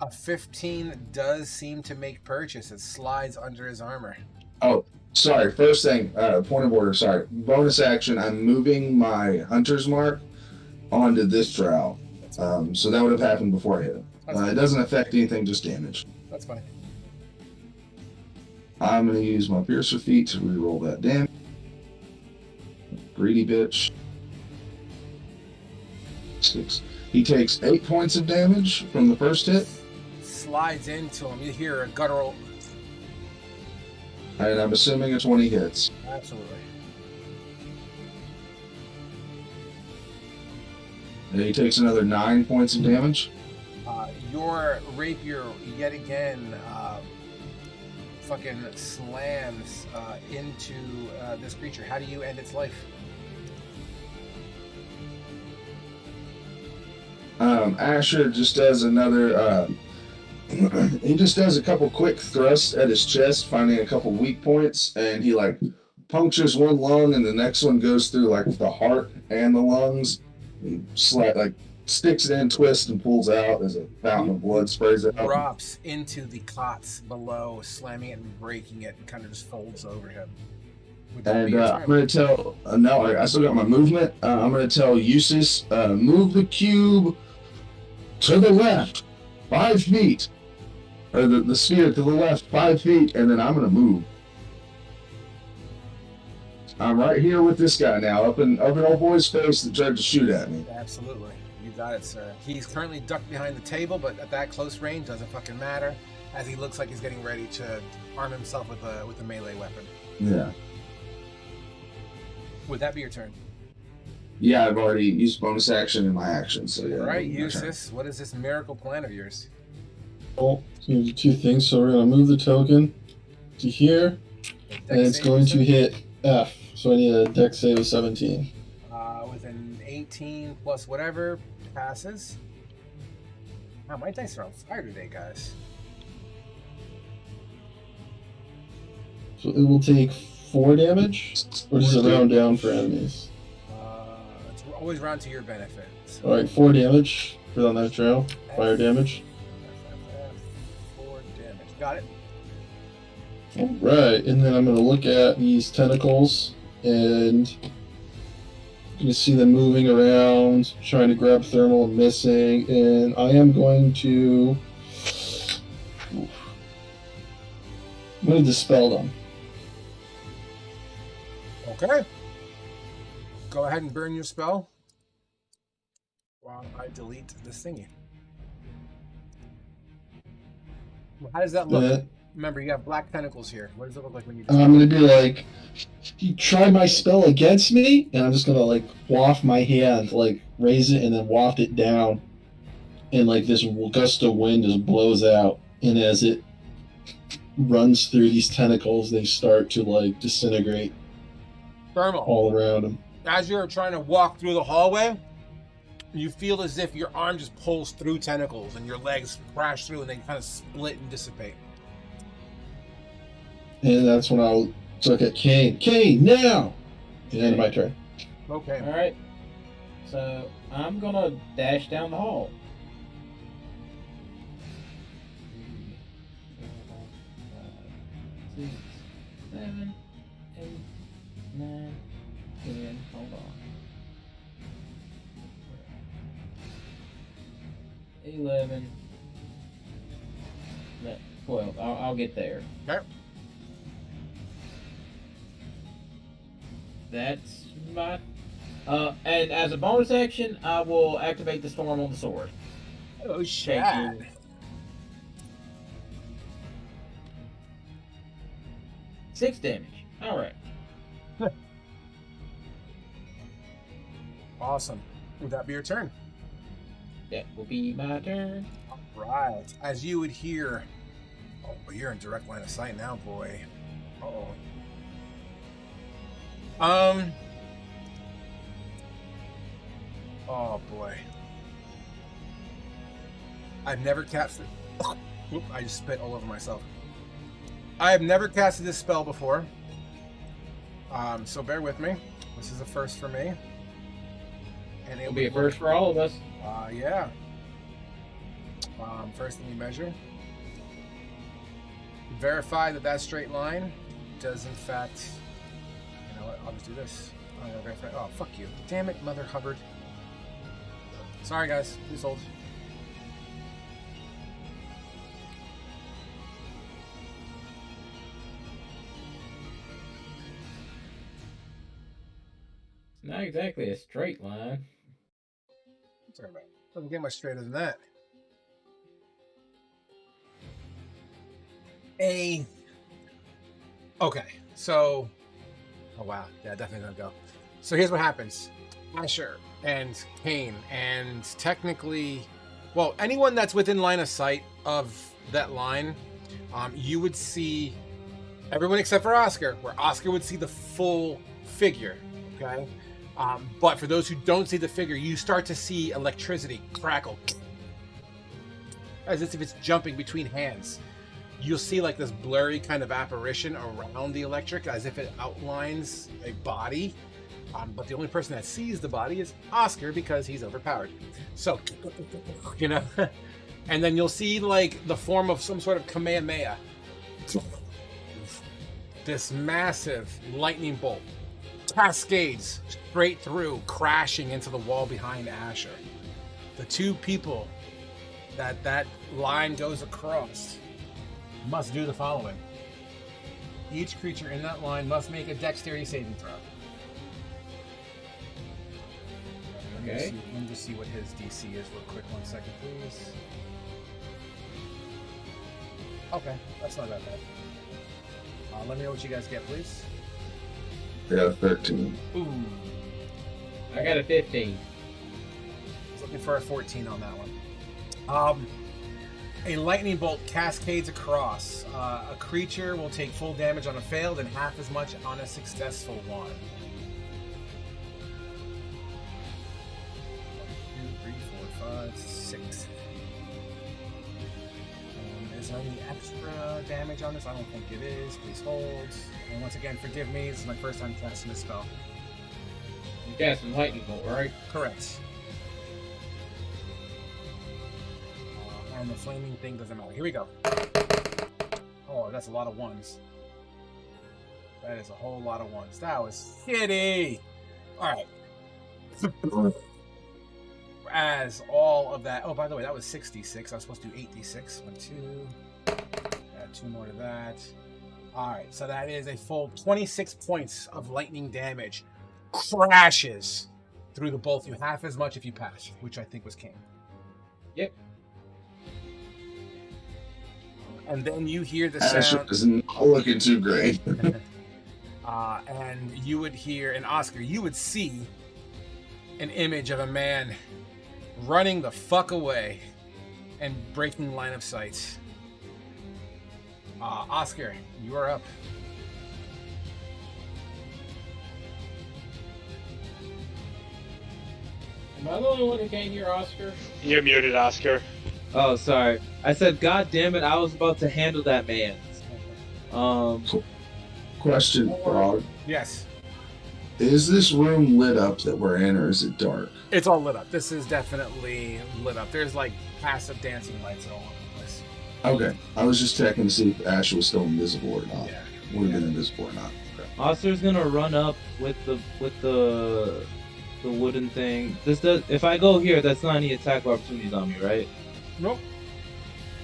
A 15 does seem to make purchase. It slides under his armor. Oh, sorry. First thing, point of order, sorry. Bonus action, I'm moving my hunter's mark onto this drow. So that would have happened before I hit him. It doesn't affect anything, just damage. That's fine. I'm going to use my Piercer feat to reroll that damage. Greedy bitch. 6. He takes 8 points of damage from the first hit. Slides into him. You hear a guttural And I'm assuming a 20 hits. Absolutely. And he takes another 9 points of damage. Your rapier, yet again, fucking slams into this creature. How do you end its life? Asher just does another. He just does a couple quick thrusts at his chest, finding a couple weak points, and he like punctures one lung, and the next one goes through like the heart and the lungs, and like sticks it in, twists, and pulls out as a fountain of blood sprays out. Drops into the cots below, slamming it and breaking it, and kind of just folds over him. And I'm going to tell, no, I still got my movement. I'm going to tell Eustace, move the cube to the left 5 feet. Or the sphere to the left 5 feet, and then I'm going to move. I'm right here with this guy now, up in old boy's face that tried to shoot at me. Absolutely. You got it, sir. He's currently ducked behind the table, but at that close range, doesn't fucking matter, as he looks like he's getting ready to arm himself with a melee weapon. Yeah. Would that be your turn? Yeah, I've already used bonus action in my action, so yeah. All right, Eustace, what is this miracle plan of yours? Well, it's going to do 2 things. So we're going to move the token to here, and it's going to hit F. So I need a dex save of 17. With an 18 plus whatever, passes. Wow, my dice are on fire today, guys. So it will take 4 damage, or does it round down for enemies? It's always round to your benefit. So. Alright, 4 damage for that next round. Fire damage. 4 damage. Got it. Alright, and then I'm going to look at these tentacles, and you can see them moving around, trying to grab thermal and missing, and I am going to... I'm going to dispel them. Okay. Go ahead and burn your spell while I delete this thingy. Well, how does that look? Remember, you have black tentacles here. What does it look like when you... I'm going to be like, you try my spell against me, and I'm just going to, like, waft my hand, like, raise it and then waft it down, and, like, this gust of wind just blows out, and as it runs through these tentacles, they start to, like, disintegrate Thermal. all around them. As you're trying to walk through the hallway, you feel as if your arm just pulls through tentacles, and your legs crash through, and they kind of split and dissipate. And that's when I'll look at Kane. Kane, now! The end of my turn. Okay. Alright. So, I'm gonna dash down the hall. 3, 4, 5, 6, 7, 8, 9, 10. Hold on. 11. 12. I'll get there. Okay. That's my... and as a bonus action, I will activate the storm on the sword. Oh, shit. 6 damage. Alright. Awesome. Would that be your turn? That will be my turn. Right. As you would hear... Oh, but you're in direct line of sight now, boy. Uh-oh. Oh, boy. I've never casted... Oop, I just spit all over myself. I have never casted this spell before. So bear with me. This is a first for me. And It'll be a first for all of us. Yeah. First thing you measure. Verify that that straight line does in fact... You know what? I'll just do this. I'm gonna verify... Oh, fuck you. Damn it, Mother Hubbard. Sorry, guys. Please hold. Not exactly a straight line. Sorry about it. Doesn't get much straighter than that. A Okay, so... Oh, wow. Yeah, definitely gonna go. So here's what happens. Asher and Kane, and technically... Well, anyone that's within line of sight of that line, you would see... Everyone except for Oscar, where Oscar would see the full figure, okay? But for those who don't see the figure, you start to see electricity crackle. As if it's jumping between hands. You'll see like this blurry kind of apparition around the electric, as if it outlines a body. But the only person that sees the body is Oscar, because he's overpowered. So, you know, and then you'll see like the form of some sort of Kamehameha. This massive lightning bolt cascades straight through, crashing into the wall behind Asher. The two people that line goes across must do the following. Each creature in that line must make a dexterity saving throw. Okay. Let me just see what his DC is real quick. 1 second, please. Okay, that's not that bad. Let me know what you guys get, please. Yeah, 13. Ooh. I got a 15. I was looking for a 14 on that one. A lightning bolt cascades across. A creature will take full damage on a failed and half as much on a successful one. 1, 2, 3, 4, 5, 6. Is there any extra damage on this? I don't think it is. Please hold. And once again, forgive me. This is my first time casting this spell. You casting lightning bolt, right? Correct. And the flaming thing doesn't matter. Here we go. Oh, that's a lot of ones. That is a whole lot of ones. That was shitty. All right. As all of that. Oh, by the way, that was 66. I was supposed to do 8d6. 1, 2. Add 2 more to that. All right. So that is a full 26 points of lightning damage. Crashes through the both. You half as much if you pass, which I think was King. Yep. And then you hear the Asher sound. is not looking too great. And you would hear, and Oscar, you would see an image of a man running the fuck away and breaking line of sight. Oscar, you are up. Am I the only one who can't hear Oscar? You're muted, Oscar. Oh, sorry. I said, God damn it, I was about to handle that man. Question, Frog. Yes. Is this room lit up that we're in, or is it dark? It's all lit up. This is definitely lit up. There's like passive dancing lights all over the place. Okay. I was just checking to see if Asher was still invisible or not. Yeah. Would have been invisible or not. Okay. Oscar's gonna run up with the wooden thing. This does. If I go here, that's not any attack opportunities on me, right? Nope.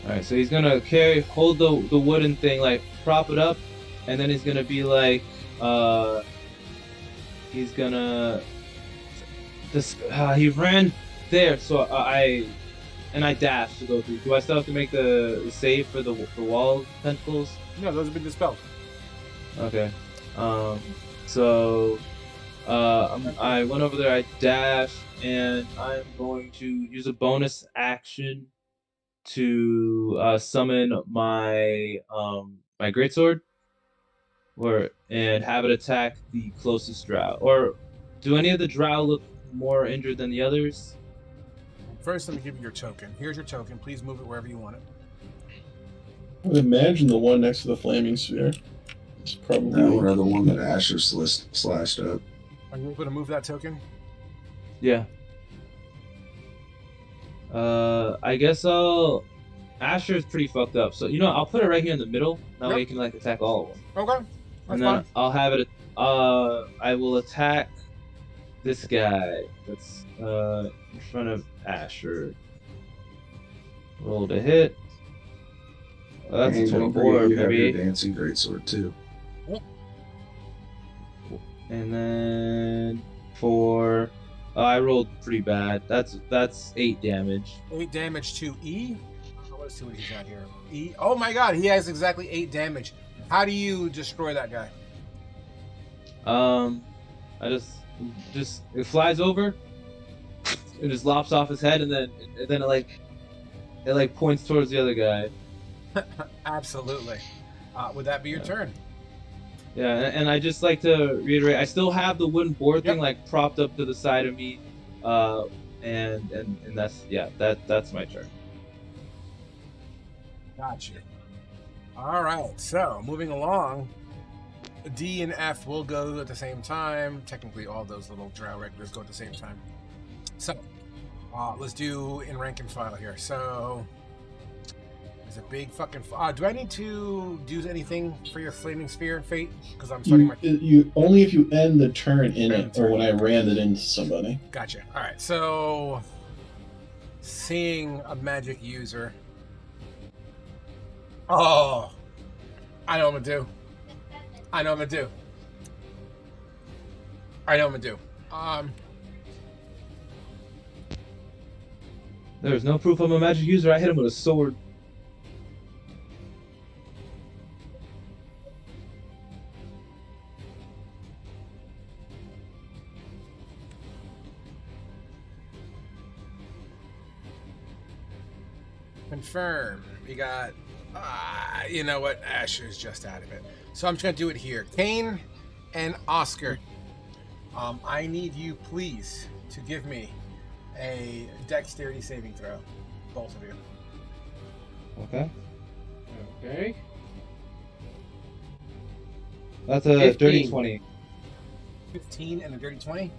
All right. So he's gonna hold the wooden thing, like prop it up, and then he's gonna be like, he's gonna. He ran there, so I dashed to go through. Do I still have to make the save for the wall tentacles? No, those have been dispelled. Okay. So I went over there. I dashed, and I'm going to use a bonus action to summon my my greatsword, and have it attack the closest drow. Or do any of the drow look more injured than the others? First, let me give you your token. Here's your token. Please move it wherever you want it. I would imagine the one next to the flaming sphere is probably. That one or the one that Asher slashed up. Are you able to move that token? Yeah. I guess Asher's pretty fucked up, so I'll put it right here in the middle. That way he can like attack all of them. Okay. And then I'll have it. I will attack this guy that's in front of Asher. Roll to hit. Well, that's And a don't 24, forget you have your maybe. dancing greatsword too. And then for I rolled pretty bad. That's 8 damage. 8 damage to E. Let's see what he's got here. E. Oh my god, he has exactly 8 damage. How do you destroy that guy? I just it flies over, it just lops off his head, and then it like points towards the other guy. Absolutely. Would that be your turn? Yeah, and I just like to reiterate, I still have the wooden board thing like propped up to the side of me, and that's my turn. Gotcha. All right, so moving along, D and F will go at the same time. Technically, all those little drow regulars go at the same time. So, let's do in rank and file here. So, there's a big fucking. Do I need to do anything for your flaming sphere and fate? Because I'm starting my. You only if you end the turn in it, or when I ran it into somebody. Gotcha. All right, so seeing a magic user. Oh, I know what I'm gonna do. I know what I'm gonna do. I know what I'm gonna do. There's no proof I'm a magic user. I hit him with a sword. Confirm. We got. You know what? Asher's just out of it. So I'm just gonna do it here. Kane and Oscar. I need you, please, to give me a dexterity saving throw. Both of you. Okay. Okay. That's a 15. dirty 20. 15 and a dirty 20.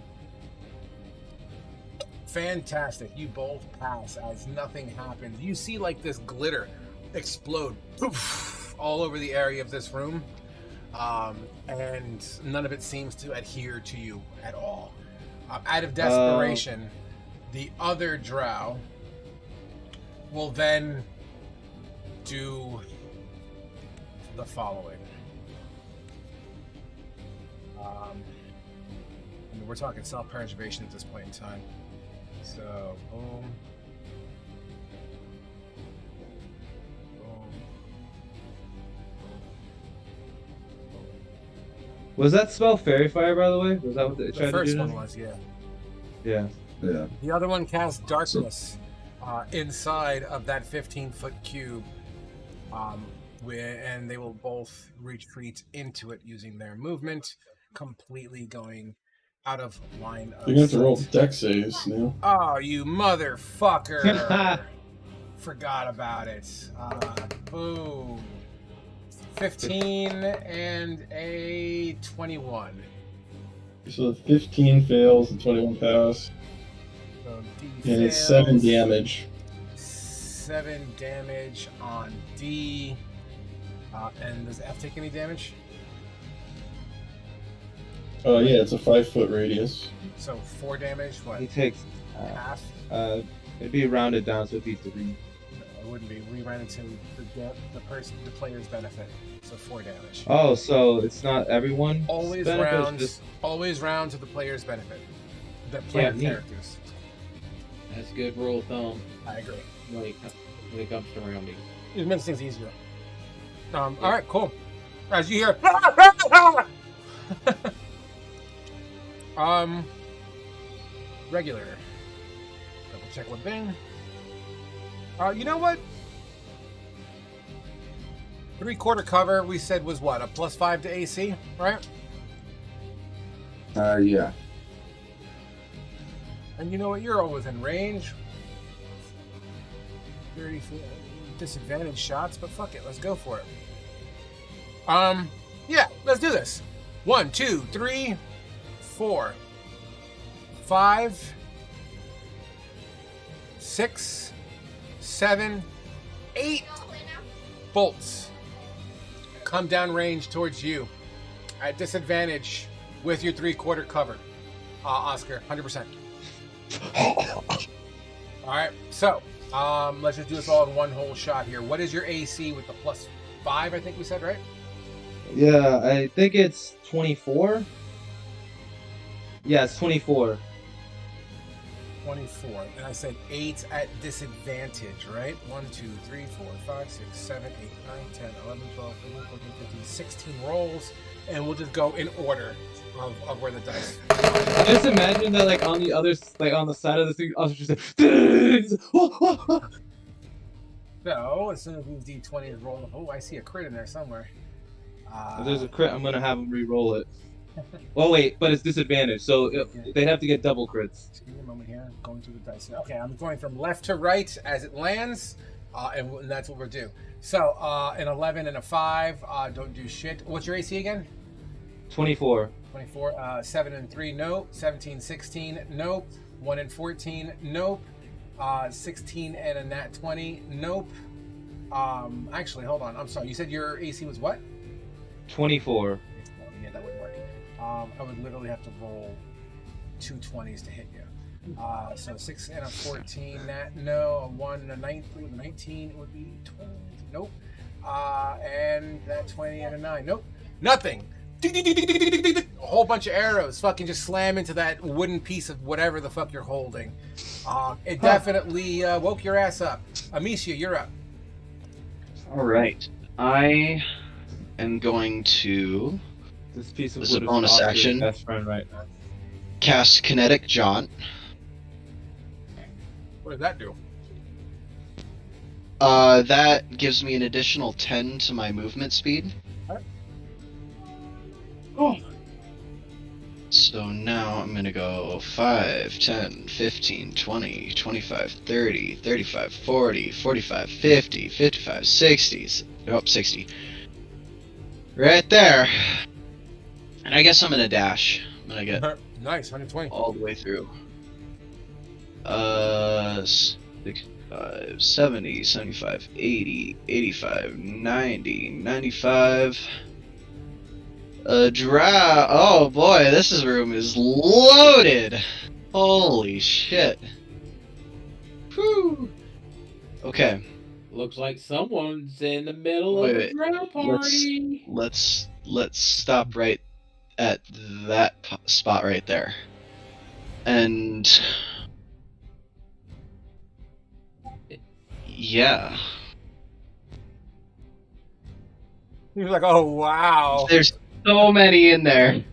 Fantastic. You both pass as nothing happens. You see like this glitter explode poof, all over the area of this room. And none of it seems to adhere to you at all. Out of desperation, the other drow will then do the following. We're talking self-preservation at this point in time. So, boom. Was that spell Fairy Fire, by the way? Was that what they tried to do? The first now? one was, yeah. Yeah. Yeah. The other one casts darkness inside of that 15-foot cube, and they will both retreat into it using their movement, completely going out of line of You're gonna have to roll sight. dex saves now. Oh, you motherfucker! Forgot about it. Boom. 15 and a 21. So the 15 fails and 21 pass. So D And it's fails. 7 damage. 7 damage on D. And does F take any damage? Oh yeah, it's a 5-foot radius. So 4 damage. What? He takes Half? it'd be rounded down, so it'd be 3. It wouldn't be. We ran into the player's benefit. So 4 damage. Oh, so it's not everyone. Always round to the player's benefit. The player neat. characters. That's a good rule of thumb I agree. when it comes to rounding. It makes things easier. All right, cool. As you hear, regular. Double check one thing. You know what? 3/4 cover we said was what, a +5 to AC, right? Yeah. And you know what? You're always in range. 30 disadvantage shots, but fuck it, let's go for it. Yeah, let's do this. 1, 2, 3, 4, 5, 6, 7, 8 bolts come down range towards you at disadvantage with your 3/4 cover. Oscar, 100%. All right, so let's just do this all in one whole shot here. What is your AC with the +5? I think we said, right? Yeah, I think it's 24. Yeah, it's 24. 24. And I said 8 at disadvantage, right? 1, 2, 3, 4, 5, 6, 7, 8, 9, 10, 11, 12, 13, 14, 15, 16 rolls. And we'll just go in order of where the dice. I just imagine that like on the other, like on the side of the thing, I was just like, So as soon as these d20s roll, oh, I see a crit in there somewhere. if there's a crit, I'm gonna have him re-roll it. Oh wait, but it's disadvantage, so they'd have to get double crits. Just give me a moment here. I'm going through the dice. Okay, I'm going from left to right as it lands, and that's what we'll do. So an 11 and a 5 don't do shit. What's your AC again? 24. 24. 7 and 3, nope. 17, 16, nope. 1 and 14, nope. 16 and a nat 20, nope. Actually, hold on. I'm sorry. You said your AC was what? 24. Yeah, that wouldn't work. I would literally have to roll 2 20s to hit you. So 6 and a 14, no. A 1 and a 19 would be 20. Nope. And that 20 and a 9. Nope. Nothing. A whole bunch of arrows fucking just slam into that wooden piece of whatever the fuck you're holding. It definitely woke your ass up. Amicia, you're up. All right. I am going to This piece of This is a wood bonus off your action. best friend right now. cast Kinetic Jaunt. What does that do? That gives me an additional 10 to my movement speed. Oh. So now I'm gonna go 5, 10, 15, 20, 25, 30, 35, 40, 45, 50, 55, 60. Nope, 60. Right there. And I guess I'm gonna dash. I'm gonna get Nice, 120. all the way through. 65, 70, 75, 80, 85, 90, 95. Oh boy, this room is loaded. Holy shit. Whew. Okay. Looks like someone's in the middle of a Wait. drow party. Let's stop right at that spot right there. And yeah. He was like, oh wow. There's so many in there.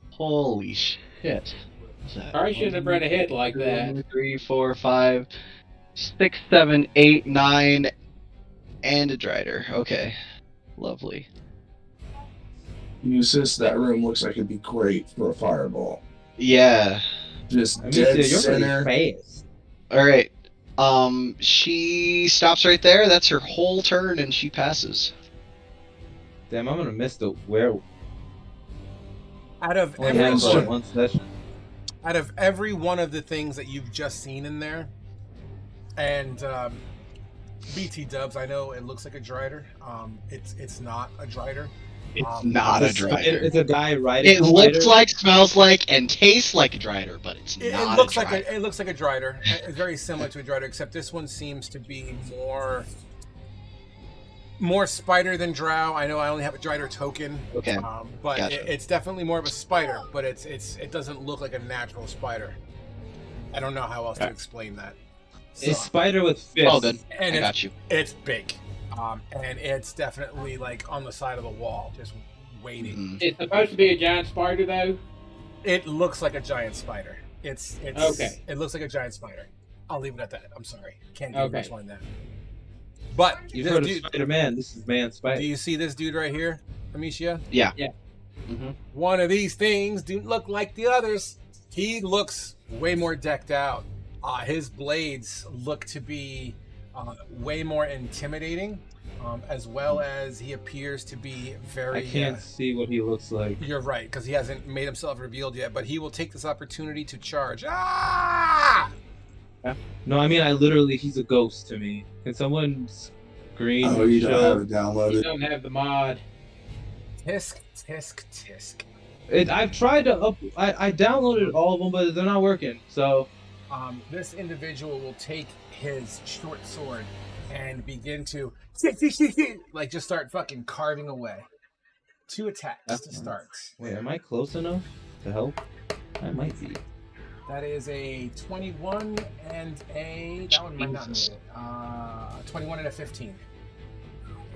Holy shit. What's that? Probably shouldn't have run a hit like that. 1, 2, 3, 4, 5, 6, 7, 8, 9, and a Drider. Okay. Lovely. Usus, that room looks like it'd be great for a fireball. Yeah. Just I mean, dead dude, you're center. pretty fast. Alright. She stops right there. That's her whole turn, and she passes. Damn, I'm gonna miss the where. Out of Only every has one, one session. out of every one of the things that you've just seen in there, and BT Dubs, I know it looks like a Drider. It's not a Drider. It's not a Drider. It's a guy riding. It looks like, smells like, and tastes like a Drider, but it's It not looks a like Drider. it looks like a Drider. It's very similar to a Drider, except this one seems to be more spider than drow. I know I only have a Drider token, Okay. but Gotcha. it's definitely more of a spider. But it doesn't look like a natural spider. I don't know how else to explain that. A spider with fists. Oh, good. And I got you. It's big, and it's definitely like on the side of the wall, just waiting. Mhm. It's supposed to be a giant spider, though. It looks like a giant spider. It's Okay. It looks like a giant spider. I'll leave it at that. I'm sorry, can't do Okay. much more than that. But You've this heard of dude, Spider-Man. This is Man do Spider. you see this dude right here, Amicia? Yeah. Yeah. Mm-hmm. One of these things don't look like the others. He looks way more decked out. His blades look to be way more intimidating, as well as he appears to be very. I can't see what he looks like. You're right, because he hasn't made himself revealed yet, but he will take this opportunity to charge. Ah! No, I mean, he's a ghost to me. Can someone screen Oh, you don't have show? it You downloaded. don't have the mod. Tisk, tisk, tisk. I've tried to I downloaded all of them, but they're not working. So This individual will take his short sword and begin to like just start fucking carving away. 2 attacks to start. wait, am I close enough to help? I might be. That is a 21 and a... That one might not make it. 21 and a 15.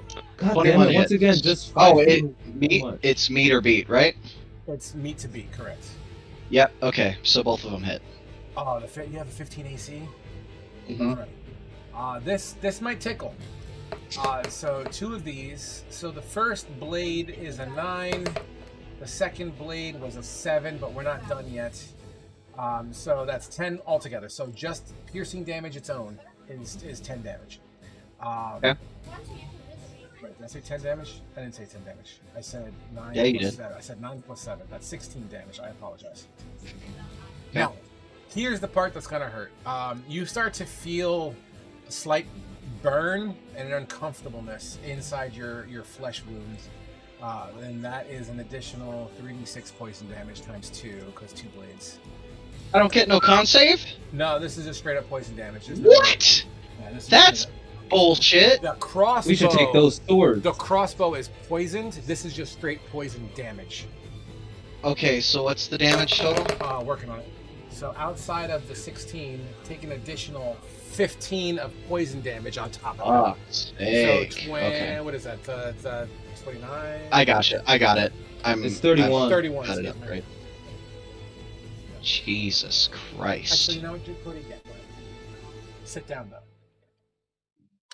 God damn 21 it! Once hits. again, just Oh, fight too meet. much. It's meet or beat, right? It's meet to beat, correct. Yep. Okay, so both of them hit. Oh, you have a 15 AC? Mhm. All right. This might tickle. So 2 of these. So the first blade is a 9. The second blade was a 7, but we're not done yet. So that's 10 altogether. So just piercing damage its own is 10 damage. Okay. Wait, did I say 10 damage? I didn't say 10 damage. I said 9 Yeah, you plus did. 7. I said 9 plus 7. That's 16 damage. I apologize. Now, here's the part that's gonna hurt. You start to feel a slight burn and an uncomfortableness inside your flesh wound. And that is an additional 3d6 poison damage times 2, because 2 blades. I don't get no con save? No, this is just straight up poison damage. What? Yeah, this is That's straight up. bullshit. The crossbow. We should take those swords. The crossbow is poisoned. This is just straight poison damage. Okay, so what's the damage total? Working on it. So outside of the 16, take an additional 15 of poison damage on top of Ah, that. sick. So Okay. What is that? The 29? I gotcha. I got it. It's 31. 31. Got it up, right? Jesus Christ. Actually, you know what? You're pretty good. Sit down,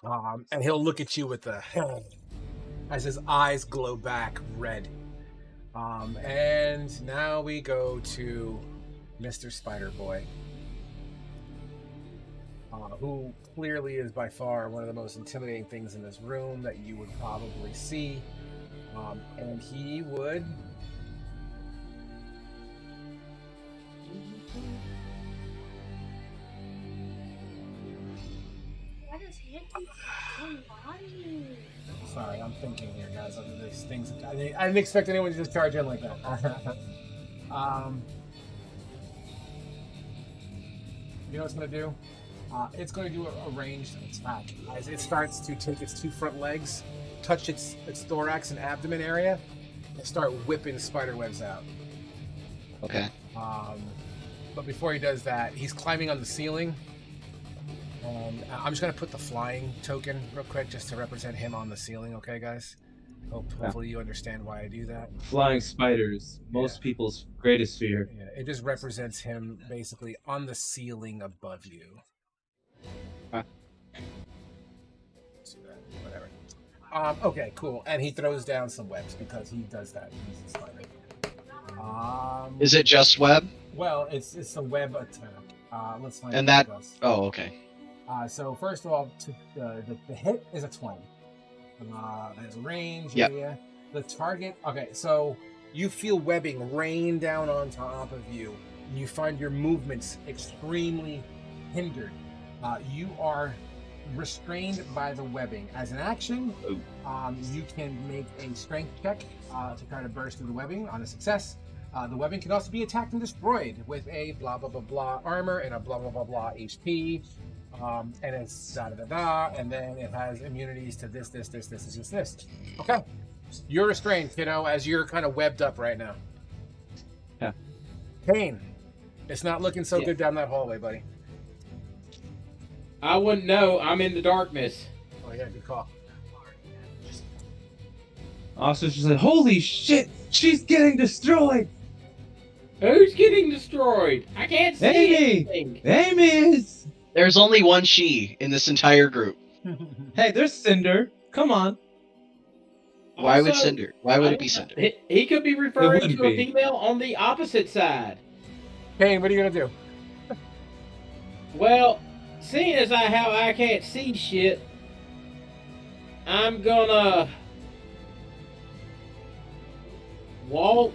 though. And he'll look at you with the as his eyes glow back red. And now we go to Mr. Spider Boy, who clearly is by far one of the most intimidating things in this room that you would probably see. And he would... Why does he hit you? Why? Sorry, I'm thinking here, guys. Other these things, I didn't expect anyone to just charge in like that. You know what it's going to do? It's going to do a ranged attack. As it starts to take its 2 front legs, touch its thorax and abdomen area, and start whipping spider webs out. Okay. But before he does that, he's climbing on the ceiling. And I'm just going to put the flying token real quick just to represent him on the ceiling, okay, guys? Hopefully you understand why I do that. Flying spiders, most people's greatest fear. Yeah, it just represents him basically on the ceiling above you. Whatever. Okay, cool. And he throws down some webs because he does that. He's a spider. Is it just web? Well, it's a web attack. Let's find And out that... what it does. Oh, okay. So first of all, the hit is a 20. There's range Yep. area. The target. Okay, so you feel webbing rain down on top of you, and you find your movements extremely hindered. You are restrained by the webbing. As an action, you can make a strength check to try to burst through the webbing. On a success, the webbing can also be attacked and destroyed with a blah blah blah blah armor and a blah blah blah blah HP. And it's da da da da, and then it has immunities to this. Okay, you're restrained, kiddo, as you're kind of webbed up right now. Yeah. Kane, it's not looking so good down that hallway, buddy. I wouldn't know. I'm in the darkness. Oh yeah, good call. Officer just said, "Holy shit, she's getting destroyed." Who's getting destroyed? I can't see Amy! anything. Amy is. There's only one she in this entire group. Hey, there's Cinder. Come on. Why would Also, Cinder? Why would it be Cinder? He could be referring wouldn't to a be. female on the opposite side. Kane, what are you gonna do? Well, seeing as how I can't see shit, I'm gonna walk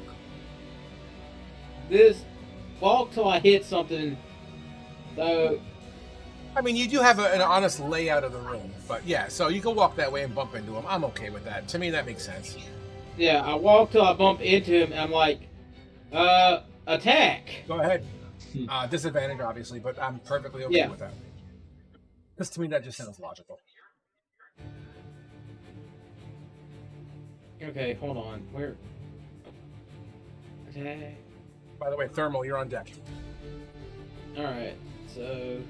till I hit something. So I mean, you do have an honest layout of the room, but yeah, so you can walk that way and bump into him. I'm okay with that. To me, that makes sense. yeah, I walk till I bump into him, and I'm like, attack. Go ahead. Disadvantage, obviously, but I'm perfectly okay Yeah. with that. Because to me, that just sounds logical. Okay, hold on. Where? Attack. By the way, Thermal, you're on deck. Alright, so...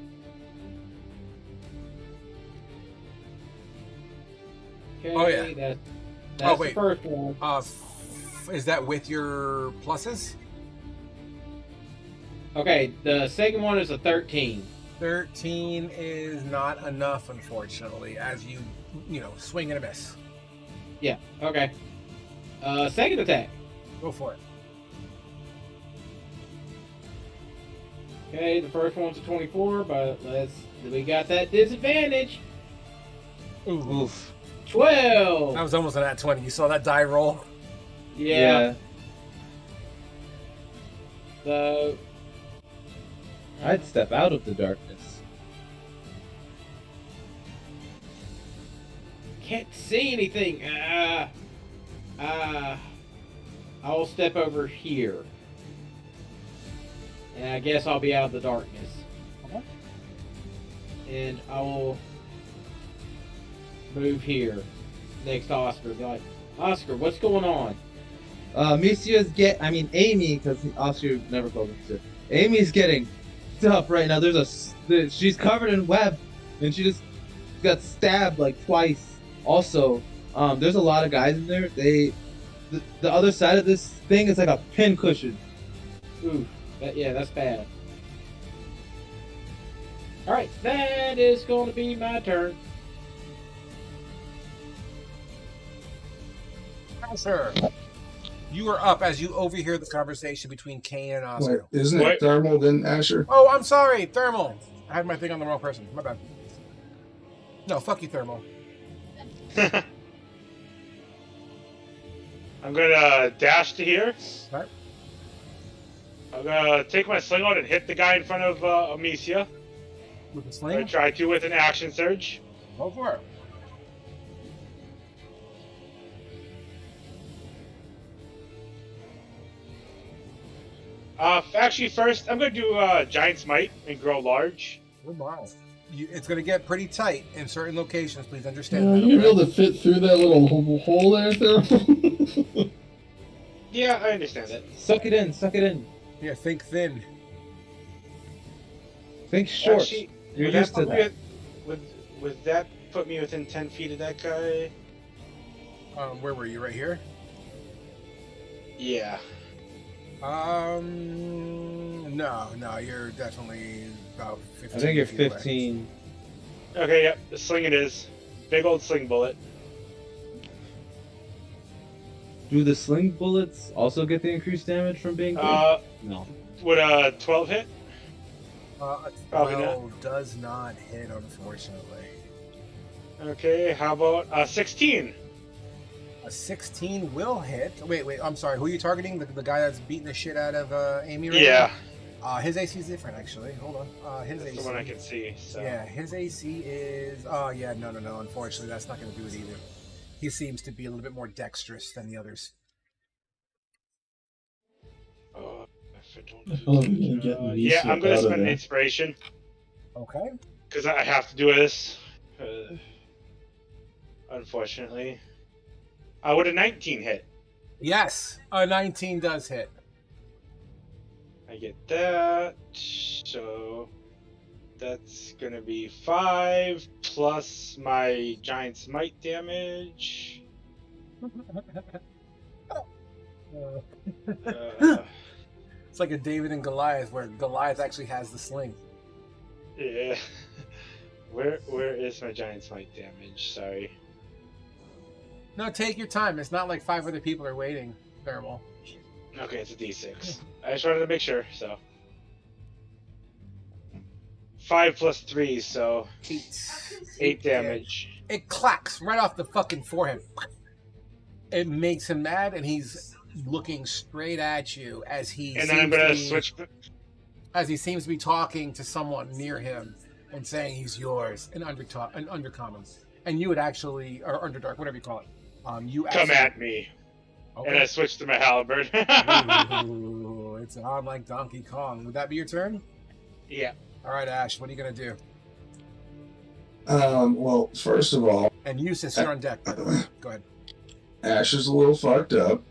Okay, Oh, yeah. That's wait. the first one. Is that with your pluses? Okay, the second one is a 13. 13 is not enough, unfortunately, as you swing and a miss. Yeah, okay. Second attack. Go for it. Okay, the first one's a 24, but we got that disadvantage. Oof. 12! That was almost an at 20. You saw that die roll? Yeah. So... I'd step out of the darkness. Can't see anything. I'll step over here. And I guess I'll be out of the darkness. Okay. And I will move here next to Oscar. Be like, Oscar, what's going on? Amy, because Oscar never called her. Amy's getting up right now. She's covered in web, and she just got stabbed like twice. Also, there's a lot of guys in there. The other side of this thing is like a pin cushion. Ooh, that's bad. All right, that is going to be my turn. Sir, you are up as you overhear the conversation between Kane and Oscar. Wait, isn't it Thermal then, Asher? Oh, I'm sorry, Thermal. I had my thing on the wrong person. My bad. No, fuck you, Thermal. I'm gonna dash to here. Right. I'm gonna take my sling out and hit the guy in front of Amicia. With the I sling? try to with an action surge. Go for it. Actually, first I'm gonna do Giant Smite and grow large. Oh, wow. It's going to get pretty tight in certain locations. Please understand Are that. you Okay? able to fit through that little hole there, Thermal? Yeah, I understand that. Suck it in. Yeah, think thin. Think short. Actually, You're would used to put me that. would that put me within 10 feet of that guy? Where were you? Right here? Yeah. No, you're definitely about 15. I think you're feet away. 15. Okay, yep. The sling it is. Big old sling bullet. Do the sling bullets also get the increased damage from being big? No. Would a 12 hit? A Probably 12 does not hit, unfortunately. Okay, how about a 16? A 16 will hit. Wait, I'm sorry. Who are you targeting? The guy that's beating the shit out of Amy right Yeah. now? His AC is different, actually. Hold on. His That's AC. the one I can see. So. Yeah, his AC is... Oh, yeah, no. Unfortunately, that's not going to do it either. He seems to be a little bit more dexterous than the others. If I I feel like we can get yeah, I'm going to out of spend there. inspiration. Okay. Because I have to do this. Unfortunately. Would a 19 hit? Yes, a 19 does hit. I get that. So that's going to be 5 plus my giant smite damage. It's like a David and Goliath, where Goliath actually has the sling. Yeah. Where is my giant smite damage? Sorry. No, take your time. It's not like 5 other people are waiting, Thermal. Okay, it's a d6. I just wanted to make sure, so. 5 plus 3, so 8 damage. It clacks right off the fucking forehead. It makes him mad, and he's looking straight at you as he. And then I'm gonna switch. As he seems to be talking to someone near him and saying he's yours, an undercommon, and you would actually, or underdark, whatever you call it. You Come at me. Okay. And I switch to my halberd. Ooh, it's on like Donkey Kong. Would that be your turn? Yeah. All right, Ash. What are you gonna do? Well, first of all, And Eustace, you're on deck. By the way, go ahead. Ash is a little fucked up.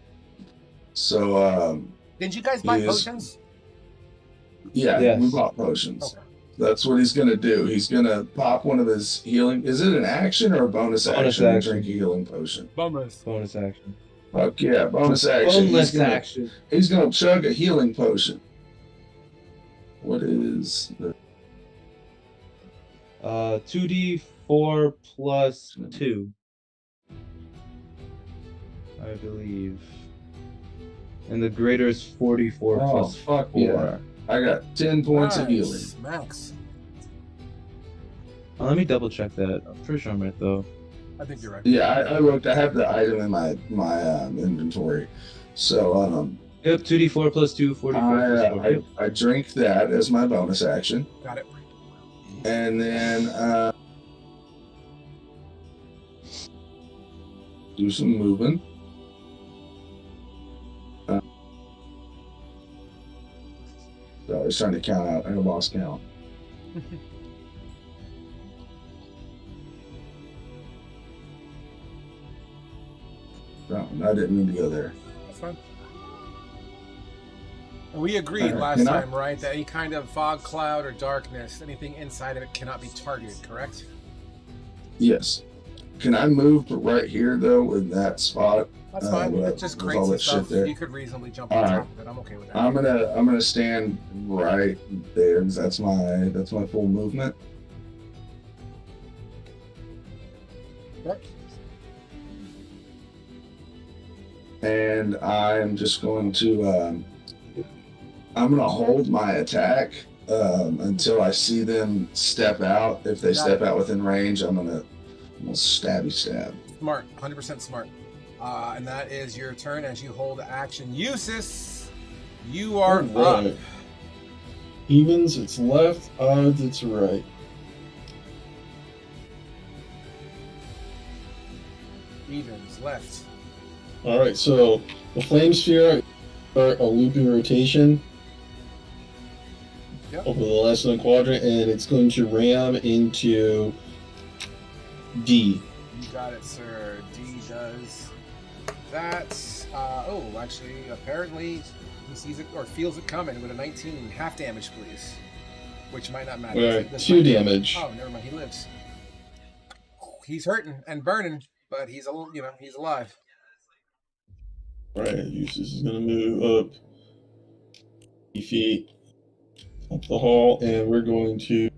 So, Didn't you guys buy He is- potions? Yeah, Yes. we bought potions. Okay. That's what he's gonna do. He's gonna pop one of his healing. Is it an action or a bonus Bonus action to action. drink a healing potion? Bonus. Bonus action. Fuck yeah, bonus action. Boneless action. He's gonna chug a healing potion. What is the 2d4 plus 2. I believe. And the greater is 44 Oh, plus fuck 4. yeah. I got 10 points of healing. Nice. Max. Let me double check that. I'm pretty sure I'm right though. I think you're right. Yeah, I looked. I have the item in my inventory. So Yep, 2d4 plus 2, 44 plus 4. Yep. I drink that as my bonus action, Got it. and then do some moving. So I was trying to count out. I lost count. No, I didn't mean to go there. That's fine. And we agreed Alright, last can I- time, right, that any kind of fog, cloud, or darkness, anything inside of it cannot be targeted, correct? Yes. Can I move right here though in that spot? That's fine. with- It's just with crates all and that shit stuff. there. You could reasonably jump on Alright. top of it. I'm okay with that. I'm gonna stand right there because that's my full movement. Okay. And I'm just going to I'm gonna hold my attack until I see them step out. If they step out within range, I'm gonna stabby stab. Smart. 100% smart. And that is your turn as you hold action. Eustace, you are up. Alright. Evens, it's left. Odds, it's right. Evens, left. Alright, so the flame sphere start a looping rotation Yep. over the last one quadrant, and it's going to ram into D. You got it, sir. D does that. Actually, apparently he sees it or feels it coming with a 19. Half damage, please. Which might not matter. Alright, This 2 might- damage. Oh, never mind. He lives. He's hurting and burning, but he's he's alive. Right, Eustace is going to move up 3 feet up the hall, and we're going to.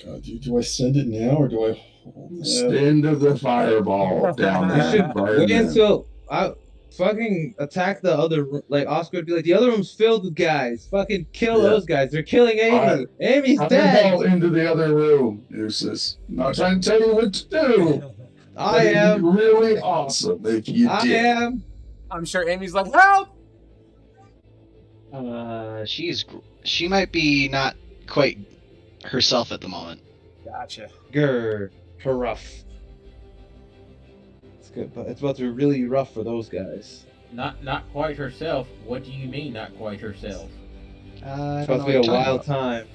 God, do I send it now or do I hold that? Send of the fireball down You there. should Burn wait them. until I fucking attack the other room. Like Oscar would be like, the other room's filled with guys. Fucking kill Yeah. those guys. They're killing Amy. Alright. Amy's Fireball dead. into the other room, Eustace. I'm not trying to tell you what to do. I It'd be am. really awesome if you I did. am. I'm sure Amy's like, help! She might be not quite herself at the moment. Gotcha. Grr. Rough. It's good, but it's about to be really rough for those guys. Not quite herself. What do you mean, not quite herself? It's about to be a wild time.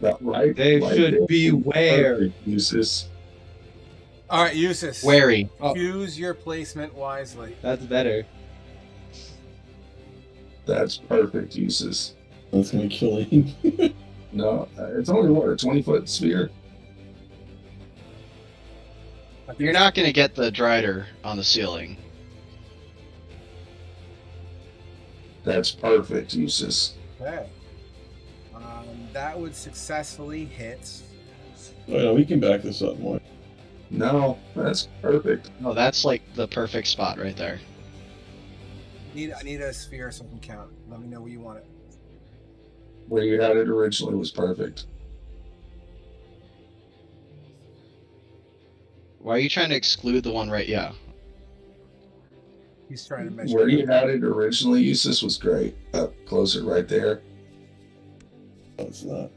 That right, They right should there. beware. Perfect, Eustace. All right, Eustace. Wary. Oh. Choose your placement wisely. That's better. That's perfect, Eustace. That's going to kill him. No, it's only what, a 20-foot sphere? You're not going to get the Drider on the ceiling. That's perfect, Eustace. Okay. That would successfully hit. Oh, yeah, we can back this up more. No, that's perfect. Oh, that's like the perfect spot right there. I need a sphere so I can count. Let me know where you want it. Where you had it originally was perfect. Why are you trying to exclude the one right? Yeah. He's trying to measure. Where you had it originally, Eustace, was great. Up closer right there. No, it's not.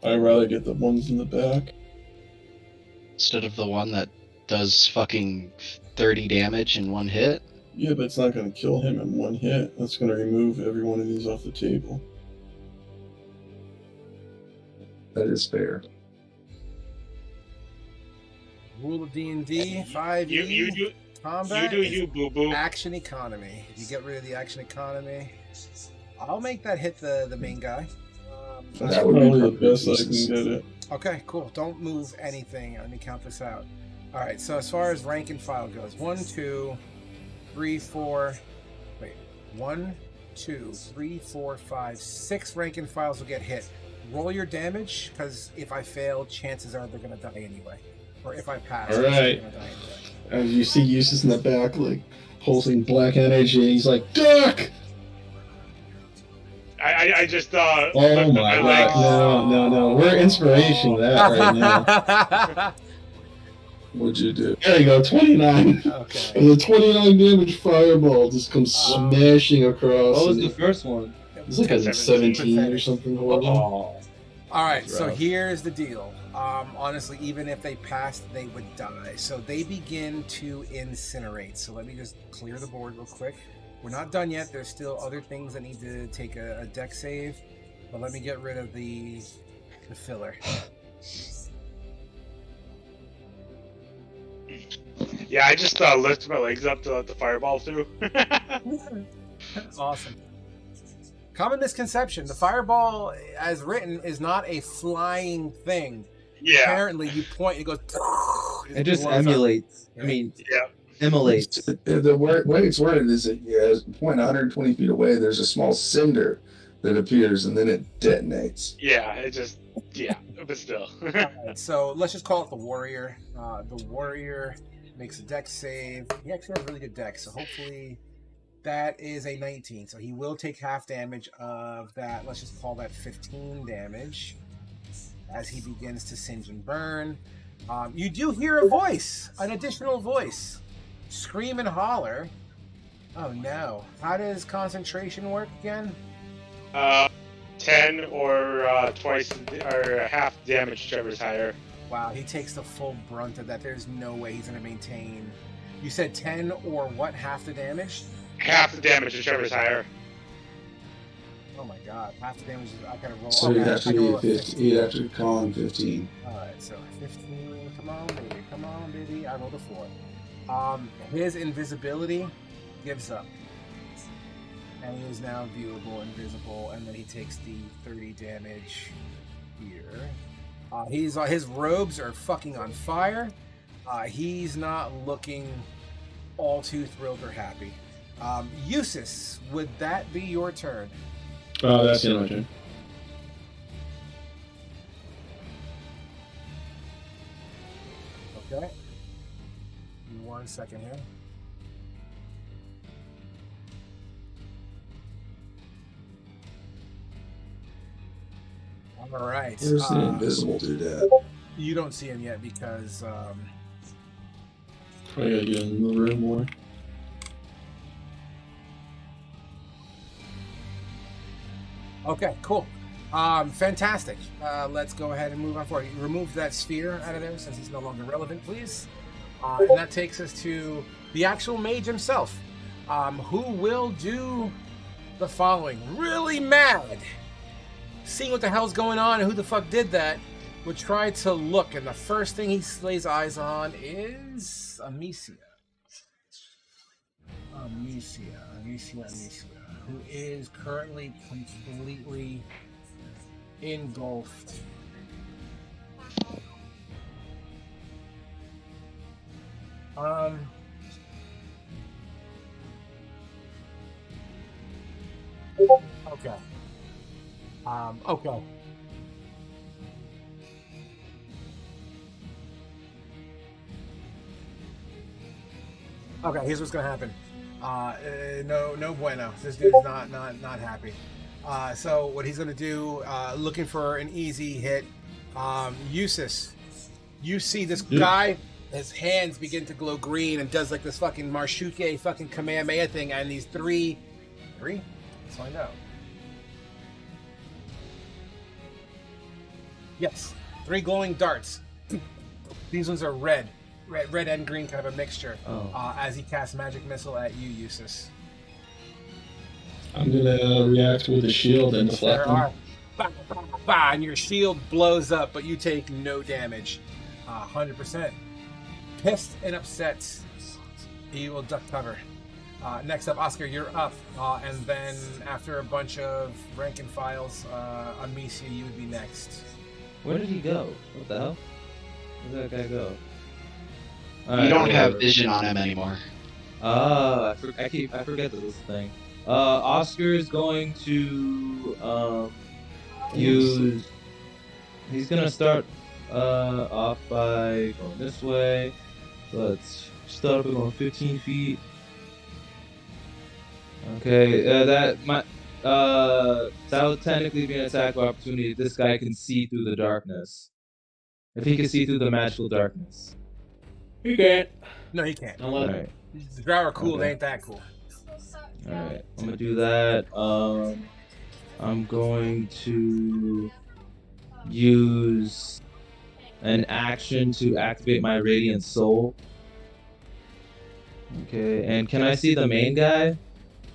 I'd rather get the ones in the back. Instead of the one that does fucking 30 damage in one hit. Yeah, but it's not going to kill him in one hit. That's going to remove every one of these off the table. That is fair. Rule of D&D, 5e, You do combat, you, boo boo. action economy. If you get rid of the action economy, I'll make that hit the main guy. That's That would be probably the perfect. best I can get it. Okay, cool. Don't move anything. Let me count this out. All right, so as far as rank and file goes, 1, 2, 3, 4. Wait, 1, 2, 3, 4, 5, 6 rank and files will get hit. Roll your damage, because if I fail, chances are they're going to die anyway. Or if I pass, All they're right. going to die anyway. As you see Eustace in the back, like, pulsing black energy, and he's like, Duck! I just Oh my god, no. We're inspiration to that right now. What'd you do? There you go, 29. Okay. And the 29 damage fireball just comes smashing across. What was and the first one? It's like a 17 or something horrible. Oh. All right, That's so rough. here's the deal. Honestly, even if they passed, they would die. So they begin to incinerate. So let me just clear the board real quick. We're not done yet. There's still other things that need to take a deck save. But let me get rid of the filler. Yeah, I just lifted my legs up to let the fireball through. Awesome. Common misconception. The fireball, as written, is not a flying thing. Yeah. Apparently, you point, it goes... It just blows up. emulates. I Yeah. mean, Yeah. emulates. The way it's worded is that point 120 feet away, there's a small cinder that appears and then it detonates. Yeah, but still. Alright, so let's just call it the warrior. The warrior makes a deck save. He actually has a really good deck, so hopefully that is a 19. So he will take half damage of that. Let's just call that 15 damage as he begins to singe and burn. You do hear a voice, an additional voice. Scream and holler. Oh no. How does concentration work again? 10 or twice or half damage, whichever's higher. Wow, he takes the full brunt of that. There's no way he's going to maintain. You said 10 or what? Half the damage? Half the damage, whichever's higher. Oh my god, half the damage is. I gotta roll. So okay, you'd have I can roll to a be 15. You'd have to call him 15. Alright, so 15. Come on, baby. Come on, baby. I rolled a 4. His invisibility gives up. And he is now viewable, invisible, and then he takes the 30 damage here. His robes are fucking on fire. He's not looking all too thrilled or happy. Eustace, would that be your turn? Oh, that's the end of my turn. Okay. Give me 1 second here. All right. Where's the invisible dude at? You don't see him yet because Probably gotta get in the room more. okay, cool. Fantastic. Let's go ahead and move on forward. Remove that sphere out of there since he's no longer relevant, please. And that takes us to the actual mage himself, who will do the following. Really mad, seeing what the hell's going on and who the fuck did that, would try to look, and the first thing he lays eyes on is Amicia. Amicia, who is currently completely engulfed. Okay. Okay. Okay, here's what's gonna happen. No bueno. This dude's not happy. So what he's gonna do, looking for an easy hit. Eustace, you see this guy, his hands begin to glow green and does like this fucking Marshuke fucking Kamehameha thing, and these three? Let's find out. Yes, 3 glowing darts. These ones are red and green, kind of a mixture. As he casts magic missile at you, Eustace. I'm gonna react with a shield and deflect There them. are. Bah, bah, bah, and your shield blows up, but you take no damage. 100%. Pissed and upset, he will duck cover. Next up, Oscar, you're up. And then after a bunch of rank and files, Amicia, you would be next. Where did he go? What the hell? Where did that guy go? You don't have vision on him anymore. I forget this thing. Oscar is going to use. He's gonna start off by going this way. Let's start by going 15 feet. Okay, that would technically be an attack of opportunity if this guy can see through the darkness. If he can see through the magical darkness. You can't. No, he can't. Alright. The Drow are cool, Okay. they ain't that cool. Alright, I'm gonna do that. I'm going to use an action to activate my Radiant Soul. Okay, and can I see the main guy?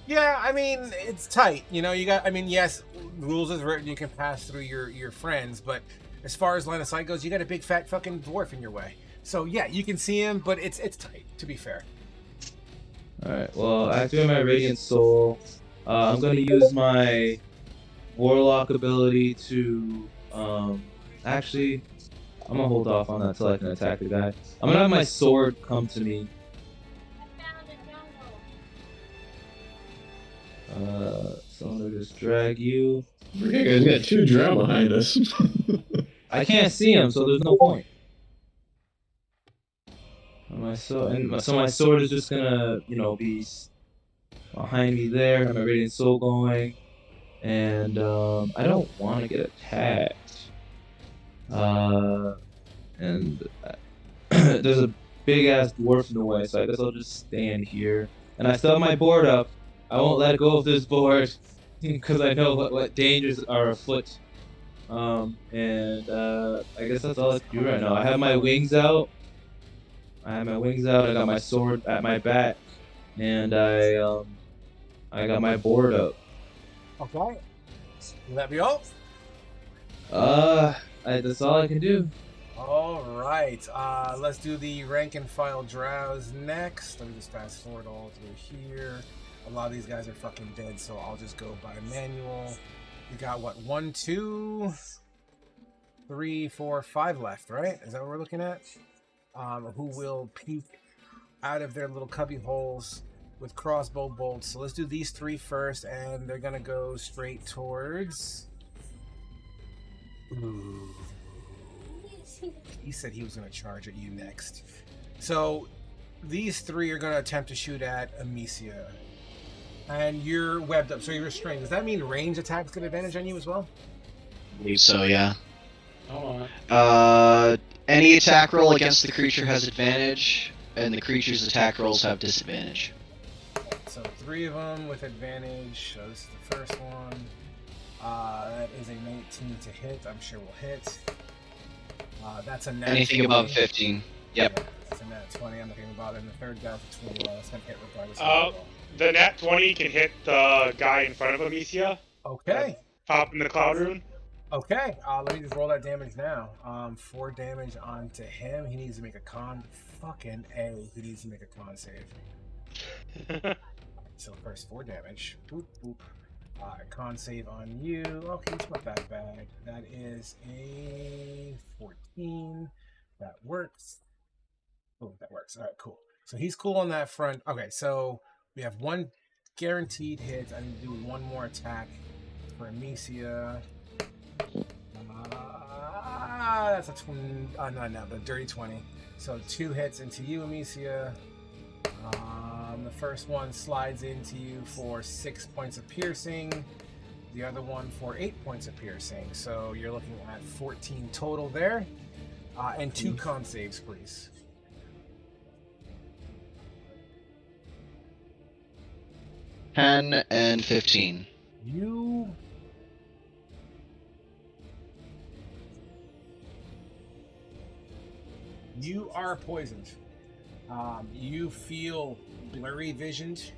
Yeah, I mean, it's tight. You know, you got, I mean, yes, rules is written, you can pass through your friends, but as far as line of sight goes, you got a big fat fucking dwarf in your way. So yeah, you can see him, but it's tight, to be fair. Alright, well, activate my Radiant Soul. I'm going to use my Warlock ability to, actually, I'm going to hold off on that until I can attack the guy. I'm going to have my sword come to me. So I'm going to just drag you. Okay, guys, we got 2 drow behind us. I can't see him, so there's no point. So my sword is just gonna, be behind me there. Have my Radiant Soul going, and I don't want to get attacked. And there's a big ass dwarf in the way, so I guess I'll just stand here. And I still have my board up. I won't let go of this board because I know what dangers are afoot. I guess that's all I can do right now. I have my wings out. I got my sword at my back, and I got my board up. Okay. Will that be all? That's all I can do. All right. Let's do the rank and file drows next. Let me just fast forward all through here. A lot of these guys are fucking dead, so I'll just go by manual. We got what? 1, 2, 3, 4, 5 left, right? Is that what we're looking at? Who will peek out of their little cubby holes with crossbow bolts. So let's do these 3 first, and they're gonna go straight towards. Ooh. He said he was gonna charge at you next. So these 3 are gonna attempt to shoot at Amicia. And you're webbed up, so you're restrained. Does that mean range attacks get advantage on you as well? I believe so, yeah. Hold on. Any attack roll against the creature has advantage, and the creature's attack rolls have disadvantage. So 3 of them with advantage. So this is the first one. That is a 19 to hit. I'm sure we'll hit. That's a nat Anything 20. above 15. Yep. Yeah, that's a nat 20. I'm not going to bother. And the third guy's a 21. That's going to hit regardless of the roll. The nat 20 can hit the guy in front of Amicia. Okay. Top in the Cloud Rune. Okay. Let me just roll that damage now. 4 damage onto him. He needs to make a con. Fucking A. He needs to make a con save. So first 4 damage. Boop, boop. Con save on you. Okay, it's not that bad. That is a 14. That works. Oh, that works. All right, cool. So he's cool on that front. Okay, so we have 1 guaranteed hit. I need to do 1 more attack for Amicia. That's a the dirty 20. So 2 hits into you, Amicia. The first one slides into you for 6 points of piercing. The other one for 8 points of piercing. So you're looking at 14 total there. And 2 con saves, please. $10 and $15. You are poisoned. You feel blurry visioned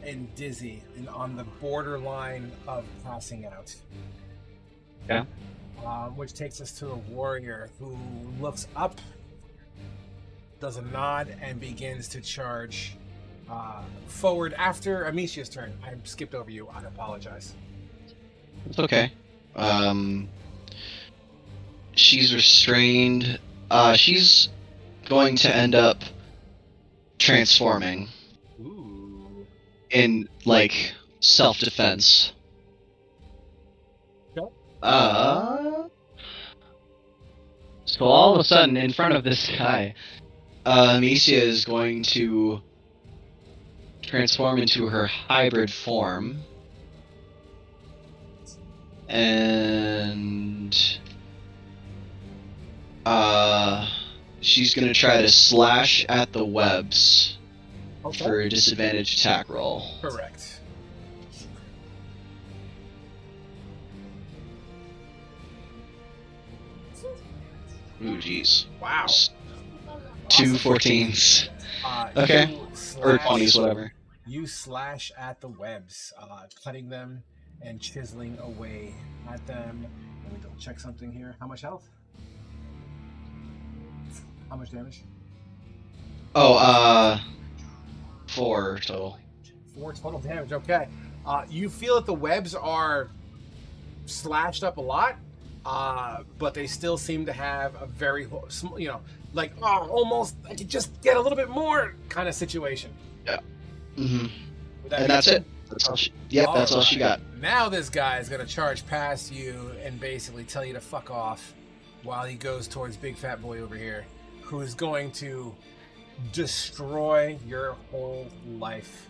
and dizzy and on the borderline of passing out. Yeah. Which takes us to a warrior who looks up does a nod and begins to charge forward after Amicia's turn. I skipped over you. I apologize. It's okay. She's restrained. She's going to end up transforming Ooh. in, like, self-defense. Okay. So all of a sudden, in front of this guy, Amicia is going to transform into her hybrid form. And she's gonna try to slash at the webs for a disadvantaged attack roll. Correct. Ooh, jeez. Wow. 2 14s. Okay. Or 20s, whatever. You slash at the webs, cutting them and chiseling away at them. Let me double check something here. How much health? How much damage? Oh, 4 total. 4 total damage. Okay. You feel that the webs are slashed up a lot, but they still seem to have a very, like, almost, I could just get a little bit more kind of situation. Yeah. Mm-hmm. And that's it. That's all she, that's all she got. Now this guy is going to charge past you and basically tell you to fuck off while he goes towards Big Fat Boy over here, who is going to destroy your whole life.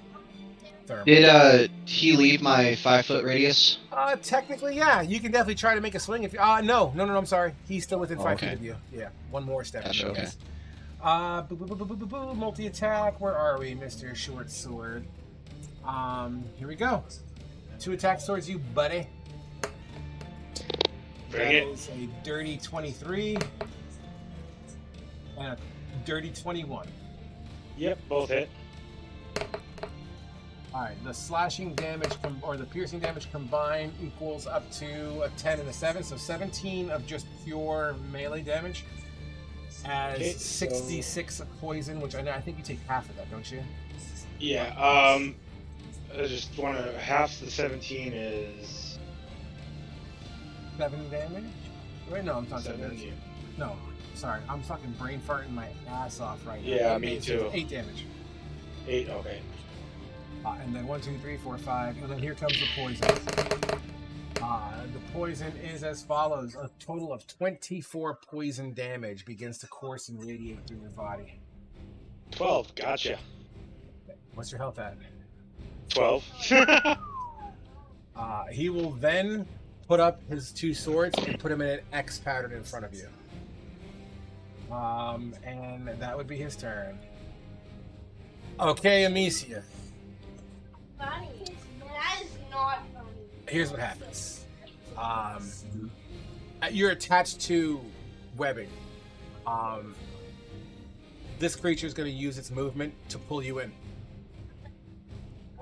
Did he leave my 5-foot radius? Technically, yeah. You can definitely try to make a swing if you. No, I'm sorry. He's still within 5 feet of you. Yeah, one more step. Gotcha, okay. Multi attack. Where are we, Mr. Short Sword? Here we go. 2 attacks towards you, buddy. Bring it. That is a dirty 23 and a dirty 21. Yep, both hit. Alright, the slashing damage or the piercing damage combined equals up to a 10 and a 7, so 17 of just pure melee damage. As Okay, 66 of poison, which I think you take half of that, don't you? Yeah, I just want to, half the 17 is 7 damage? Wait, no, I'm talking 7. No, sorry, I'm fucking brain farting my ass off right now. Yeah, me too. 8 damage. 8, okay. And then 1, 2, 3, 4, 5, and then here comes the poison. The poison is as follows: a total of 24 poison damage begins to course and radiate through your body. 12, gotcha. What's your health at? 12. He will then put up his 2 swords and put them in an X pattern in front of you. And that would be his turn. Okay, Amicia. Funny. That is not funny. Here's what happens. You're attached to webbing. This creature is going to use its movement to pull you in.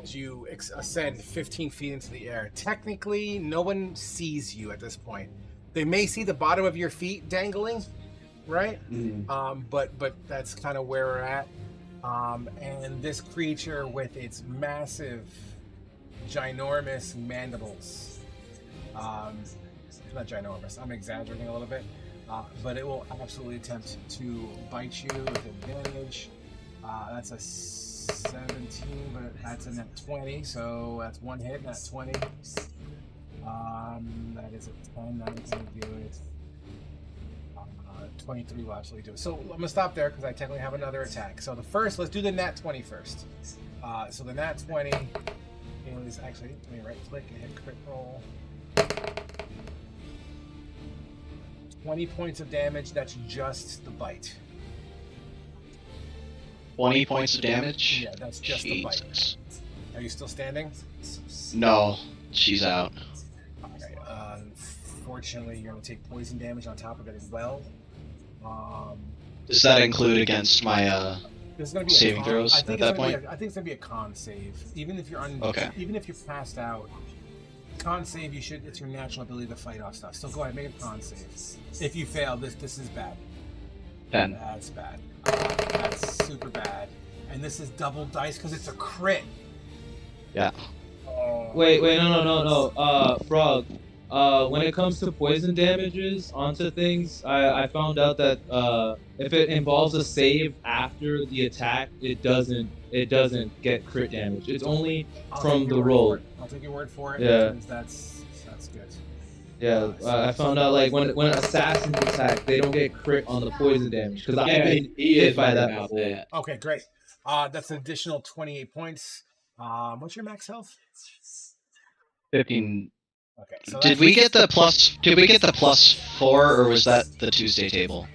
As you ascend 15 feet into the air. Technically, no one sees you at this point. They may see the bottom of your feet dangling, right? Mm-hmm. But that's kind of where we're at. And this creature with its massive, ginormous mandibles. Not ginormous, I'm exaggerating a little bit. But it will absolutely attempt to bite you with advantage. That's a 17, but that's a net 20, so that's 1 hit, not 20. That is a 10, that is going to do it. 23 will absolutely do it. So I'm going to stop there because I technically have another attack. So the first, let's do the nat 20 first. So the nat 20 is actually, let me right click and hit crit roll. 20 points of damage, that's just the bite. 20 points of damage? Yeah, that's just the bite. Are you still standing? No, she's out. Okay, unfortunately, you're going to take poison damage on top of it as well. Does that include against my saving throws at that point? I think it's going to be a con save. Even if you're even if you're passed out, con save, it's your natural ability to fight off stuff. So go ahead, make a con save. If you fail, this is bad. 10. That's bad. That's super bad. And this is double dice because it's a crit. Yeah. Wait, no. Frog. When it comes to poison damages onto things, I found out that if it involves a save after the attack, it doesn't get crit damage. It's only from the roll. I'll take your word for it. Yeah. That's good. Yeah, I found out like when assassins attack, they don't get crit on the poison damage because I've been hit by that before. Okay, great. That's an additional 28 points. What's your max health? 15. Okay. So Did we get the +4, or was that the Tuesday table?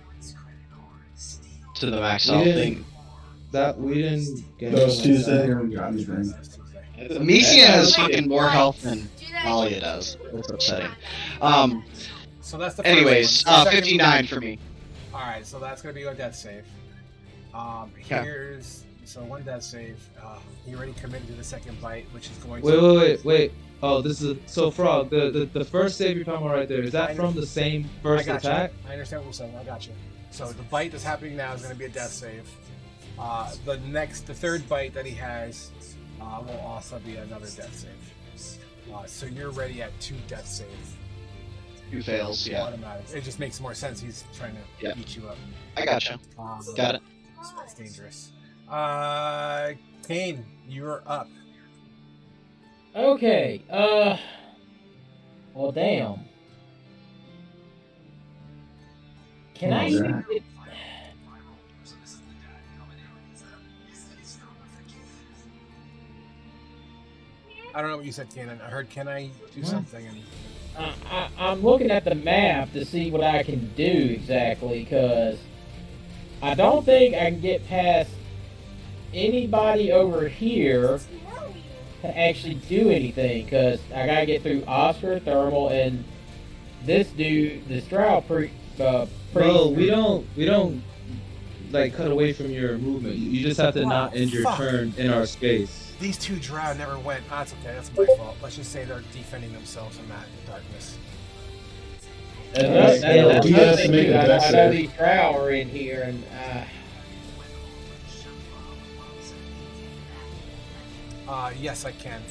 To the max health thing. That we didn't get. That was Tuesday. Amicia has fucking more health than Malia does. That's upsetting. So that's the anyways, first one. 59 for me. Alright, so that's gonna be your death save. Here's so one death save. He already committed to the second bite, which is going to Wait. Oh, this is so Frog. The first save you're talking about right there, is that from the same first attack? I understand what you're saying. I got you. So the bite that's happening now is going to be a death save. The third bite that he has will also be another death save. So you're ready at 2 death saves. 2 fails, yeah. Automatic. It just makes more sense. He's trying to eat you up. I gotcha. Got it. So that's dangerous. Kane, you're up. Okay. Well, damn. Can I even get... I don't know what you said, Kanan. I heard, can I do something? And... I'm looking at the map to see what I can do exactly, because I don't think I can get past anybody over here to actually do anything, because I gotta get through Oscar, Thermal, and this dude, the Drow priest. Bro, we don't like cut away from your movement. You just have to not end your turn in our space. These 2 Drow never went. That's okay. That's my fault. Let's just say they're defending themselves in that darkness. I know these Drow are in here, and yes, I can.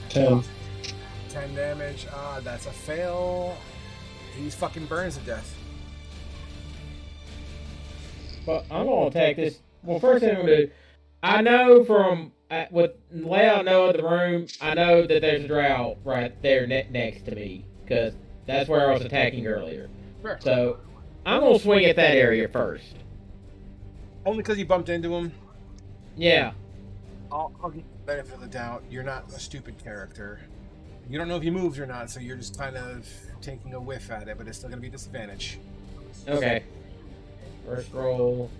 10. 10 damage. That's a fail. He's fucking burns to death. But I'm gonna attack this. Well, first thing I'm gonna do, I know from with the layout I know of the room, I know that there's a Drow right there next to me, because that's where I was attacking earlier. Sure. So I'm gonna swing at that area first. Only because you bumped into him. Yeah. I'll give you the benefit of the doubt. You're not a stupid character. You don't know if he moves or not, so you're just kind of taking a whiff at it, but it's still going to be a disadvantage. Okay. First roll.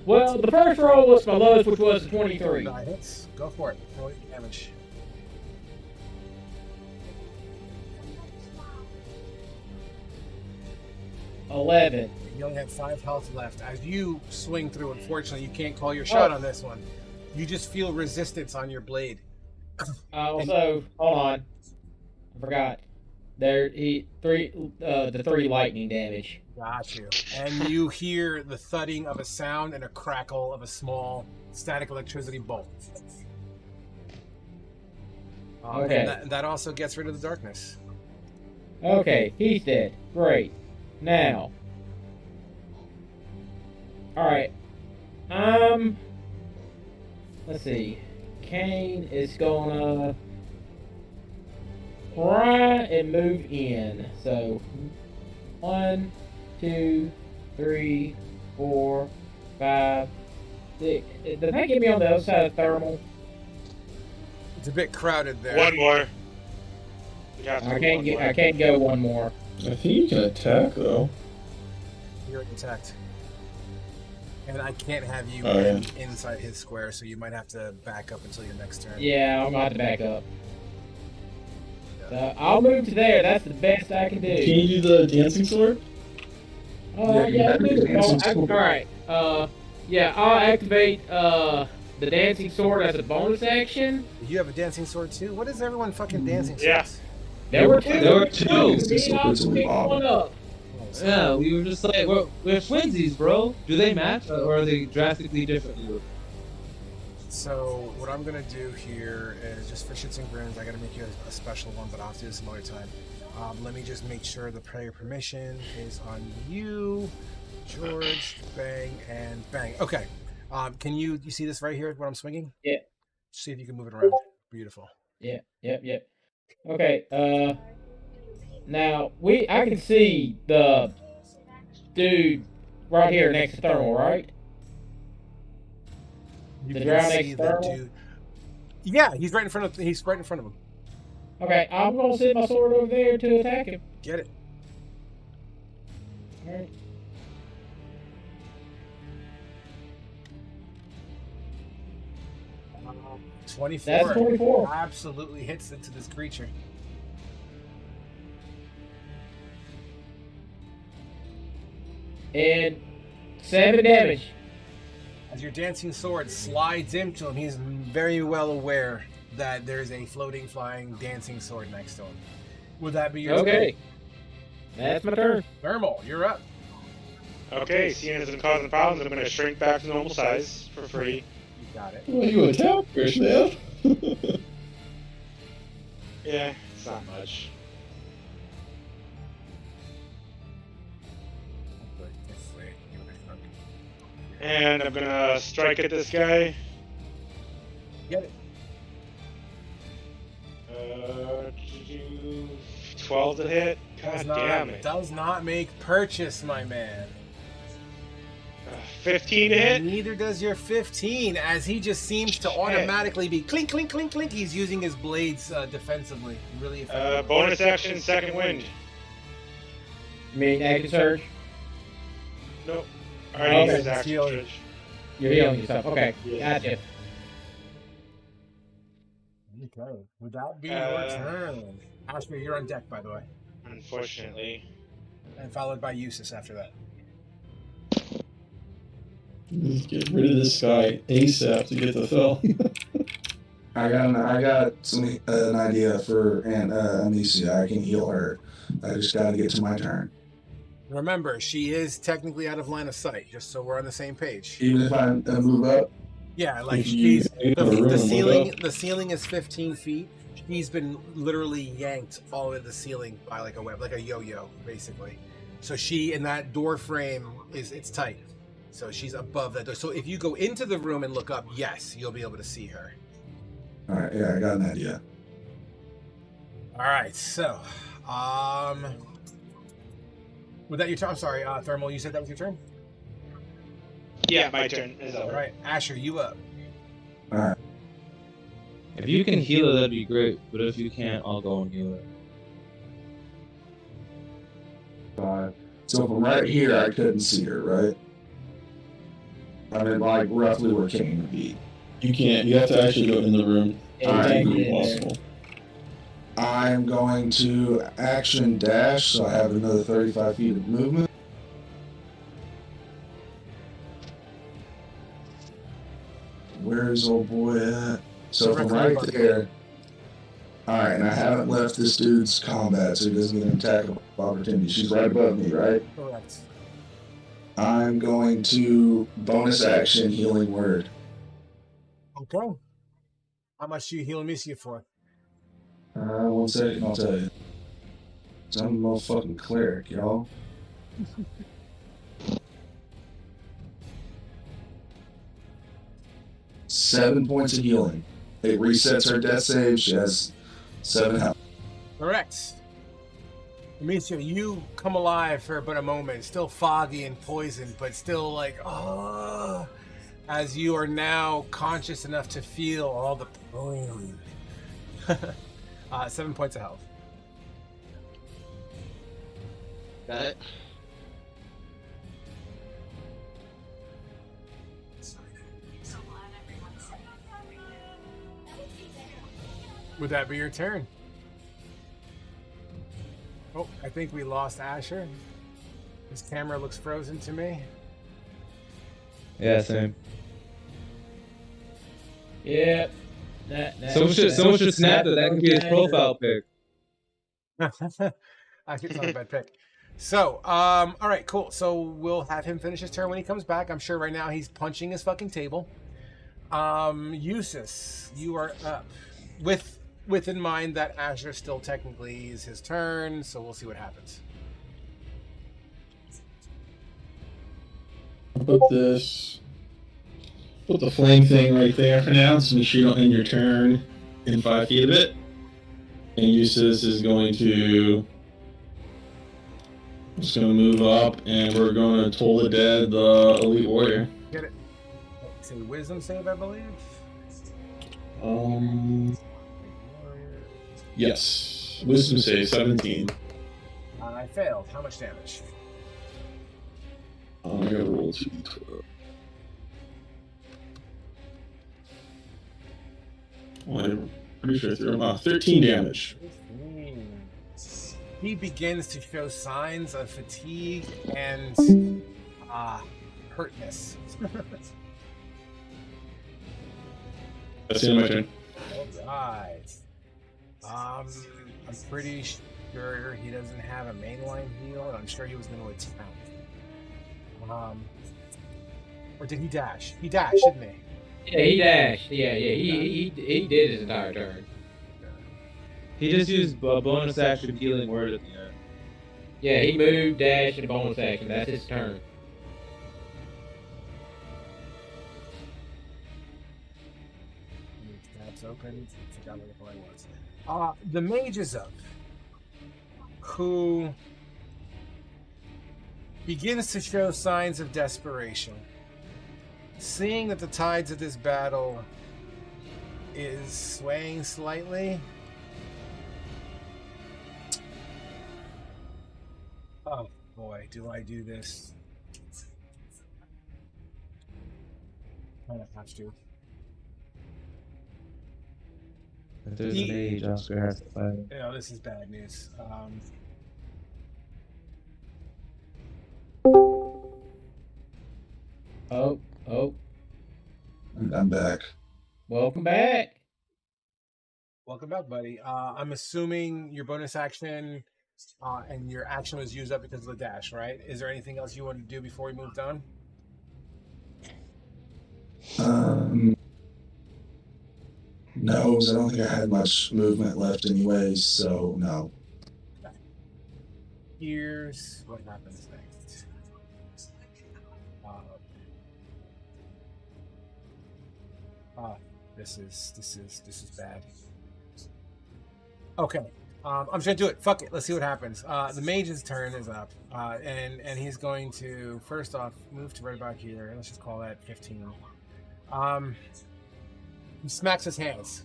Well, the first roll was my lowest, which was 23. That hits. Go for it. Roll your damage. $11. You only have 5 health left. As you swing through, unfortunately, you can't call your shot on this one. You just feel resistance on your blade. Also, hold on. I forgot. The 3 lightning damage. Got you. And you hear the thudding of a sound and a crackle of a small static electricity bolt. Okay. That also gets rid of the darkness. Okay, he's dead. Great. Now. Alright. Let's see. Kane is gonna try and move in. So 1, 2, 3, 4, 5, 6. Does that get me on the other side of Thermal? It's a bit crowded there. One more. I can't go one more. I think you can attack though. You're attacked. And I can't have you inside his square, so you might have to back up until your next turn. Yeah, I'm about to back up. So I'll move to there. That's the best I can do. Can you do the dancing sword? Yeah, alright. Yeah, I'll activate the dancing sword as a bonus action. You have a dancing sword too? What is everyone fucking dancing swords? Yeah. There were 2. There were 2. Pick one up. Oh Yeah, we were just like, we're twinsies, bro. Do they match or are they drastically differently looking? So what I'm gonna do here is just for shits and grins, I gotta make you a special one, but I'll have to do this some other time. Let me just make sure the prayer permission is on you, George. Bang and bang. Okay. Can you see this right here? What I'm swinging? Yeah. See if you can move it around. Beautiful. Yeah. Yep. Okay. Now I can see the dude right here next to Thermal, right? You The can drow see next the Thermal? dude. Yeah, he's right in front of him. Okay, I'm gonna send my sword over there to attack him. Get it. Alright. Uh, 24. That's 24. Absolutely hits into this creature. And 7 damage. As your dancing sword slides into him, he's very well aware that there's a floating, flying, dancing sword next to him. Would that be your Okay. That's my turn. Thermal, you're up. Okay, seeing as I'm causing problems, I'm going to shrink back to normal size for free. You got it. Well, you attackers, man. Yeah, it's not much. And I'm going to strike at this guy. Get it. 12 to hit. God damn it. Does not make purchase, my man. 15 to hit. Neither does your 15, as he just seems to automatically be clink, clink, clink, clink. He's using his blades defensively. Really effective. Bonus action, second wind. You mean active surge? Nope. Alright, Okay, use action healing. surge. You're healing yourself. Okay, Yeah. gotcha. Okay. Would that be your turn? Asher, you're on deck, by the way. Unfortunately. And followed by Eustace after that. Let's get rid of this guy ASAP to get the fill. I got an idea for Aunt Amicia. I can heal her. I just got to get to my turn. Remember, she is technically out of line of sight, just so we're on the same page. Even if I move up. Yeah, like If you she's go to a room the and ceiling. look up. The ceiling is 15 feet. He's been literally yanked all the way to the ceiling by like a web, like a yo-yo, basically. So she in that door frame it's tight. So she's above that door. So if you go into the room and look up, yes, you'll be able to see her. All right, yeah, I got an idea. All right, so was that your turn? I'm sorry, Thermal. You said that was your turn. Yeah, my turn is All over. right, Asher, you up? All right. If you can heal it, that'd be great. But if you can't, I'll go and heal it. 5. So from right here, I couldn't see her, right? I mean, like roughly where Kane would be. You can't. You have to actually go in the room. Yeah, Alright, you It's can't get in there. impossible. I'm going to action dash, so I have another 35 feet of movement. Where's old boy at? So from right there. Alright, and I haven't left this dude's combat, so he doesn't get an attack of opportunity. She's right above me, right? Correct. I'm going to bonus action healing word. Okay. How much do you heal Amicia for? 1 second, I'll tell you. 'Cause I'm a motherfucking cleric, y'all. Seven points of healing. It resets her death save. She has 7 health. Correct. Amicia, you come alive for but a moment, still foggy and poisoned, but still like, as you are now conscious enough to feel all the pain. 7 points of health. Got it. Would that be your turn? Oh, I think we lost Asher. His camera looks frozen to me. Yeah, same. Yep. Someone should snap that. That could be his profile pic. Actually, it's not a bad pick. So, all right, cool. So we'll have him finish his turn when he comes back. I'm sure right now he's punching his fucking table. Eustace, you are up. With in mind that Asher still technically is his turn, so we'll see what happens. I'll put this. Put the flame thing right there for now, so make sure you don't end your turn in 5 feet of it. And Eustace is going to. Just gonna move up, and we're gonna toll the dead, the elite warrior. Get it? It's a wisdom save, I believe. Yes. Wisdom save 17. I failed. How much damage? I gotta roll 2d12. I'm pretty sure 13 damage. He begins to show signs of fatigue and hurtness. That's the end of my turn. Alright. I'm pretty sure he doesn't have a mainline heal, and I'm sure he was going to attack. Or did he dash? He dashed, didn't he? Yeah, he dashed. Yeah, he did his entire turn. He just used a bonus action healing word at the end. Yeah, he moved, dashed, and a bonus action. That's his turn. Tabs open. Forgot what the play was. The mage is up, who begins to show signs of desperation. Seeing that the tides of this battle is swaying slightly. Oh boy, do I do this? I don't have to. If there's an age, Oscar has to fight. You know, this is bad news. Oh, I'm back. welcome back. Welcome back, buddy. I'm assuming your bonus action and your action was used up because of the dash, right? Is there anything else you wanted to do before we moved on? No, 'cause I don't think I had much movement left anyways, so no. Here's what happens next. This is bad. Okay. I'm just gonna do it. Fuck it. Let's see what happens. The mage's turn is up, and he's going to first off move to right about here. Let's just call that 15. He smacks his hands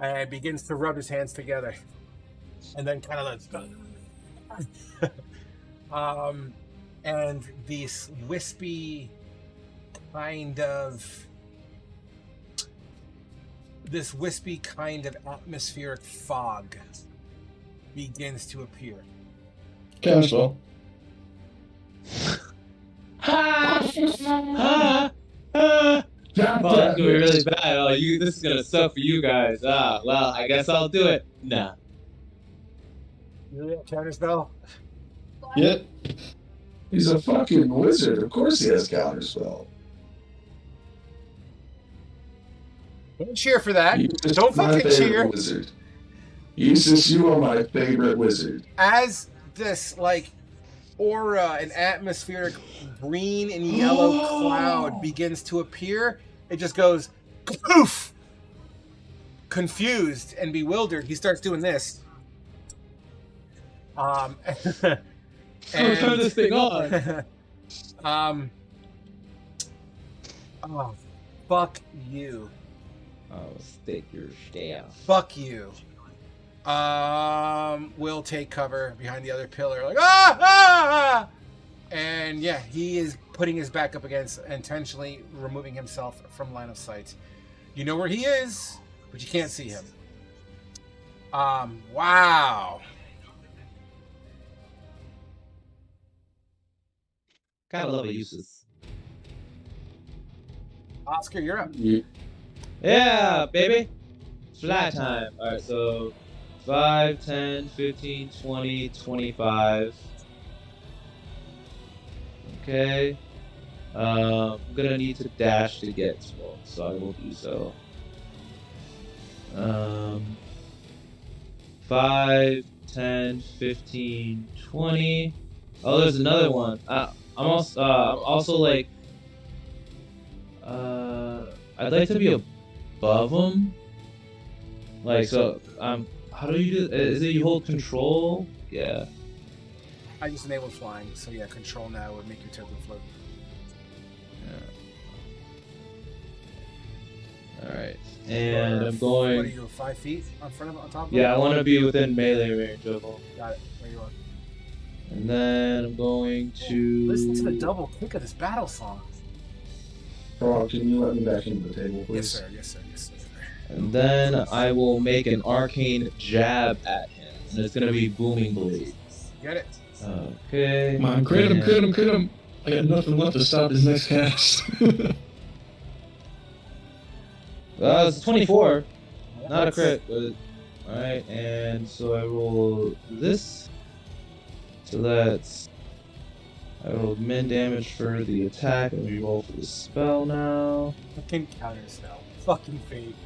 and begins to rub his hands together, and then kind of lets and this wispy kind of atmospheric fog begins to appear. Counterspell. Well, that's gonna be really bad. Oh, this is gonna suck for you guys. Well, I guess I'll do it. Nah. Counterspell? Yep. He's a fucking wizard. Of course he has counterspell. Don't cheer for that. Eustace, Don't my fucking favorite cheer. Wizard. Eustace, you are my favorite wizard. As this like aura and atmospheric green and yellow cloud begins to appear, it just goes poof. Confused and bewildered, he starts doing this. Turn this thing on. Oh, fuck you. Oh, stick your staff. Fuck you. Will take cover behind the other pillar, like ah! And yeah, he is putting his back up against, intentionally removing himself from line of sight. You know where he is, but you can't see him. Wow. Gotta love a Eustace. Oscar, you're up. Yeah, baby. Fly time. Alright, so 5, 10, 15, 20, 25. Okay. I'm gonna need to dash to get 12, so I will do so. 5, 10, 15, 20. Oh, there's another one. I'm also like, I'd like to be above him. Like, so, how do you do, is it you hold control? Yeah. I just enabled flying, so yeah, control now would make your token float. Yeah. Alright. And I'm What are going. you, 5 feet on top of Yeah, I him? want to be within melee range of him. Got it. Where you are? And then I'm going to. Listen to the double click of this battle song. Frog, can you let me back into the table, please? Yes, sir. Yes, sir. Yes, sir. And then I will make an arcane jab at him. And it's gonna be Booming Blade. Get it? Okay. Come on, crit him, crit him, crit him. I got nothing left to stop his next cast. It's 24. Not a crit, but. Alright, and so I roll this. So that's. I rolled min damage for the attack, and we roll for the spell now. Fucking counter spell. Fucking fate.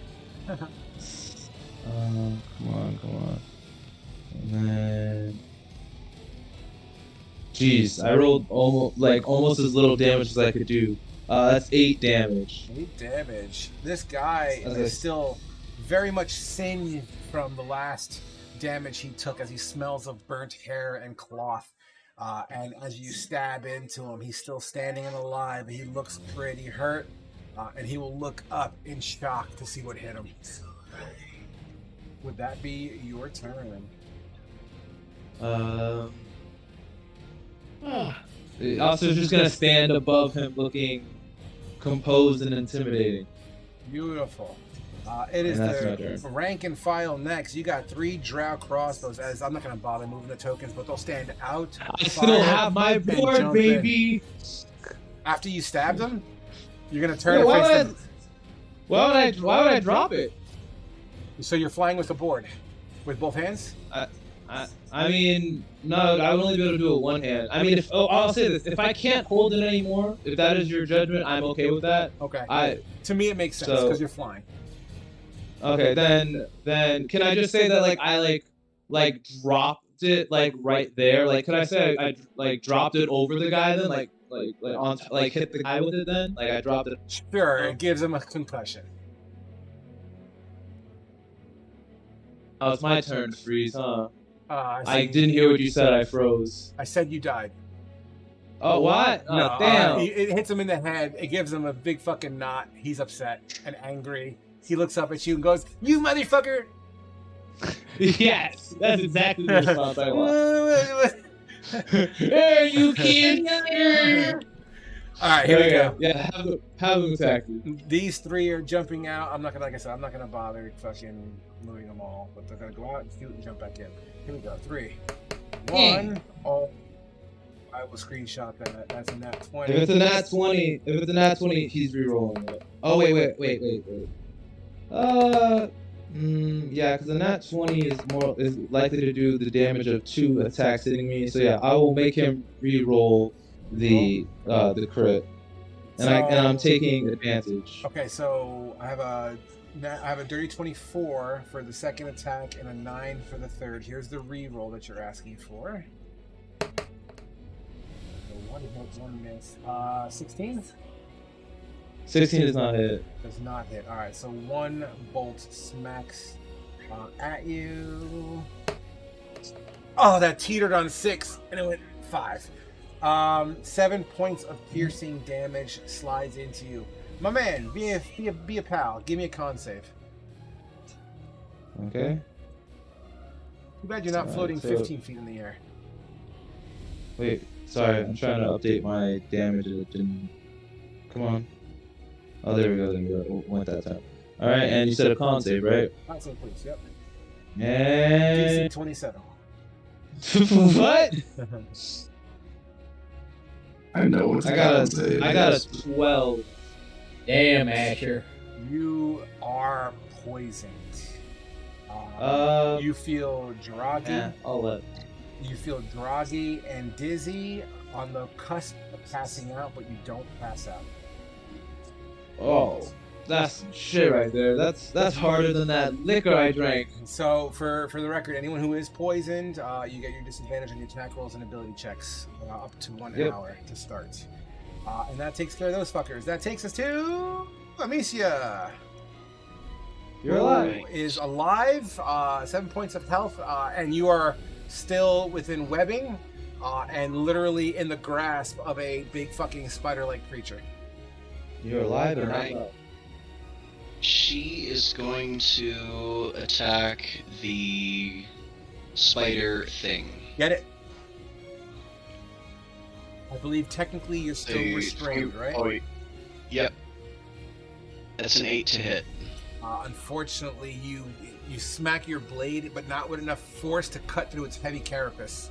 Come on. And then. Jeez, I rolled almost as little damage as I could do. That's 8 damage. 8 damage. This guy Okay. is still very much singed from the last damage he took as he smells of burnt hair and cloth. And as you stab into him, he's still standing and alive. He looks pretty hurt, and he will look up in shock to see what hit him. Would that be your turn? The officer's just gonna stand above him looking composed and intimidating. Beautiful. It is And that's my the turn. rank and file next. You got 3 drow crossbows. As I'm not going to bother moving the tokens, but they'll stand out. I still have my and board, jump in. baby! After you stab them, you're going to turn Yeah, and face them. why would I drop it? So you're flying with the board with both hands? I mean, no, I would only be able to do it with one hand. I mean, I'll say this: if I can't hold it anymore, if that is your judgment, I'm okay with that. Okay. To me, it makes sense So- because you're flying. Okay, then can I just say that I dropped it right there? Like, could I say I like dropped it over the guy then? Hit the guy with it then? Like I dropped it. Sure, it gives him a concussion. Oh, it's my turn to freeze, huh? I see. didn't hear what you said. I froze. I said you died. Oh, what? Oh, No, damn. it hits him in the head. It gives him a big fucking knot. He's upset and angry. He looks up at you and goes, "You motherfucker!" Yes, that's exactly the response I want. Hey, you kid! All right, here we go. Yeah, have them attack you. These 3 are jumping out. I'm not gonna, like I said, I'm not gonna bother fucking moving them all, but they're gonna go out and shoot and jump back in. Here we go. 3, 1. Oh, I will screenshot that. That's a nat 20. If it's a nat 20, he's rerolling it. Oh wait. Yeah, because the nat 20 is likely to do the damage of 2 attacks hitting me. So yeah, I will make him re-roll the crit, and I'm taking advantage. Okay, so I have a dirty 24 for the second attack and a 9 for the third. Here's the re-roll that you're asking for. So 1 hit, 1 miss. 16? 16 does not hit. Does not hit. All right, so 1 bolt smacks at you. Oh, that teetered on 6, and it went 5. 7 points of piercing damage slides into you. My man, be a pal. Give me a con save. Okay. Too bad you're not Alright, floating so- 15 feet in the air. Wait, sorry, I'm trying to update my damage. It didn't. Come on. Oh, there we go. It went that time. All right, and you said a con save, right? Con save, please. Yep. And DC 27. what? I know what's I got a 12. Damn, Asher. You are poisoned. You feel groggy. I'll let. You feel groggy and dizzy on the cusp of passing out, but you don't pass out. Oh, that's some shit right there. That's harder than that liquor I drank. So, for the record, anyone who is poisoned, you get your disadvantage on your attack rolls and ability checks up to 1 hour to start. And that takes care of those fuckers. That takes us to Amicia. You're alive. Who is alive, 7 points of health, and you are still within webbing and literally in the grasp of a big fucking spider-like creature. You're alive or Right. not? She is going to attack the spider thing. Get it? I believe technically you're still restrained, right? Oh, yep. That's an 8 to hit. Unfortunately, you smack your blade, but not with enough force to cut through its heavy carapace.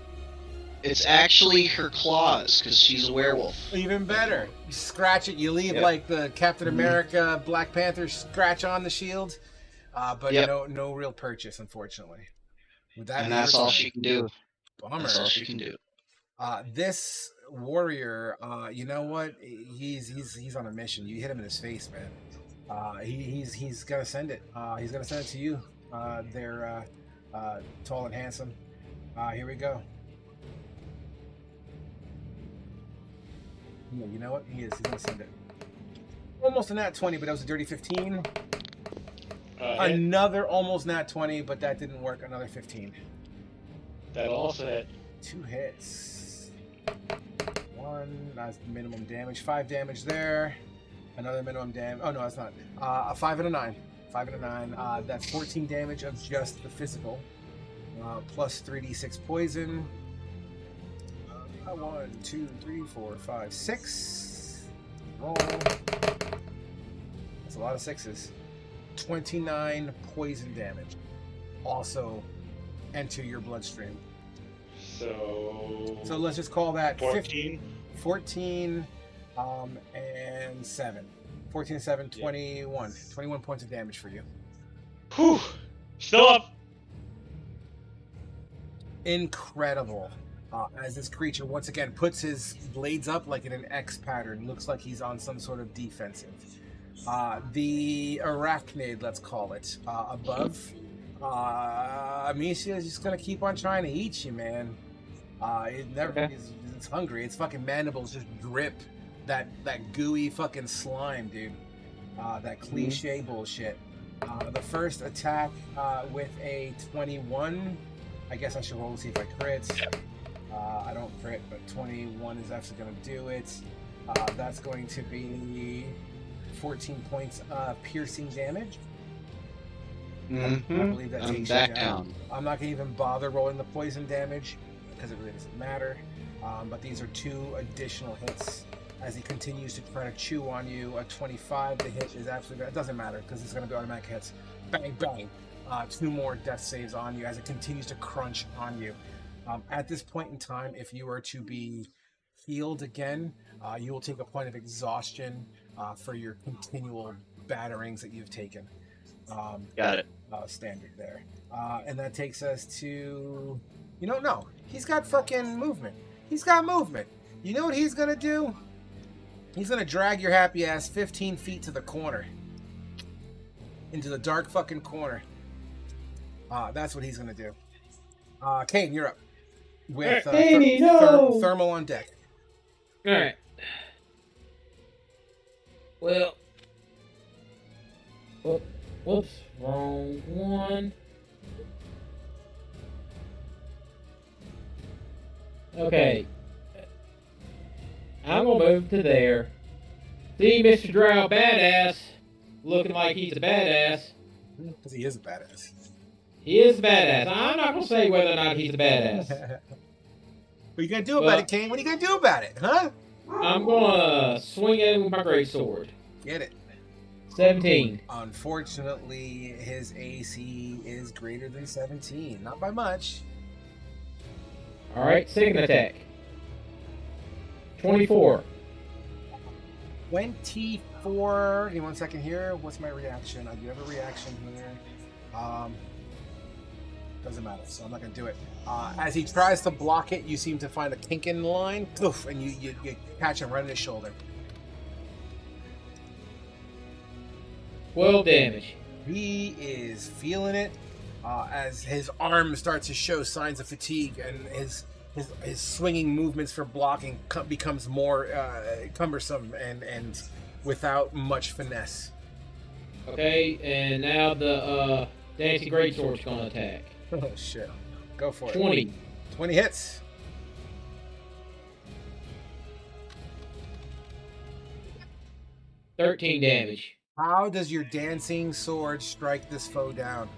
It's actually her claws, because she's a werewolf. Even better. You scratch it, you leave like the Captain America, Black Panther scratch on the shield, but no real purchase, unfortunately. With that, And that's all she can do. Bummer. That's all she can do. This warrior, you know what? He's on a mission. You hit him in his face, man. He's gonna send it. He's gonna send it to you. They're tall and handsome. Here we go. Yeah, you know what? He's gonna send it. Almost a nat 20, but that was a dirty 15. Another almost nat 20, but that didn't work. Another 15. That also hit. 2 hits. 1, that's minimum damage. 5 damage there. Another minimum damage. Oh no, that's not. A 5 and a 9. 5 and a 9. That's 14 damage of just the physical. Plus 3d6 poison. 1, 2, 3, 4, 5, 6. Roll. That's a lot of 6s. 29 poison damage. Also enter your bloodstream. So let's just call that 14. 14 and 7. 14 and 7, 21. 21 points of damage for you. Whew. Still up. Incredible. As this creature once again puts his blades up like in an X pattern. Looks like he's on some sort of defensive. The arachnid, let's call it, above. Amicia is just gonna keep on trying to eat you, man. It's hungry. Its fucking mandibles just drip that gooey fucking slime, dude. That cliche bullshit. The first attack with a 21. I guess I should roll to see if I crit. I don't crit, but 21 is actually going to do it. That's going to be 14 points piercing damage. I believe that takes you down. I'm not going to even bother rolling the poison damage because it really doesn't matter. But these are 2 additional hits as he continues to try to chew on you. A 25 to hit is absolutely, it doesn't matter because it's going to be automatic hits. Bang, bang. 2 more death saves on you as it continues to crunch on you. At this point in time, if you were to be healed again, you will take a point of exhaustion for your continual batterings that you've taken. Got it. Standard there. And that takes us to... You don't know. He's got fucking movement. He's got movement. You know what he's going to do? He's going to drag your happy ass 15 feet to the corner. Into the dark fucking corner. That's what he's going to do. Kane, you're up. With thermal on deck. Alright. Well. Whoops. Wrong one. Okay. I'm gonna move to there. See Mr. Drow badass. Looking like he's a badass. Because he is a badass. He is a badass. I'm not gonna say whether or not he's a badass. What are you gonna do about it, Kane? What are you gonna do about it, huh? I'm gonna swing at him with my greatsword. Get it. 17. Unfortunately, his AC is greater than 17. Not by much. Alright, second attack. 24. 24. Give me 1 second here. What's my reaction? I do have a reaction here. Doesn't matter, so I'm not going to do it. As he tries to block it, you seem to find a kink in the line, poof, and you catch him right in his shoulder. 12 damage. He is feeling it as his arm starts to show signs of fatigue, and his swinging movements for blocking becomes more cumbersome and without much finesse. Okay, and now the Dancing Greatsword's gonna attack. Oh shit. Go for it. 20. 20 hits. $13 damage. How does your dancing sword strike this foe down?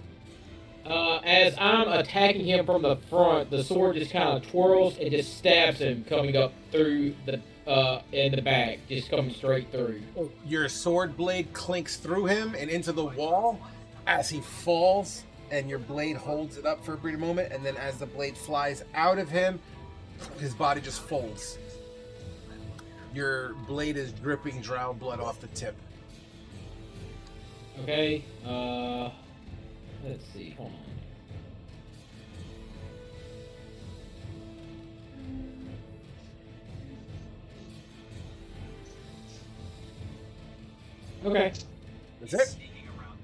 As I'm attacking him from the front, the sword just kind of twirls and just stabs him, coming up through the in the back, just coming straight through. Your sword blade clinks through him and into the wall as he falls, and your blade holds it up for a brief moment, and then as the blade flies out of him, his body just folds. Your blade is dripping drow blood off the tip. Okay, let's see, hold on. Okay. That's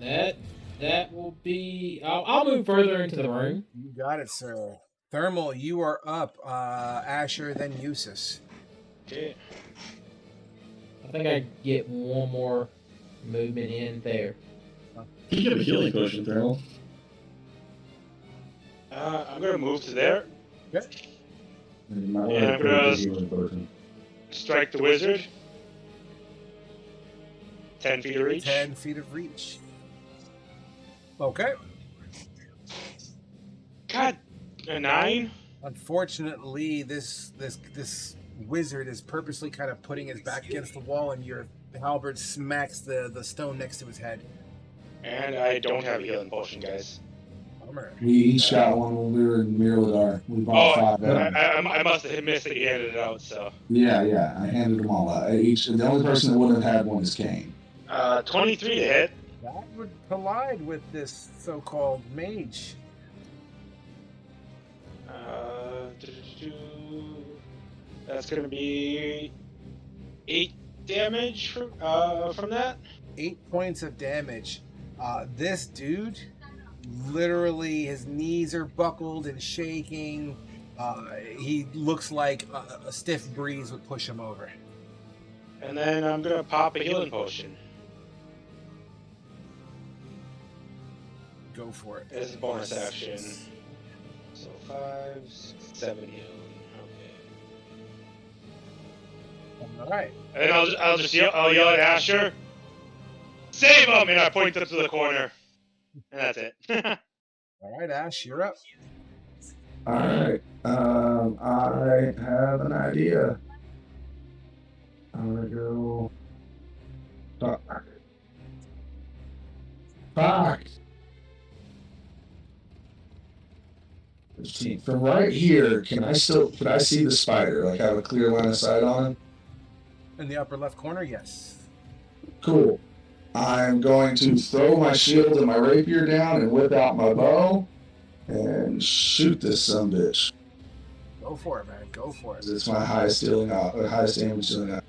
it? That will be... I'll move further into the room. You got it, sir. Thermal, you are up. Asher, then Eustace. Okay. I think I get one more movement in there. You get a healing potion, Thermal. I'm gonna move to there. Okay. And you might Yeah, want to but, put a healing potion. Strike the wizard. 10 feet of reach. 10 feet of reach. Okay. God, a 9. Unfortunately, this wizard is purposely kind of putting his back against the wall, and your halberd smacks the stone next to his head. And I don't have a healing potion, guys. Bummer. We each got one when we were in Mirladar. We bought 5 of them. I must have missed that you handed it out, so. Yeah. I handed them all out. The only person that wouldn't have had one is Kane. 23 to hit. That would collide with this so-called mage. That's gonna be 8 damage from that. 8 points of damage. This dude, literally, his knees are buckled and shaking. He looks like a stiff breeze would push him over. And then I'm gonna pop a healing potion. Go for it. As a bonus action. So 5, 7 healing. Okay. All right. And then I'll yell at Asher, "Save him!" And I point up to the corner. And that's it. All right, Ash, you're up. Alright. I have an idea. I'm gonna go. Fuck. From right here, can I see the spider? Like, have a clear line of sight on him? In the upper left corner, yes. Cool. I'm going to throw my shield and my rapier down and whip out my bow and shoot this sumbitch. Go for it, man. Go for it. It's my highest damage dealing out.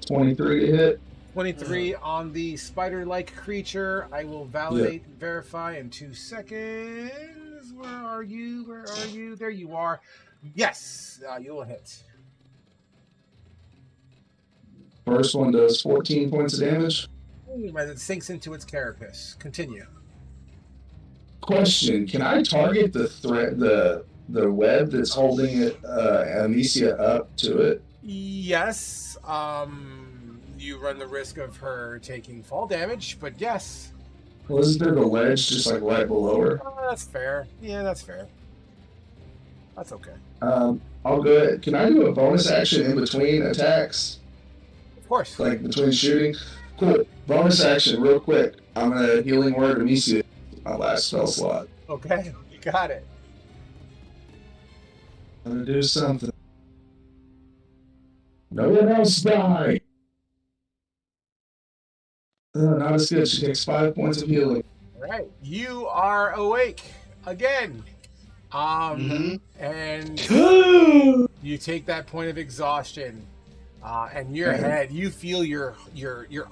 23 to hit. 23 on the spider-like creature. I will validate and verify in 2 seconds. Where are you? Where are you? There you are. Yes, you will hit. First one does 14 points of damage. As it sinks into its carapace. Continue. Question: can I target the web that's holding it, Amicia up to it? Yes. You run the risk of her taking fall damage, but yes. Well, isn't there the ledge just like right below her? That's fair. Yeah, that's fair. That's okay. I'll go ahead. Can I do a bonus action in between attacks? Of course. Like between shooting? Cool. Bonus action, real quick. I'm gonna healing word Amicia my last spell slot. Okay, you got it. I'm gonna do something. No one else die. Not as good. She takes 5 points of healing. All right, you are awake again. And you take that point of exhaustion, and your head. You feel your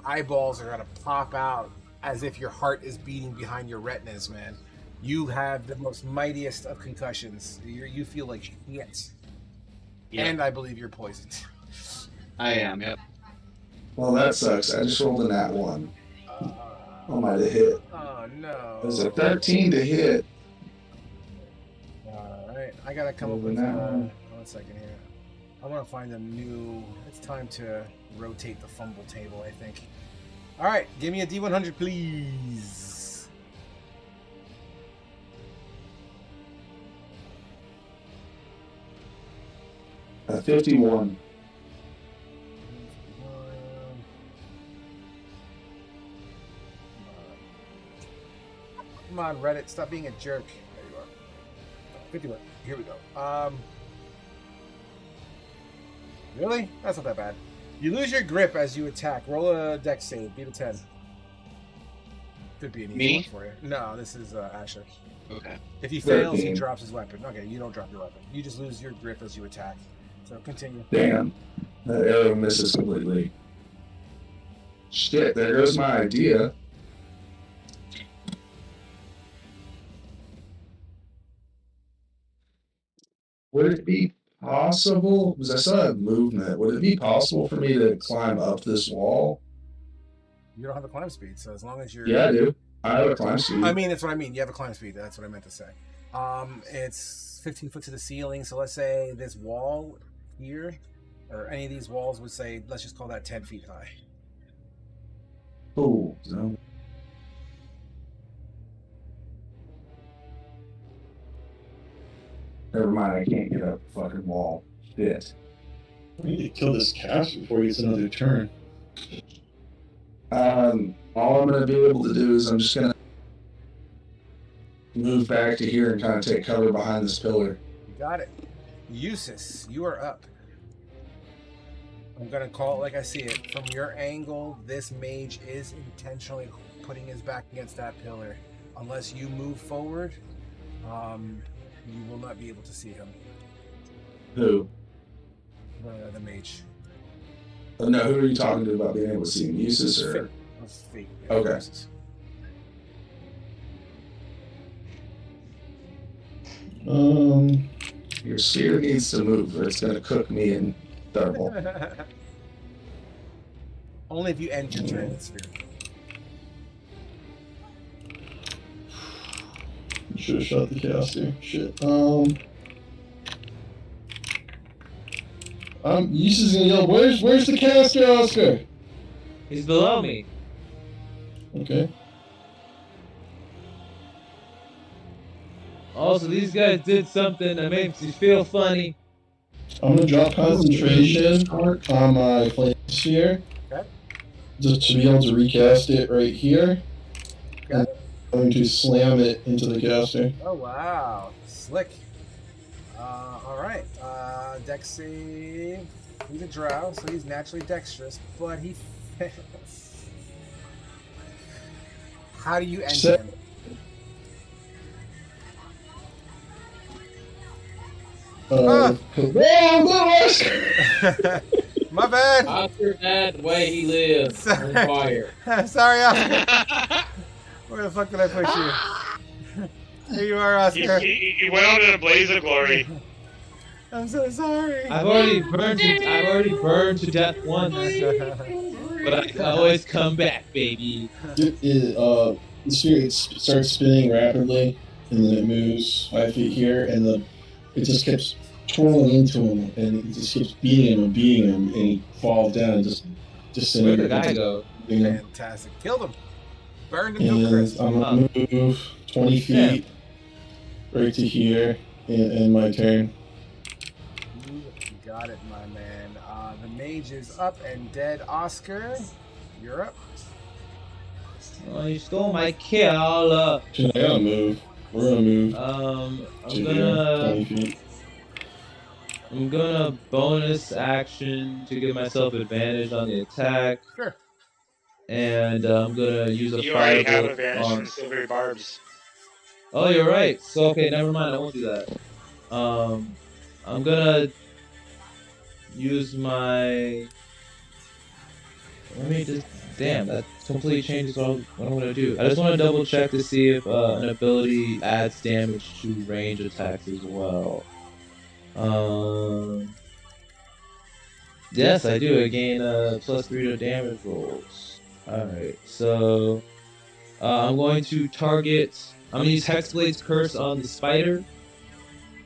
eyeballs are gonna pop out as if your heart is beating behind your retinas, man. You have the most mightiest of concussions. You feel like shit. Yep. And I believe you're poisoned. I am, yep. Well, that sucks. I just rolled a nat 1. I might have hit. Oh no. It was a 13 to hit. Alright, I gotta come up with 1 second here. I want to find a new. It's time to rotate the fumble table, I think. Alright, give me a D100, please. A 51. Come on, Reddit, stop being a jerk. There you are. 51. Here we go. Really? That's not that bad. You lose your grip as you attack. Roll a dex save. Beat a 10. Could be an easy one for you. No, this is Asher. Okay. If he fails, he drops his weapon. Okay, you don't drop your weapon. You just lose your grip as you attack. So continue. Damn. That arrow misses completely. Shit, there goes my idea. Would it be possible, because I still have movement, would it be possible for me to climb up this wall? You don't have a climb speed, so as long as you're... Yeah, I do. I have a climb speed. I mean, that's what I mean. You have a climb speed. That's what I meant to say. It's 15 foot to the ceiling, so let's say this wall here, or any of these walls would say, let's just call that 10 feet high. Oh, no. Never mind, I can't get up the fucking wall. Shit. We need to kill this caster before he gets another turn. All I'm going to be able to do is I'm just going to move back to here and kind of take cover behind this pillar. You got it. Eustace, you are up. I'm going to call it like I see it. From your angle, this mage is intentionally putting his back against that pillar. Unless you move forward, you will not be able to see him. Who? The mage. Oh, no, who are you talking to about being able to see him? Eustace or? Fate. Okay. Your spear needs to move or it's going to cook me in thermal. Only if you end your turn in the sphere. Should have shot the caster. Shit. Eustace gonna yell, where's the caster, Oscar? He's below me. Okay. Also, these guys did something that makes you feel funny. I'm gonna drop concentration on my flame sphere. Okay. Just to be able to recast it right here. Got it. I'm going to slam it into the caster. Oh wow, slick. Alright, dex save. He's a drow, so he's naturally dexterous, but he fails. How do you end him? My bad. Oscar died the way he lives, on fire. Sorry, Oscar. Where the fuck did I put you? Here you are, Oscar. He went out in a blaze of glory. I'm so sorry. I've already burned to death once, but I can always come back, baby. The sphere starts spinning rapidly, and then it moves 5 feet here, and it just keeps twirling into him, and it just keeps beating him, and he falls down and just Where'd the guy go? Fantastic. Killed him. Burned him to a crisp. I'm gonna move 20 feet right to here, in my turn. You got it, my man. The mage is up and dead. Oscar, you're up. Oh, you stole my kill. Shit, I gotta move. We're gonna move. I'm gonna bonus action to give myself advantage on the attack. Sure. and I'm gonna use a You already have firebolt advantage on. from silvery barbs. Oh, you're right. So okay, never mind. I won't do that. I'm gonna use my. Let me just. Damn, that completely changes what I'm gonna do. I just want to double check to see if an ability adds damage to range attacks as well. Um. Yes, I do. I gain +3 to damage rolls. All right, so I'm going to target. I'm gonna use Hexblade's Curse on the spider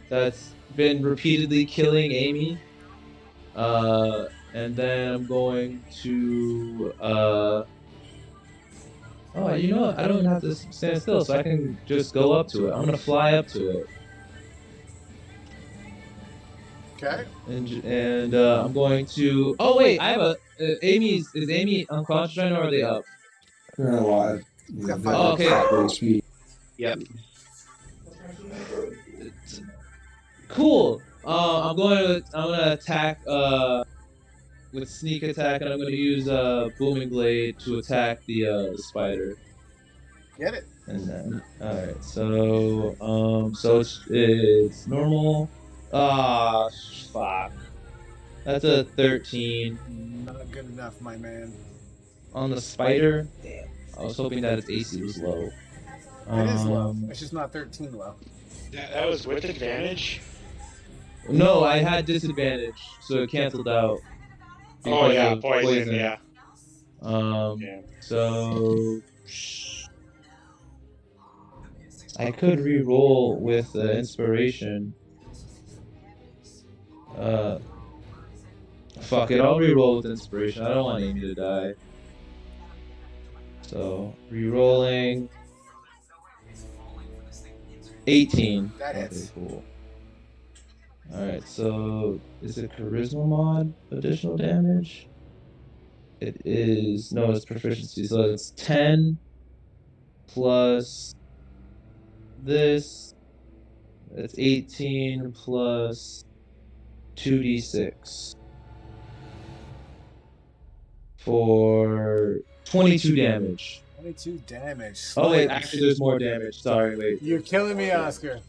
that's been repeatedly killing Amy. And then I'm going to oh, you know what? I don't even have to stand still, so I can just go up to it. I'm gonna fly up to it, Okay. and I'm going to. Oh wait, I have a. Is Amy unconscious right now, or are they up? They're alive. Got They're five Oh, okay. halfway speed. Yep. Cool. I'm gonna attack with sneak attack, and I'm gonna use booming blade to attack the spider. Get it. And then, all right. So it's normal. Ah, fuck. That's a 13 Not good enough, my man. on the spider. Damn. I was hoping that its AC was low. It is low. It's just not 13 low. That was with advantage? No, I had disadvantage, so it canceled out. Oh because yeah, of poison, yeah. Yeah. So I could re-roll with inspiration. Fuck it, I'll re-roll with inspiration. I don't want Amy to die. So re-rolling 18. That Okay, hits. cool. Alright, so is it charisma mod additional damage? It is, no, it's proficiency, so it's 10 plus this, that's 18 plus 2d6 for 22 damage. 22 damage. Oh wait, Slams. actually there's more damage. Sorry, wait. You're killing me, Oscar.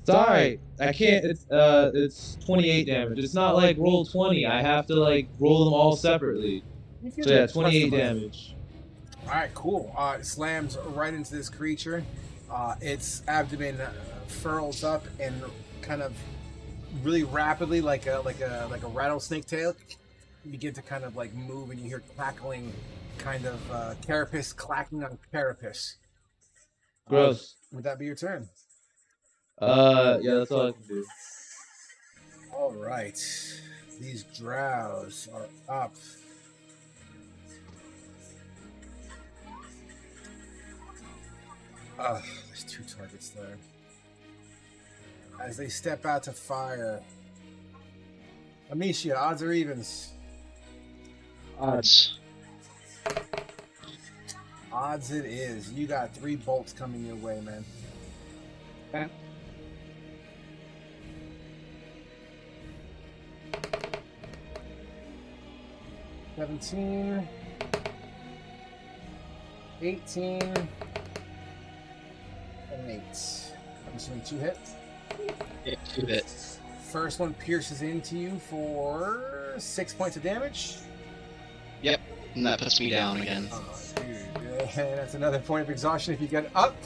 Sorry, I can't. It's 28 damage. It's not like roll 20. I have to like roll them all separately. So yeah, 28 damage. All right, cool. It slams right into this creature. Its abdomen furls up and kind of really rapidly, like a rattlesnake tail, begin to kind of like move, and you hear crackling, kind of carapace clacking on carapace. Gross. Would that be your turn? Yeah, that's all I can do. All right, these drows are up. There's 2 targets there. As they step out to fire, Amicia, odds or evens? Odds. Odds it is. You got 3 bolts coming your way, man. Okay. $17, 18, and 8. I'm assuming 2 hits. Yeah, 2 hits. First one pierces into you for 6 points of damage. Yep, and that puts me down again. Oh, dude. And that's another point of exhaustion if you get up.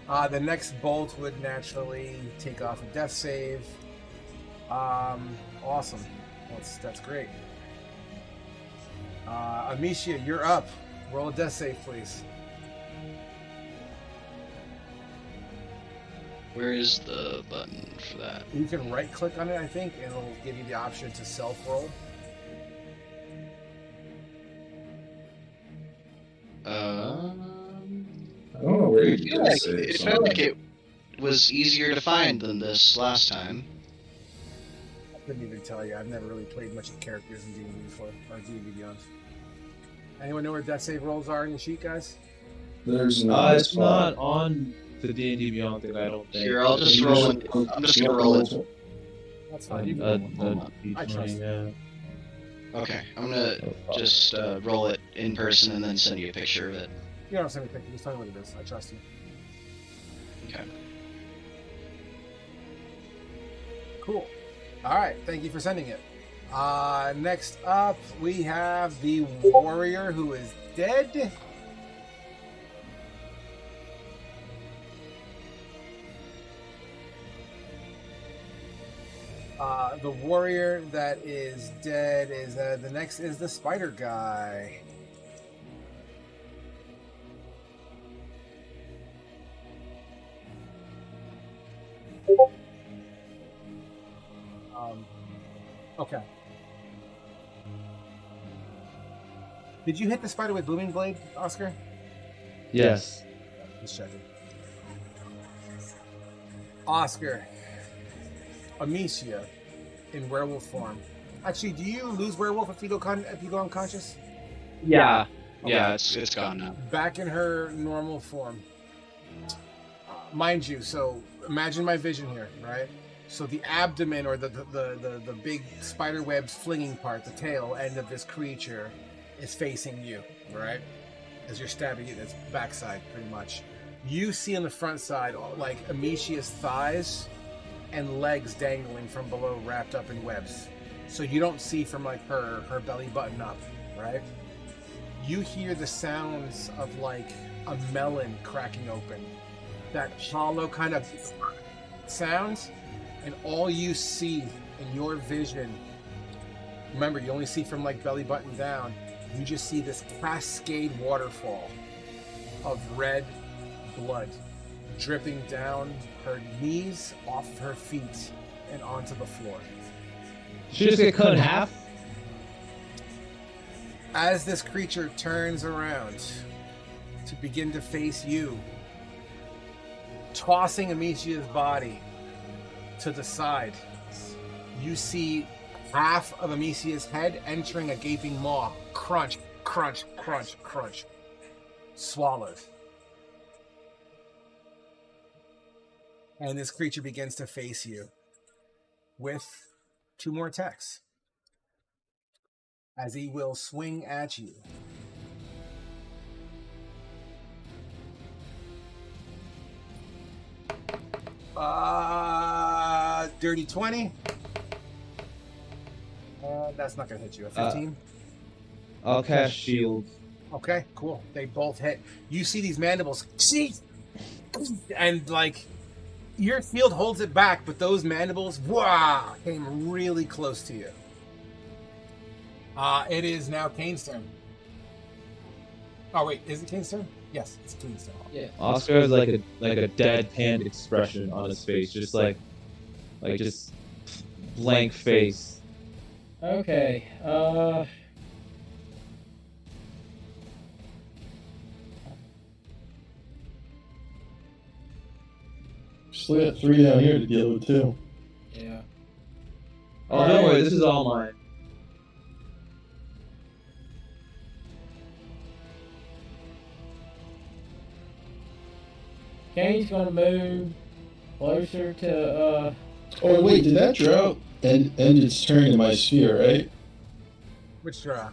The next bolt would naturally take off a death save. Awesome. That's great. Amicia, you're up. Roll a death save, please. Where is the button for that? You can right-click on it, I think, and it'll give you the option to self-roll. I don't know where I you feel can like say it felt like it was easier to find than this last time. I couldn't even tell you. I've never really played much of characters in D&D before, or D&D Beyond. Anyone know where death save rolls are in your sheet, guys? There's not. It's not on the D&D Beyond thing, I don't think. Here, I'll just roll it. I'm just gonna roll it. That's fine. You can roll one. I trust you. yeah. Okay, I'm gonna just roll it in person and then send you a picture of it. You don't send me a picture. Just tell me what it is. I trust you. Okay. Cool. All right. Thank you for sending it. Next up, we have the warrior who is dead. The warrior that is dead is the next is the spider guy. Okay. Did you hit the spider with booming blade, Oscar? Yes. Just checking. Oscar, Amicia, in werewolf form. Actually, do you lose werewolf if you go unconscious? Yeah. Okay. Yeah, it's gone now. Back in her normal form. Mind you, so imagine my vision here, right? So the abdomen or the big spider webs flinging part, the tail end of this creature, is facing you, right? As you're stabbing it, its backside, pretty much. You see on the front side, like Amicia's thighs and legs dangling from below, wrapped up in webs. So you don't see from like her belly button up, right? You hear the sounds of like a melon cracking open, that hollow kind of sounds, and all you see in your vision, remember you only see from like belly button down, you just see this cascade waterfall of red blood dripping down her knees, off of her feet, and onto the floor. She just get cut in half? As this creature turns around to begin to face you, tossing Amicia's body to the side, you see half of Amicia's head entering a gaping maw. Crunch, crunch, crunch, crunch. Swallowed. And this creature begins to face you with 2 more attacks, as he will swing at you. Dirty 20. That's not going to hit you. A 15? I'll cast shield. Okay, cool. They both hit. You see these mandibles. And, like, your shield holds it back, but those mandibles, wow, came really close to you. It is now Kane's turn. Oh, wait. Is it Kane's turn? Yes, it's Kane's turn. Yeah. Oscar has like a deadpan expression on his face, just like just blank face. Okay. Still got 3 down here to deal with too. Yeah. Oh, don't worry, this is all mine. Kane's gonna move closer to Oh wait, did that drought end its turn in my sphere, right? Which draw?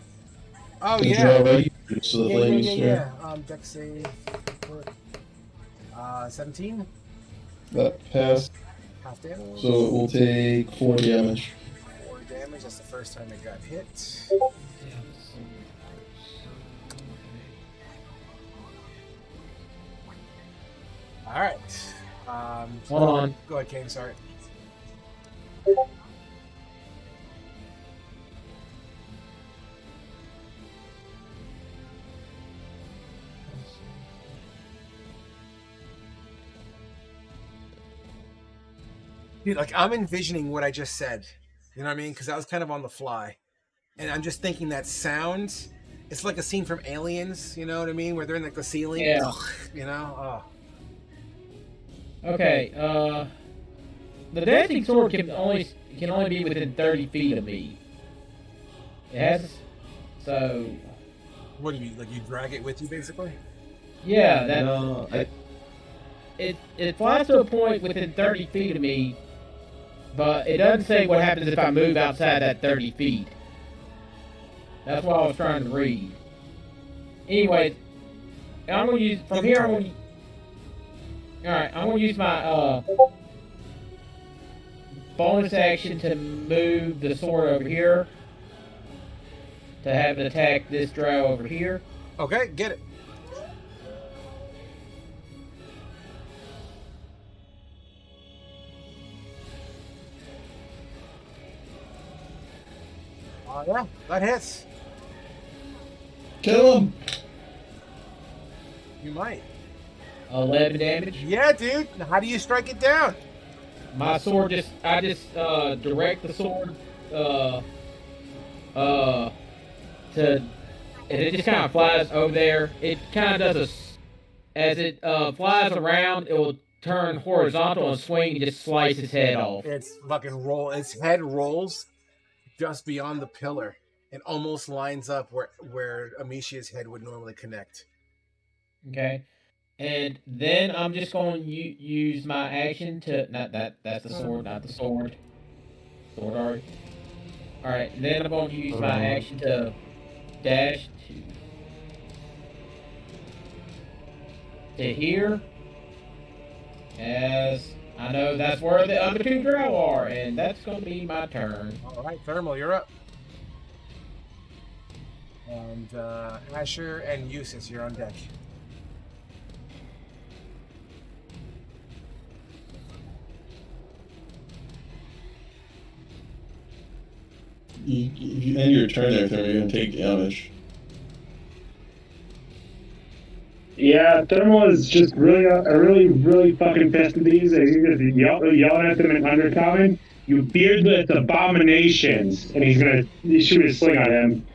Oh, The yeah. draw right here, so the flaming sphere. Dex save. 17. That passed. Half damage. So it will take 4 damage. 4 damage. That's the first time it got hit. Alright. Hold on. Go ahead, Kane. Sorry. Dude, like, I'm envisioning what I just said. You know what I mean? Because I was kind of on the fly. And I'm just thinking that sound, it's like a scene from Aliens, you know what I mean? Where they're in, like, the ceiling. Yeah. Ugh, you know? Oh. Okay, the dancing sword can only be within 30 feet of me. It has, so What do you mean? Like, you drag it with you, basically? yeah, that No, it flies to a point within 30 feet of me, but it doesn't say what happens if I move outside that 30 feet. That's what I was trying to read. Anyway, I'm gonna use from here. I'm gonna. Alright, I'm gonna use my bonus action to move the sword over here. To have it attack this drow over here. Okay, get it. Oh yeah, that hits. Kill him! You might. 11 damage. Yeah, dude. How do you strike it down? My sword I just direct the sword to and it just kind of flies over there. It kind of does as it flies around, it will turn horizontal and swing and just slice his head off. It's fucking roll. Its head rolls just beyond the pillar and almost lines up where Amicia's head would normally connect. Okay. And then I'm just going to use my action to that's the sword, not the sword. Sword already. All right. Then I'm going to use my action to dash to here. As I know that's where the other two drow are, and that's going to be my turn. All right, Thermal, you're up. And Asher and Eustace, you're on deck. You end your turn there, Thermal, you're gonna take damage. Yeah, Thermal is just really fucking pissed at these. He's just yelling at them in undercommon. You beardless abominations, and he's gonna shoot his sling on him.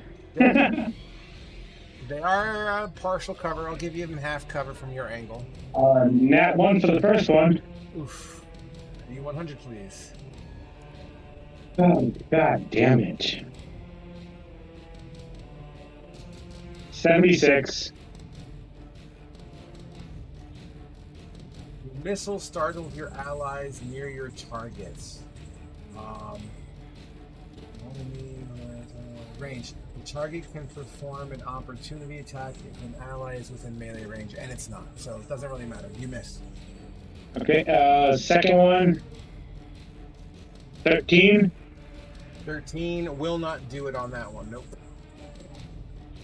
They are partial cover. I'll give you them half cover from your angle. Nat 1 for the first one. Oof. D100, please. Oh, god damn it. 76. Missile startled your allies near your targets. Range. The target can perform an opportunity attack if an ally is within melee range, and it's not, so it doesn't really matter. You miss. Okay, second one. 13. 13 will not do it on that one. Nope.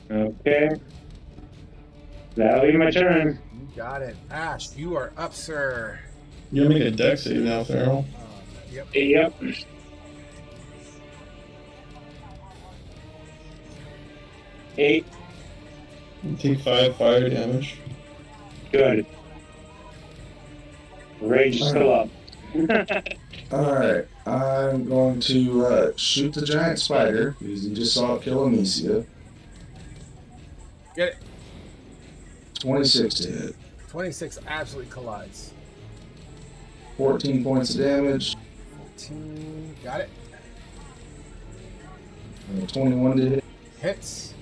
Okay. That'll be my turn. You got it. Ash, you are up, sir. You're gonna make a dex save now, Thermal. Yep. 8. You take 5 fire damage. Good. Rage is still up. Alright, I'm going to shoot the giant spider, because you just saw it kill Amicia. Get it. 26 to hit. 26 absolutely collides. 14 points of damage. 14. Got it. 21 to hit. Hits.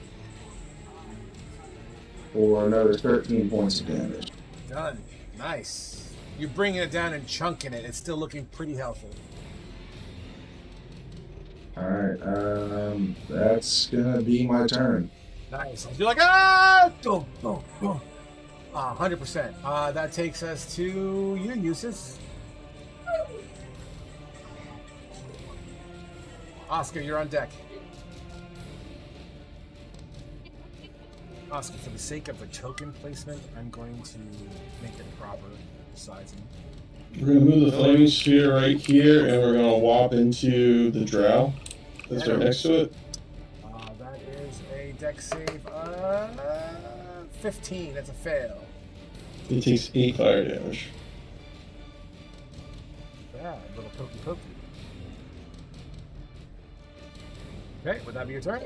For another 13 points of damage. Done. Nice. You're bringing it down and chunking it. It's still looking pretty healthy. Alright, that's gonna be my turn. Nice. You're like, ah! Boom, boom, boom. 100%. That takes us to you, Eustace. Oscar, you're on deck. Oscar, for the sake of the token placement, I'm going to make it proper sizing. We're gonna move the flaming sphere right here, and we're gonna whop into the drow that's right next to it. That is a dex save of 15. That's a fail. It takes 8 fire damage. Yeah, little pokey. Okay, would that be your turn?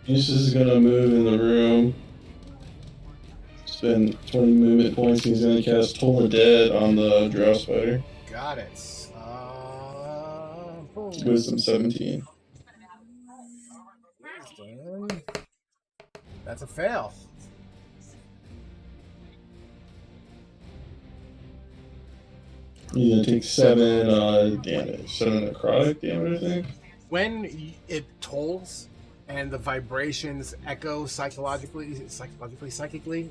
Eustace is gonna move in the room. Spend 20 movement points. He's gonna cast Toll the Dead on the drow spider. Got it. Boom. Wisdom 17. That's a fail. He's gonna take 7 damage. 7 necrotic damage, I think. When it tolls and the vibrations echo psychically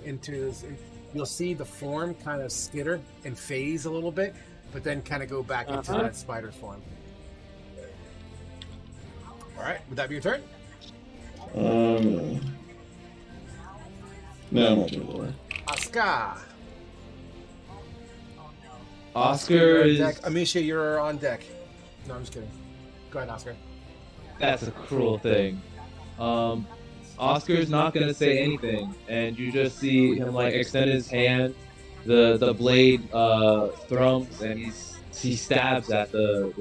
into. You'll see the form kind of skitter and phase a little bit, but then kind of go back into that spider form. All right, would that be your turn? No, I'm not doing that. Oscar is. Deck. Amisha, you're on deck. No, I'm just kidding. Go ahead, Oscar. That's a cruel thing. Oscar's not gonna say anything, and you just see him like extend his hand. The blade thrums, and he stabs at the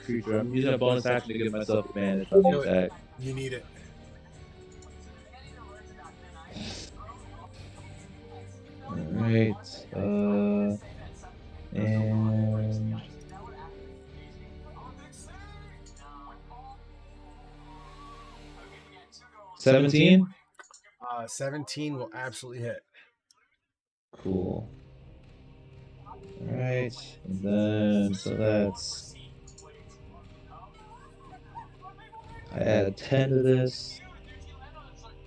creature. I'm using a bonus action to give myself advantage on the attack. You need it. Alright. And 17? 17 will absolutely hit. Cool. Alright, and then, so that's... I add 10 to this.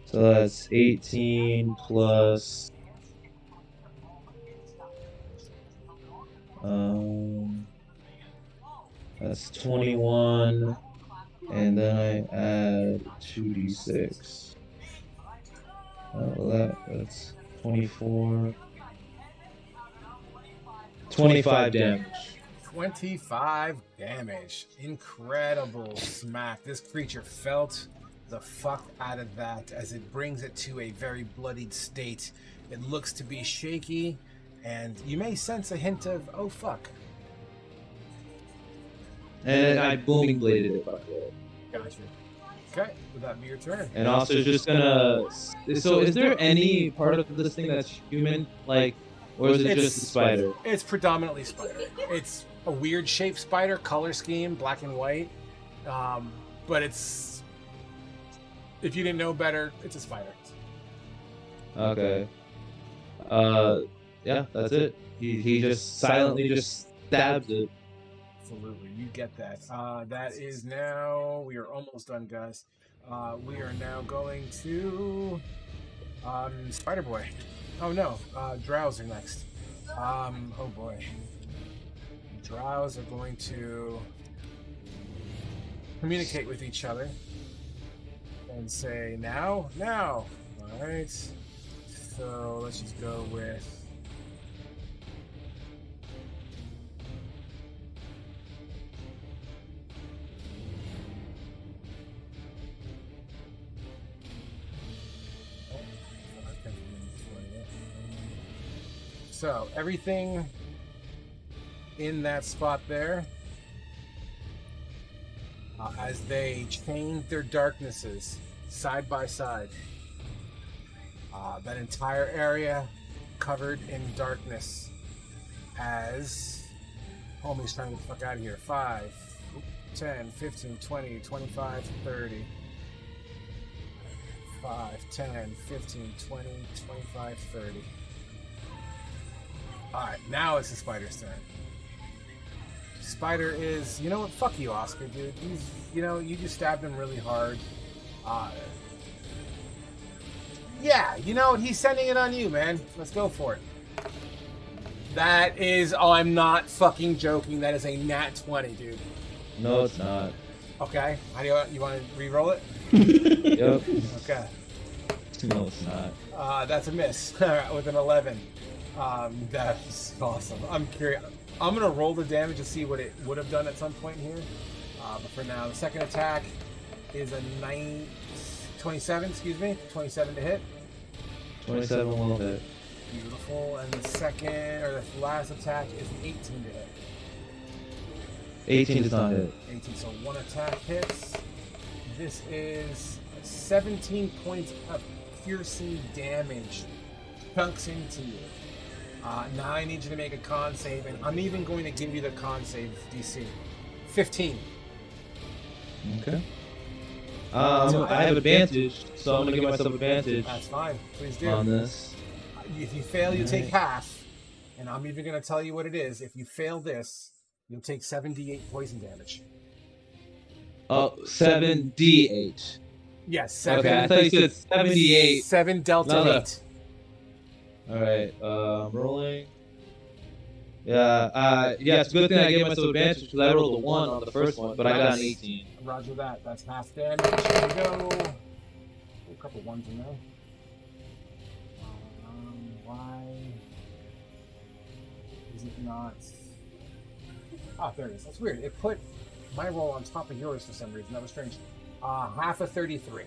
So that's 18 plus... that's 21. And then I add 2d6. That's 24. 25 damage. 25 damage. Incredible smack. This creature felt the fuck out of that as it brings it to a very bloodied state. It looks to be shaky, and you may sense a hint of, oh fuck. And I booming bladed it, by the way. Gotcha. Okay, would that be your turn? And also just gonna... So is there any part of this thing that's human? Like, or is it just a spider? It's predominantly spider. It's a weird shaped spider, color scheme, black and white. But it's... If you didn't know better, it's a spider. Okay. Yeah, that's it. He just silently just stabs it. Absolutely, you get that. That is now... We are almost done, guys. We are now going to... Spider Boy. Oh no, Drows are next. Oh boy. Drows are going to communicate with each other and say, now. Alright. So let's just go with... So, everything in that spot there, as they chained their darknesses side by side, that entire area covered in darkness as homie's trying to get the fuck out of here. 5, 10, 15, 20, 25, 30. 5, 10, 15, 20, 25, 30. Alright, now it's the spider's turn. Spider is... You know what? Fuck you, Oscar, dude. He's... You know, you just stabbed him really hard. Yeah, you know what? He's sending it on you, man. Let's go for it. That is... Oh, I'm not fucking joking. That is a nat 20, dude. No, it's not. Okay. How do you want to re-roll it? Yep. Okay. No, it's not. That's a miss with an 11. That's awesome. I'm curious. I'm gonna roll the damage to see what it would have done at some point here. But for now, the second attack is a 27. Excuse me, 27 to hit. 27 will hit. Beautiful. And the second or the last attack is an 18 to hit. 18 does not hit. 18. So one attack hits. This is 17 points of piercing damage. Chunks into you. Now I need you to make a con save, and I'm even going to give you the con save DC. 15. Okay. I have advantage, so I'm gonna give myself advantage. That's fine. Please do. On this. If you fail, you take half, and I'm even going to tell you what it is. If you fail this, you'll take 7d8 poison damage. 7d8. Yes, 7. Okay, I thought you said 78. 7 Delta No. 8. All right, I'm rolling. Yeah, it's a good thing I gave myself advantage because I rolled a 1 on the first one, but I got an 18. Roger that. That's half damage. Here we go. A couple ones in there. Why is it not? Oh, there it is. That's weird. It put my roll on top of yours for some reason. That was strange. Half of 33.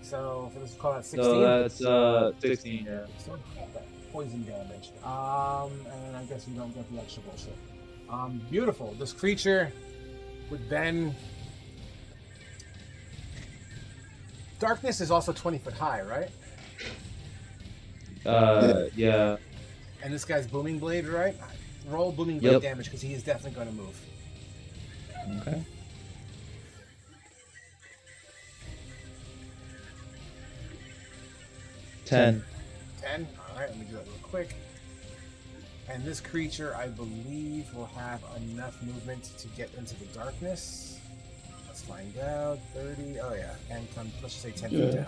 So let's call that 16. So that's 16. Yeah. So poison damage. And I guess you don't get the extra bullshit. Beautiful. This creature would then. Darkness is also 20 foot high, right? Yeah. And this guy's booming blade, right? Roll booming blade damage because he is definitely going to move. Okay. Ten. 10. All right, let me do that real quick. And this creature, I believe, will have enough movement to get into the darkness. Let's find out. 30. Oh yeah, and come. Let's just say 10 feet down.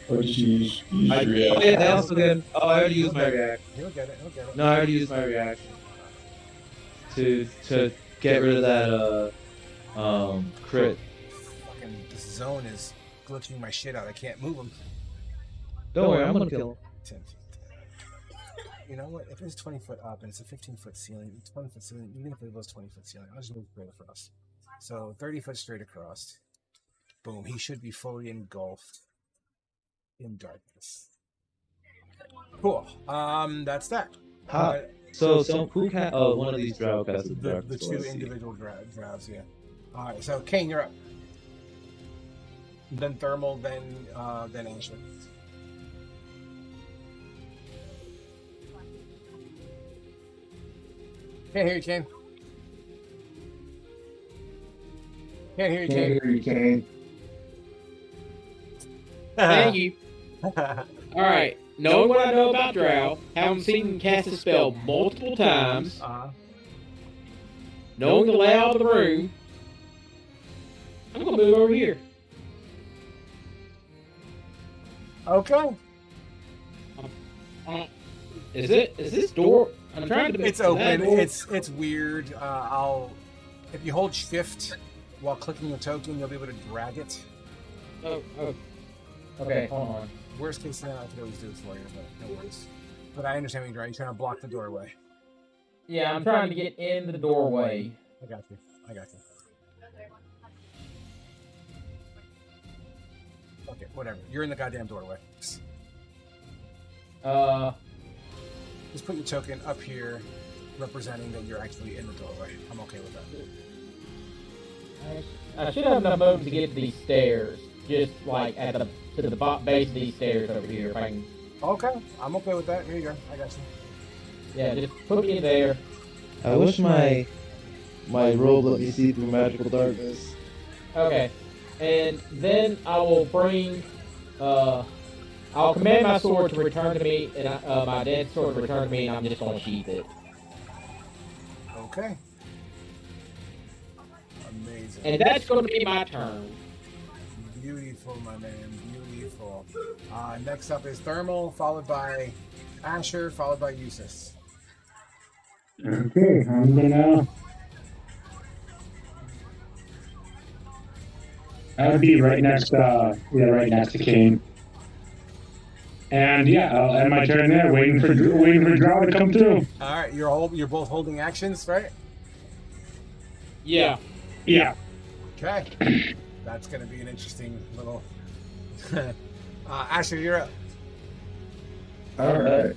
Or did you use your I also get. Oh, I already used my reaction. He'll get it. He'll get it. No, I already used my reaction to get rid of that crit. Fucking this zone is glitching my shit out. I can't move him. Don't worry, I'm gonna kill him. 10 feet. You know what? If it's 20 foot up and it's a 15-foot ceiling, 20-foot ceiling, even if it was 20-foot ceiling, I'll just move straight across. So 30 foot straight across. Boom. He should be fully engulfed in darkness. Cool. That's that. So who can? Oh, one of these drow casts the dark. The two individual drows. Yeah. All right. So Kane, you're up. Then Thermal. Then Ashley. Can't hear you, Kane. Can't hear you, Kane. Can't hear you, Kane. Thank you. Alright, knowing what I know about Drow, having seen him cast a spell multiple times, knowing the layout of the room, I'm gonna move over here. Okay. Is this door? I'm trying to. It's open. It's weird. If you hold shift while clicking the token, you'll be able to drag it. Okay, hold on. Worst case scenario, I could always do it for you, but no worries. But I understand what you're trying. You're trying to block the doorway. Yeah, I'm trying to get in the doorway. I got you. Okay, whatever. You're in the goddamn doorway. Just put your token up here, representing that you're actually in the doorway. I'm okay with that. I should have enough movement to get to these stairs, just like at the base of these stairs over here. If I can. Okay, I'm okay with that. Here you go. I got you. Yeah, just put me there. I wish my robe let me see through magical darkness. Okay, and then I will bring. I'll command my sword to return to me, and my dead sword to return to me, and I'm just gonna sheath it. Okay. Amazing. And that's gonna be my turn. Beautiful, my man. Beautiful. Next up is Thermal, followed by Asher, followed by Eustace. Okay, I'm gonna. I'll be right next to Kane. And yeah, I'll end my turn there, waiting for Drow to come through. All right, you're both holding actions, right? Yeah. Yeah. Okay. That's gonna be an interesting little. Asher, you're up. All right.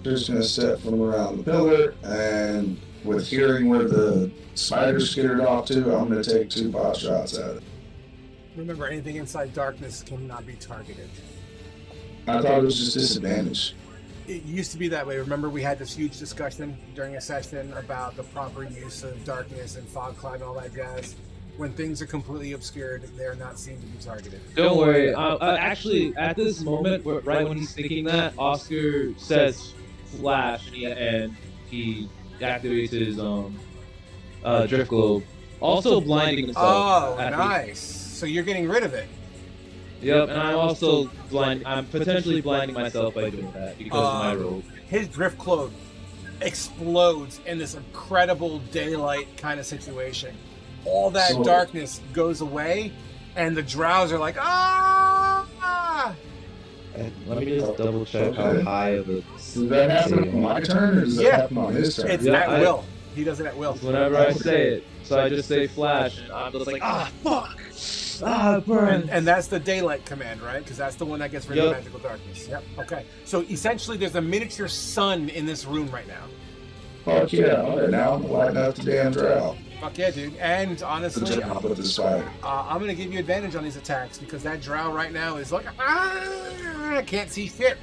Just gonna step from around the pillar, and with hearing where the spider skittered off to, I'm gonna take 2 pot shots at it. Remember, anything inside darkness cannot be targeted. I thought it was just disadvantage. It used to be that way. Remember, we had this huge discussion during a session about the proper use of darkness and fog cloud and all that jazz. When things are completely obscured, they're not seen to be targeted. Don't worry. Actually, at this moment, right when he's thinking that, Oscar says "flash," and he activates his drift globe, also blinding himself. Oh, nice. So you're getting rid of it. Yep, and I'm also blind. I'm potentially blinding myself by doing that because of my robe. His drift globe explodes in this incredible daylight kind of situation. All that darkness goes away, and the drows are like, ah! Let me just double check how high of a. Does that happen on my turn, or does that happen on his turn? It's at will. He does it at will. Whenever I say it, so I just say flash, and I'm just like, ah, fuck! Ah, burn! And that's the daylight command, right? Because that's the one that gets rid of magical darkness. Yep. Okay. So essentially, there's a miniature sun in this room right now. Fuck yeah! Okay, now I'm lighting up the damn drow. Fuck yeah, dude. And honestly, I'll put this spider. I'm gonna give you advantage on these attacks because that drow right now is like, I can't see shit.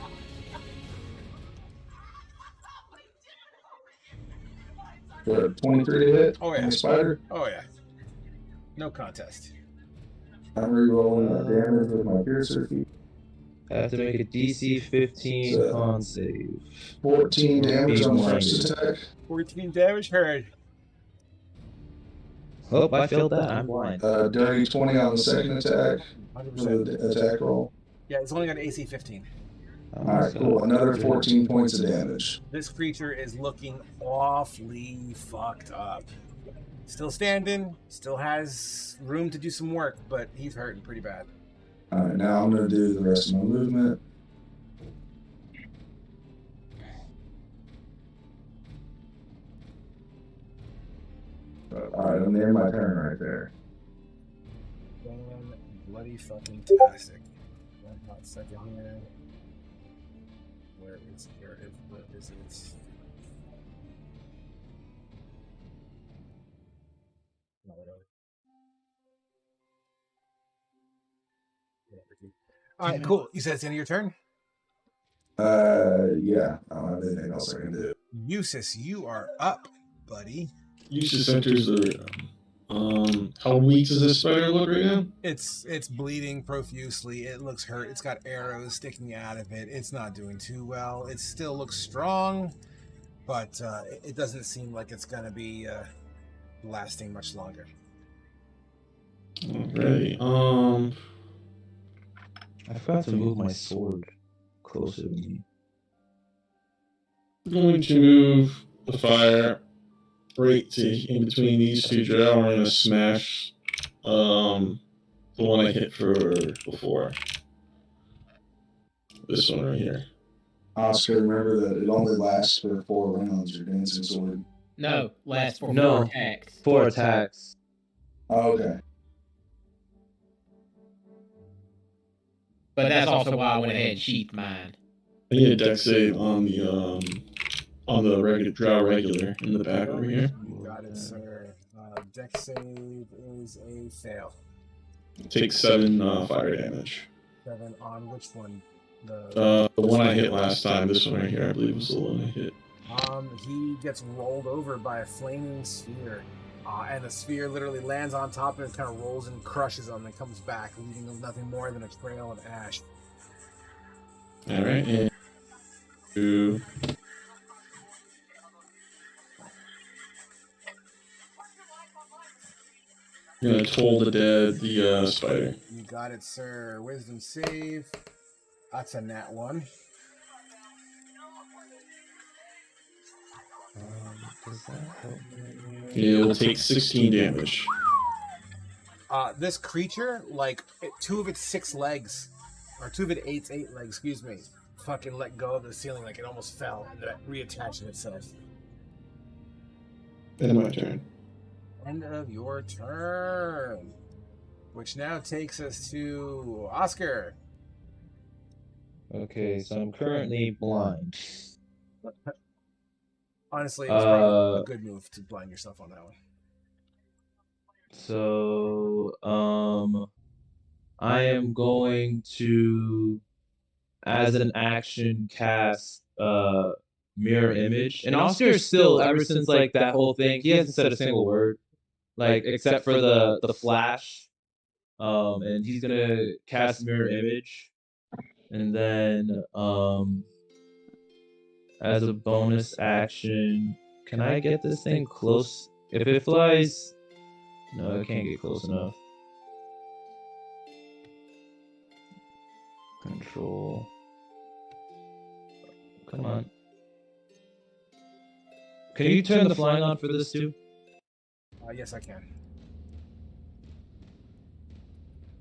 For 23 to hit? Oh yeah. Spider? Oh yeah. No contest. I'm re-rolling that damage with my piercer feet. I have to make a DC 15 con save. 14 damage on the first attack. 14 damage, heard. Oh, I failed that. I'm blind. Dirty 20 on the second attack. 100%. Attack roll. Yeah, it's only got an AC 15. Alright, cool. Another 14 points of damage. This creature is looking awfully fucked up. Still standing, still has room to do some work, but he's hurting pretty bad. Alright, now I'm going to do the rest of my movement. Alright, I'm near my turn right there. Bloody fucking tastic. Not second hand. Where is it? Alright, cool. You said it's the end of your turn? Yeah. I don't have anything else I can do. Eustace, you are up, buddy. Eustace enters the how weak does this spider look right now? It's bleeding profusely. It looks hurt. It's got arrows sticking out of it. It's not doing too well. It still looks strong, but it doesn't seem like it's gonna be lasting much longer. Alright. I forgot to move my sword closer to me. I'm going to move the fire right in between these two drow. We're going to smash the one I hit for before. This one right here. Oscar, remember that it only lasts for 4 rounds, your dancing sword. No, lasts for 4 attacks. 4 attacks. Oh, okay. But that's also why I went ahead and sheathed mine. I need a dex save on the regular drow regular in the back over here. You got it, sir. Dex save is a fail. Take 7 fire damage. 7 on which one? The one I hit last time. This one right here, I believe, was the one I hit. He gets rolled over by a flaming sphere. And the sphere literally lands on top and it kind of rolls and crushes him and comes back, leaving him nothing more than a trail of ash. Alright, and 2. I'm gonna toll the spider. You got it, sir. Wisdom save. That's a nat 1. Does that help? It'll take 16 damage. This creature, like 2 of its 6 legs, or 2 of its 8 legs, excuse me, fucking let go of the ceiling like it almost fell and then reattached itself. End of my turn. End of your turn. Which now takes us to Oscar. Okay, so I'm currently blind. Honestly, it's probably a good move to blind yourself on that one. So, I am going to, as an action, cast mirror image. And Oscar is still, ever since like that whole thing, he hasn't said a single word, like except for the flash. And he's gonna cast mirror image, and then as a bonus action, Can I get this thing close? If it flies... No, I can't get close enough. Control. Come on. Can you turn the flying on for this too? Yes, I can.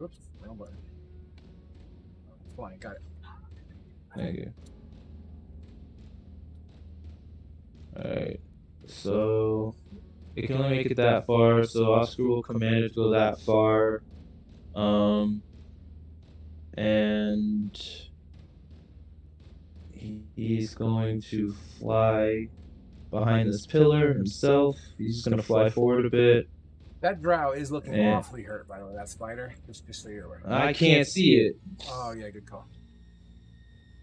Oops, wrong button. Flying, got it. Thank you. Alright. So it can only make it that far, so Oscar will command it to go that far. And he's going to fly behind this pillar himself. He's going to fly forward a bit. That drow is looking Yeah. awfully hurt, by the way. That spider, just so you're aware. I can't see it. Oh yeah, good call.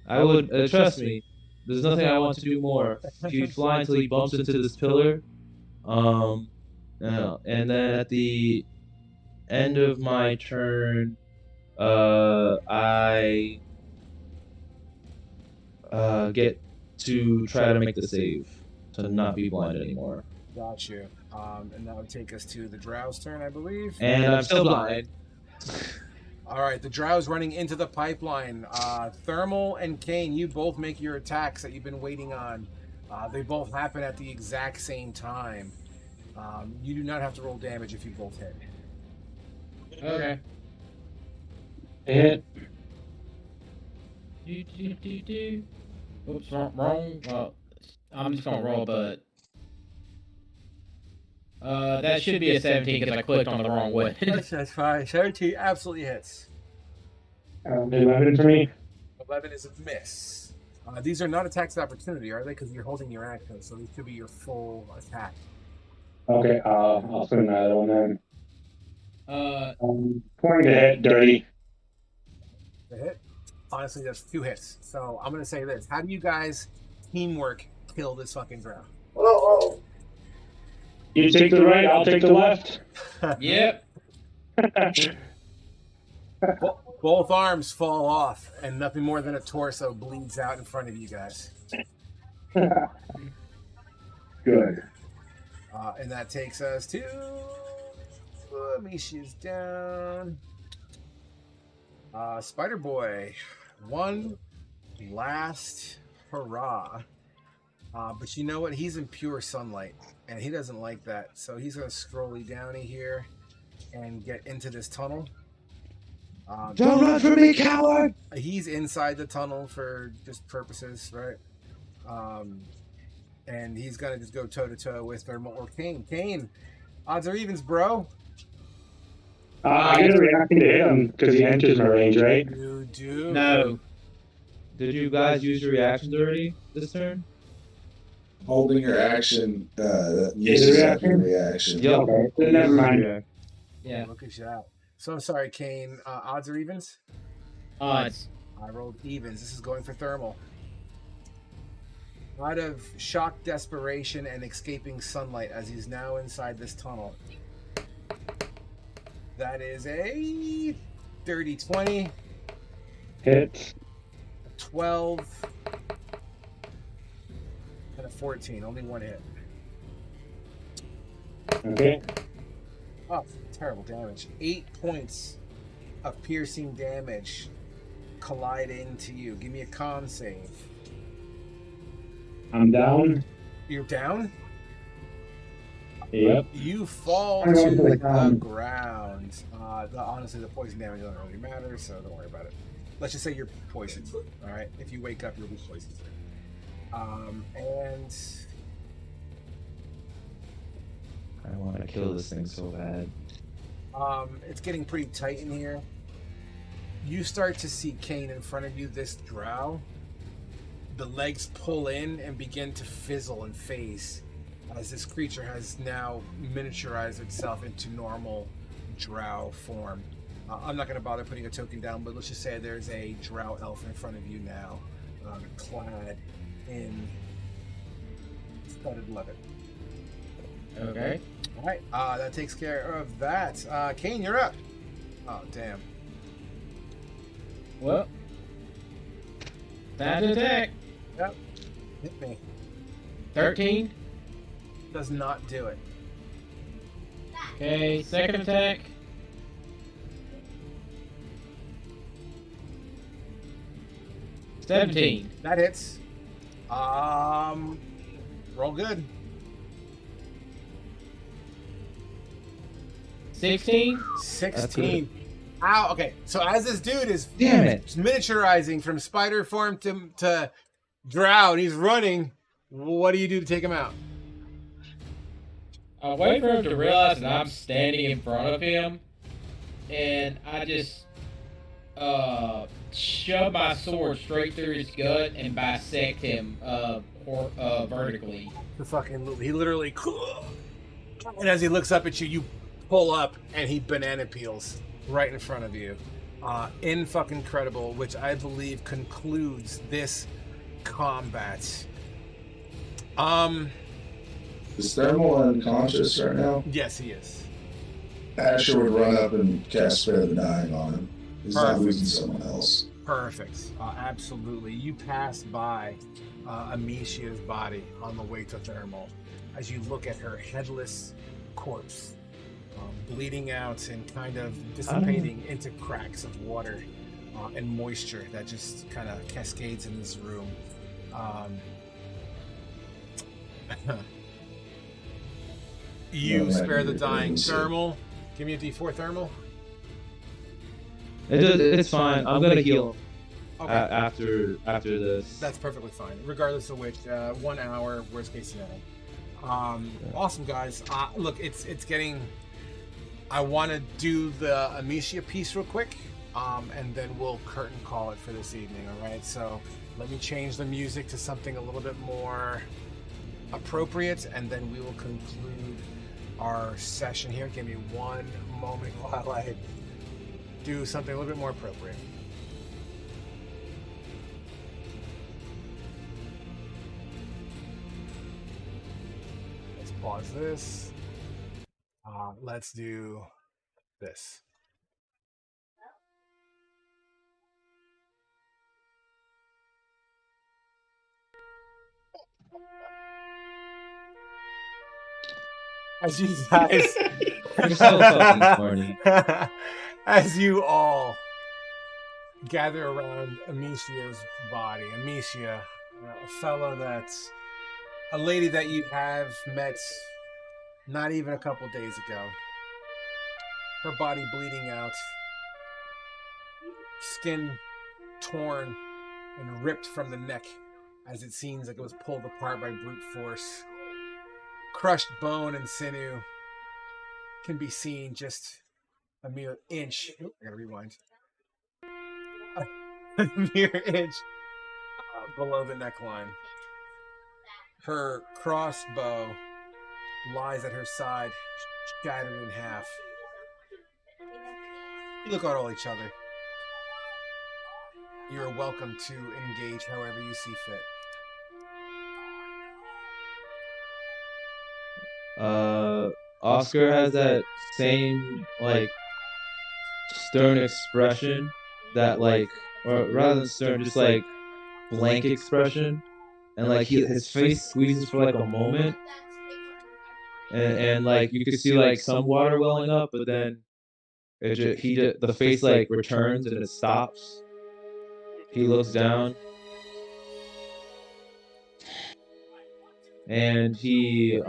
I would trust me. There's nothing I want to do more. If you fly until he bumps into this pillar, and then at the end of my turn, I get to try to make the save to not be blind anymore. Got you. And that would take us to the drow's turn, I believe. And I'm still blind. All right, the drow's running into the pipeline. Thermal and Kane, you both make your attacks that you've been waiting on. They both happen at the exact same time. You do not have to roll damage if you both hit. Okay. Hit. Oops, wrong. I'm just gonna roll, but that should be a 17 because I clicked on the wrong one. That's fine. 17 absolutely hits. 11 for me. 11 is a miss. These are not attacks of opportunity, are they? Because you're holding your action, so these could be your full attack. Okay, I'll spend another one then. 20 to hit, dirty. The hit? Honestly, that's 2 hits. So I'm going to say this. How do you guys teamwork kill this fucking drow? You take the right, I'll take the left. Yep. Both arms fall off, and nothing more than a torso bleeds out in front of you guys. Good. And that takes us to... Misha's down. Spider Boy. One last hurrah. But you know what? He's in pure sunlight, and he doesn't like that. So he's going to scrolly downy here and get into this tunnel. Don't run from me, coward! He's inside the tunnel for just purposes, right? And he's going to just go toe-to-toe with Thermal or Kane. Kane, odds or evens, bro? I get a reaction to hit him because he enters my range, right? You do. No. Did you guys use your reactions already this turn? Holding your action Is it uses up reaction? your reaction. Yep. Okay, then never mind. Yeah. Look at that. So I'm sorry, Kane. Odds or evens? Odds. I rolled evens. This is going for Thermal. Out of shock, desperation, and escaping sunlight as he's now inside this tunnel. That is a 30-20. Hit. 12. And a 14. Only one hit. Okay. Oh, terrible damage. 8 points of piercing damage collide into you. Give me a con save. I'm down. You're down? Yep. You fall I'm to going to the the ground. ground. Honestly, the poison damage doesn't really matter, so don't worry about it. Let's just say you're poisoned. All right? If you wake up, you'll be poisoned. And I want to kill this thing so bad. it's getting pretty tight in here. You start to see Kane in front of you, this drow. The legs pull in and begin to fizzle and phase as this creature has now miniaturized itself into normal drow form. I'm not going to bother putting a token down, but let's just say there's a drow elf in front of you now, clad in studded leather. Okay. All right, that takes care of that. Kane, you're up. Oh, damn. Well. Time to attack. Yep. Hit me. 13. Does not do it. Okay, second attack. $17. That hits. Roll good. 16. 16. Ow. Okay. So as this dude is Damn it. miniaturizing from spider form to drow, and he's running, what do you do to take him out? I wait for him to realize that I'm standing in front of him, and I just shove my sword straight through his gut and bisect him vertically. He literally, and as he looks up at you, you pull up, and he banana peels right in front of you. In fucking incredible, which I believe concludes this combat. Is Thermal unconscious right now? Yes, he is. Asher would run up and cast Spare the Dying on him. He's not losing someone else. Perfect. Absolutely. You pass by Amicia's body on the way to Thermal as you look at her headless corpse, bleeding out and kind of dissipating into cracks of water and moisture that just kind of cascades in this room. You spare the dying. Thermal. Give me a D4 Thermal. It's fine. I'm gonna heal Okay. after this. That's perfectly fine. Regardless of which, 1 hour, worst case scenario. Awesome, guys. Look, it's getting. I want to do the Amicia piece real quick, and then we'll curtain call it for this evening. All right. So let me change the music to something a little bit more appropriate, and then we will conclude our session here. Give me one moment while I do something a little bit more appropriate. Let's pause this. Let's do this. As you guys, You're so fucking corny. as you all gather around Amicia's body, Amicia, a lady that you have met not even a couple days ago. Her body bleeding out, skin torn and ripped from the neck as it seems like it was pulled apart by brute force. Crushed bone and sinew can be seen just a mere inch. I gotta rewind. A mere inch below the neckline. Her crossbow lies at her side, shattered in half. You look at all each other. You are welcome to engage however you see fit. Oscar has that same stern expression that or rather than stern, just blank expression, and his face squeezes for a moment, and you could see some water welling up, but then the face returns and it stops. He looks down and he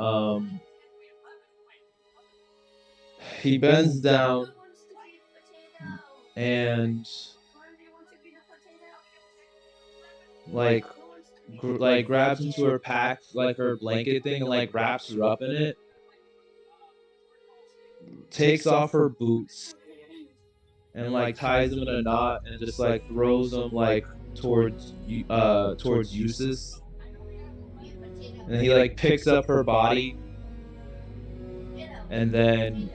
bends down and grabs into her pack, her blanket thing, and wraps her up in it. Takes off her boots and ties them in a knot and just throws them towards Eustace. And he picks up her body and then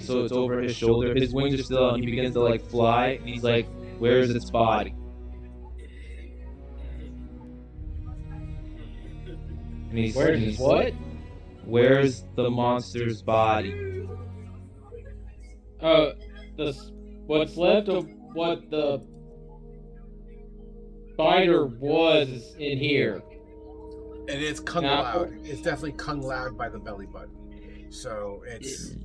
so it's over his shoulder. His wings are still on. He begins to fly, and he's where's its body? And he's what? Where's the monster's body? What's left of what the spider was in here. And it's kung Now- loud. It's definitely kung loud by the belly button. So it's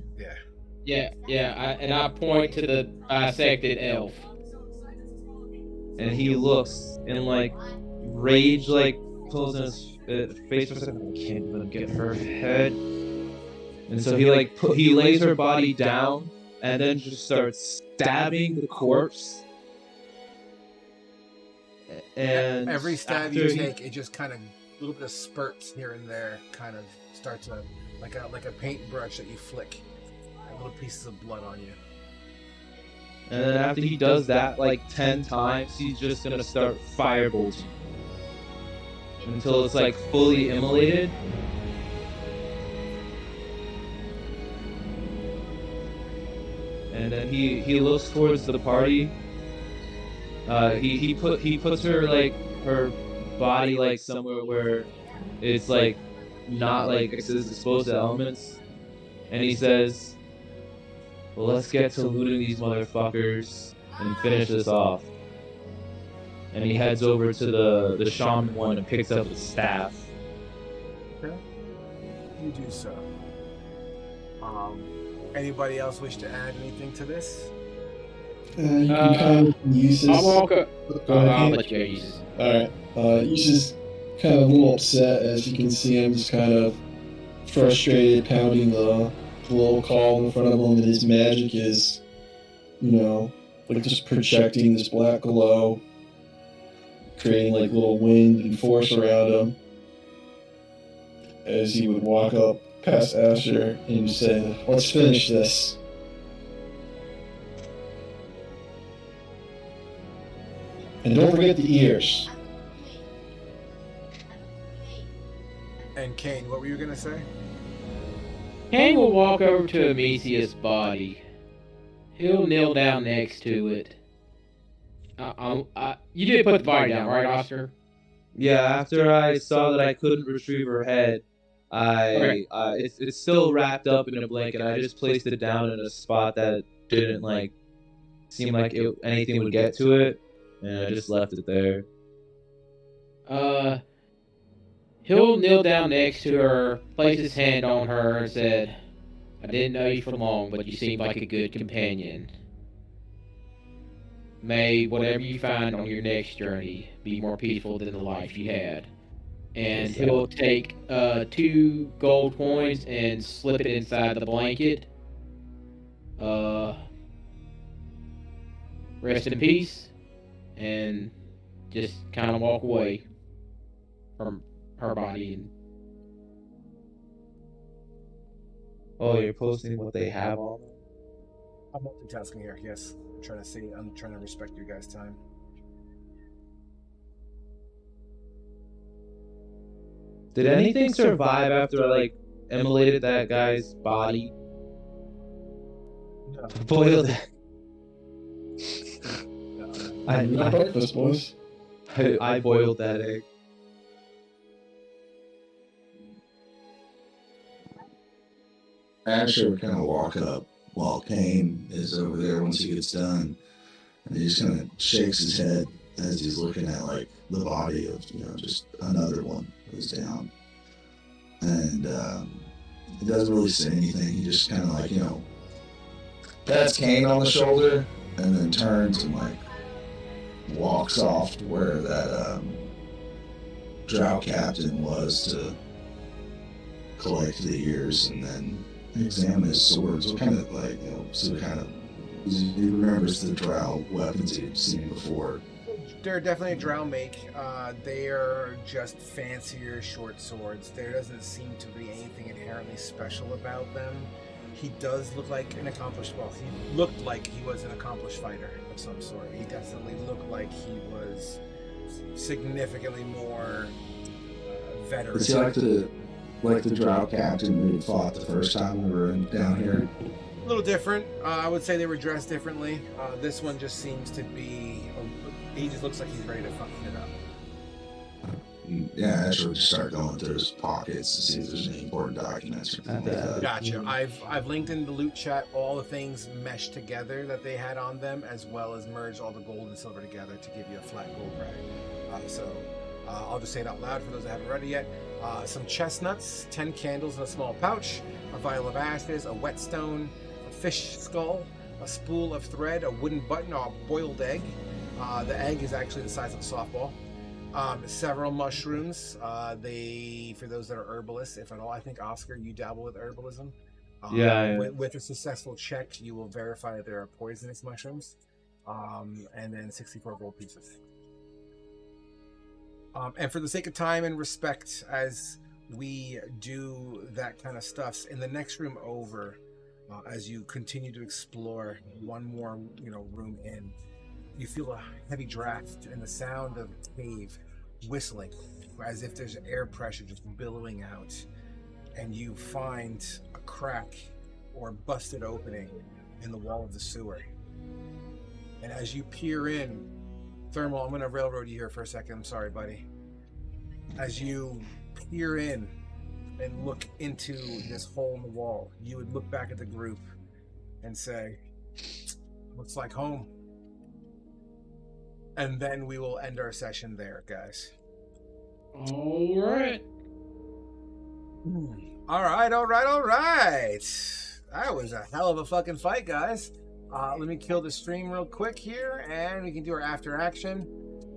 yeah. I point to the bisected elf. And he looks and like rage like pulls in his face for a second. I can't even get her head. And so he like he lays her body down and then just starts stabbing the corpse. And Every stab after you he- take, it just kind of a little bit of spurts here and there, kind of start to like a paintbrush that you flick, little pieces of blood on you. And then after he does that like 10 times, he's just gonna start firebolting until it's like fully immolated. And then he looks towards the party. He puts her like her body like somewhere where it's like not like exposed to elements, and he says, "Well, let's get to looting these motherfuckers and finish this off." And he heads over to the shaman one and picks up the staff. Okay. You do so. Anybody else wish to add anything to this? You can kind of use this. I'll walk up. Go ahead. I'll let you go use this. Alright. Yusa's kind of a little upset, as you can see him just kind of frustrated, pounding the little call in front of him, and his magic is, like just projecting this black glow, creating like little wind and force around him. As he would walk up past Asher and say, "Let's finish this." And don't forget the ears. And Kane, what were you gonna say? Kane will walk over to Amesius' body. He'll kneel down next to it. You did put the body down, right, Oscar? Yeah, after I saw that I couldn't retrieve her head, it's still wrapped up in a blanket. I just placed it down in a spot that didn't like seem like anything would get to it, and I just left it there. He'll kneel down next to her, place his hand on her, and said, "I didn't know you for long, but you seemed like a good companion. May whatever you find on your next journey be more peaceful than the life you had." And he'll take 2 gold coins and slip it inside the blanket. Rest in peace, and just kind of walk away from her body. And Oh, you're posting what they have on them? I'm multitasking here. Yes, I'm trying to respect your guys' time. Did anything survive after I like immolated that guy's body? No. Boiled it. Not breakfast, boys. I boiled that egg. Asher would kind of walk up while Kane is over there once he gets done, and he just kind of shakes his head as he's looking at like the body of just another one who's down, and he doesn't really say anything. He just kind of like pats Kane on the shoulder and then turns and like walks off to where that drow captain was to collect the ears and then examine his swords. What kind of like he remembers the drow weapons he'd seen before. They're definitely a drow make. They are just fancier short swords. There doesn't seem to be anything inherently special about them. He does look like he looked like he was an accomplished fighter of some sort. He definitely looked like he was significantly more veteran. Is he like the drow captain we fought the first time we were down here? A little different. I would say they were dressed differently. This one just seems to be. He just looks like he's ready to fucking it up. Yeah, Asher would just start going through his pockets to see if there's any important documents or anything like that. Gotcha. I've linked in the loot chat all the things meshed together that they had on them, as well as merged all the gold and silver together to give you a flat gold rag. I'll just say it out loud for those that haven't read it yet. Some chestnuts, 10 candles in a small pouch, a vial of ashes, a whetstone, a fish skull, a spool of thread, a wooden button, or a boiled egg. The egg is actually the size of a softball. Several mushrooms. For those that are herbalists, if at all, I think Oscar, you dabble with herbalism. Yeah. With a successful check, you will verify that there are poisonous mushrooms. And then 64 gold pieces. And for the sake of time and respect, as we do that kind of stuff, in the next room over, as you continue to explore one more, room in, you feel a heavy draft and the sound of a cave whistling, as if there's air pressure just billowing out, and you find a crack or busted opening in the wall of the sewer. And as you peer in, Thermal, I'm going to railroad you here for a second. I'm sorry, buddy. As you peer in and look into this hole in the wall, you would look back at the group and say, looks like home. And then we will end our session there, guys. All right. All right. That was a hell of a fucking fight, guys. Let me kill the stream real quick here, and we can do our after action.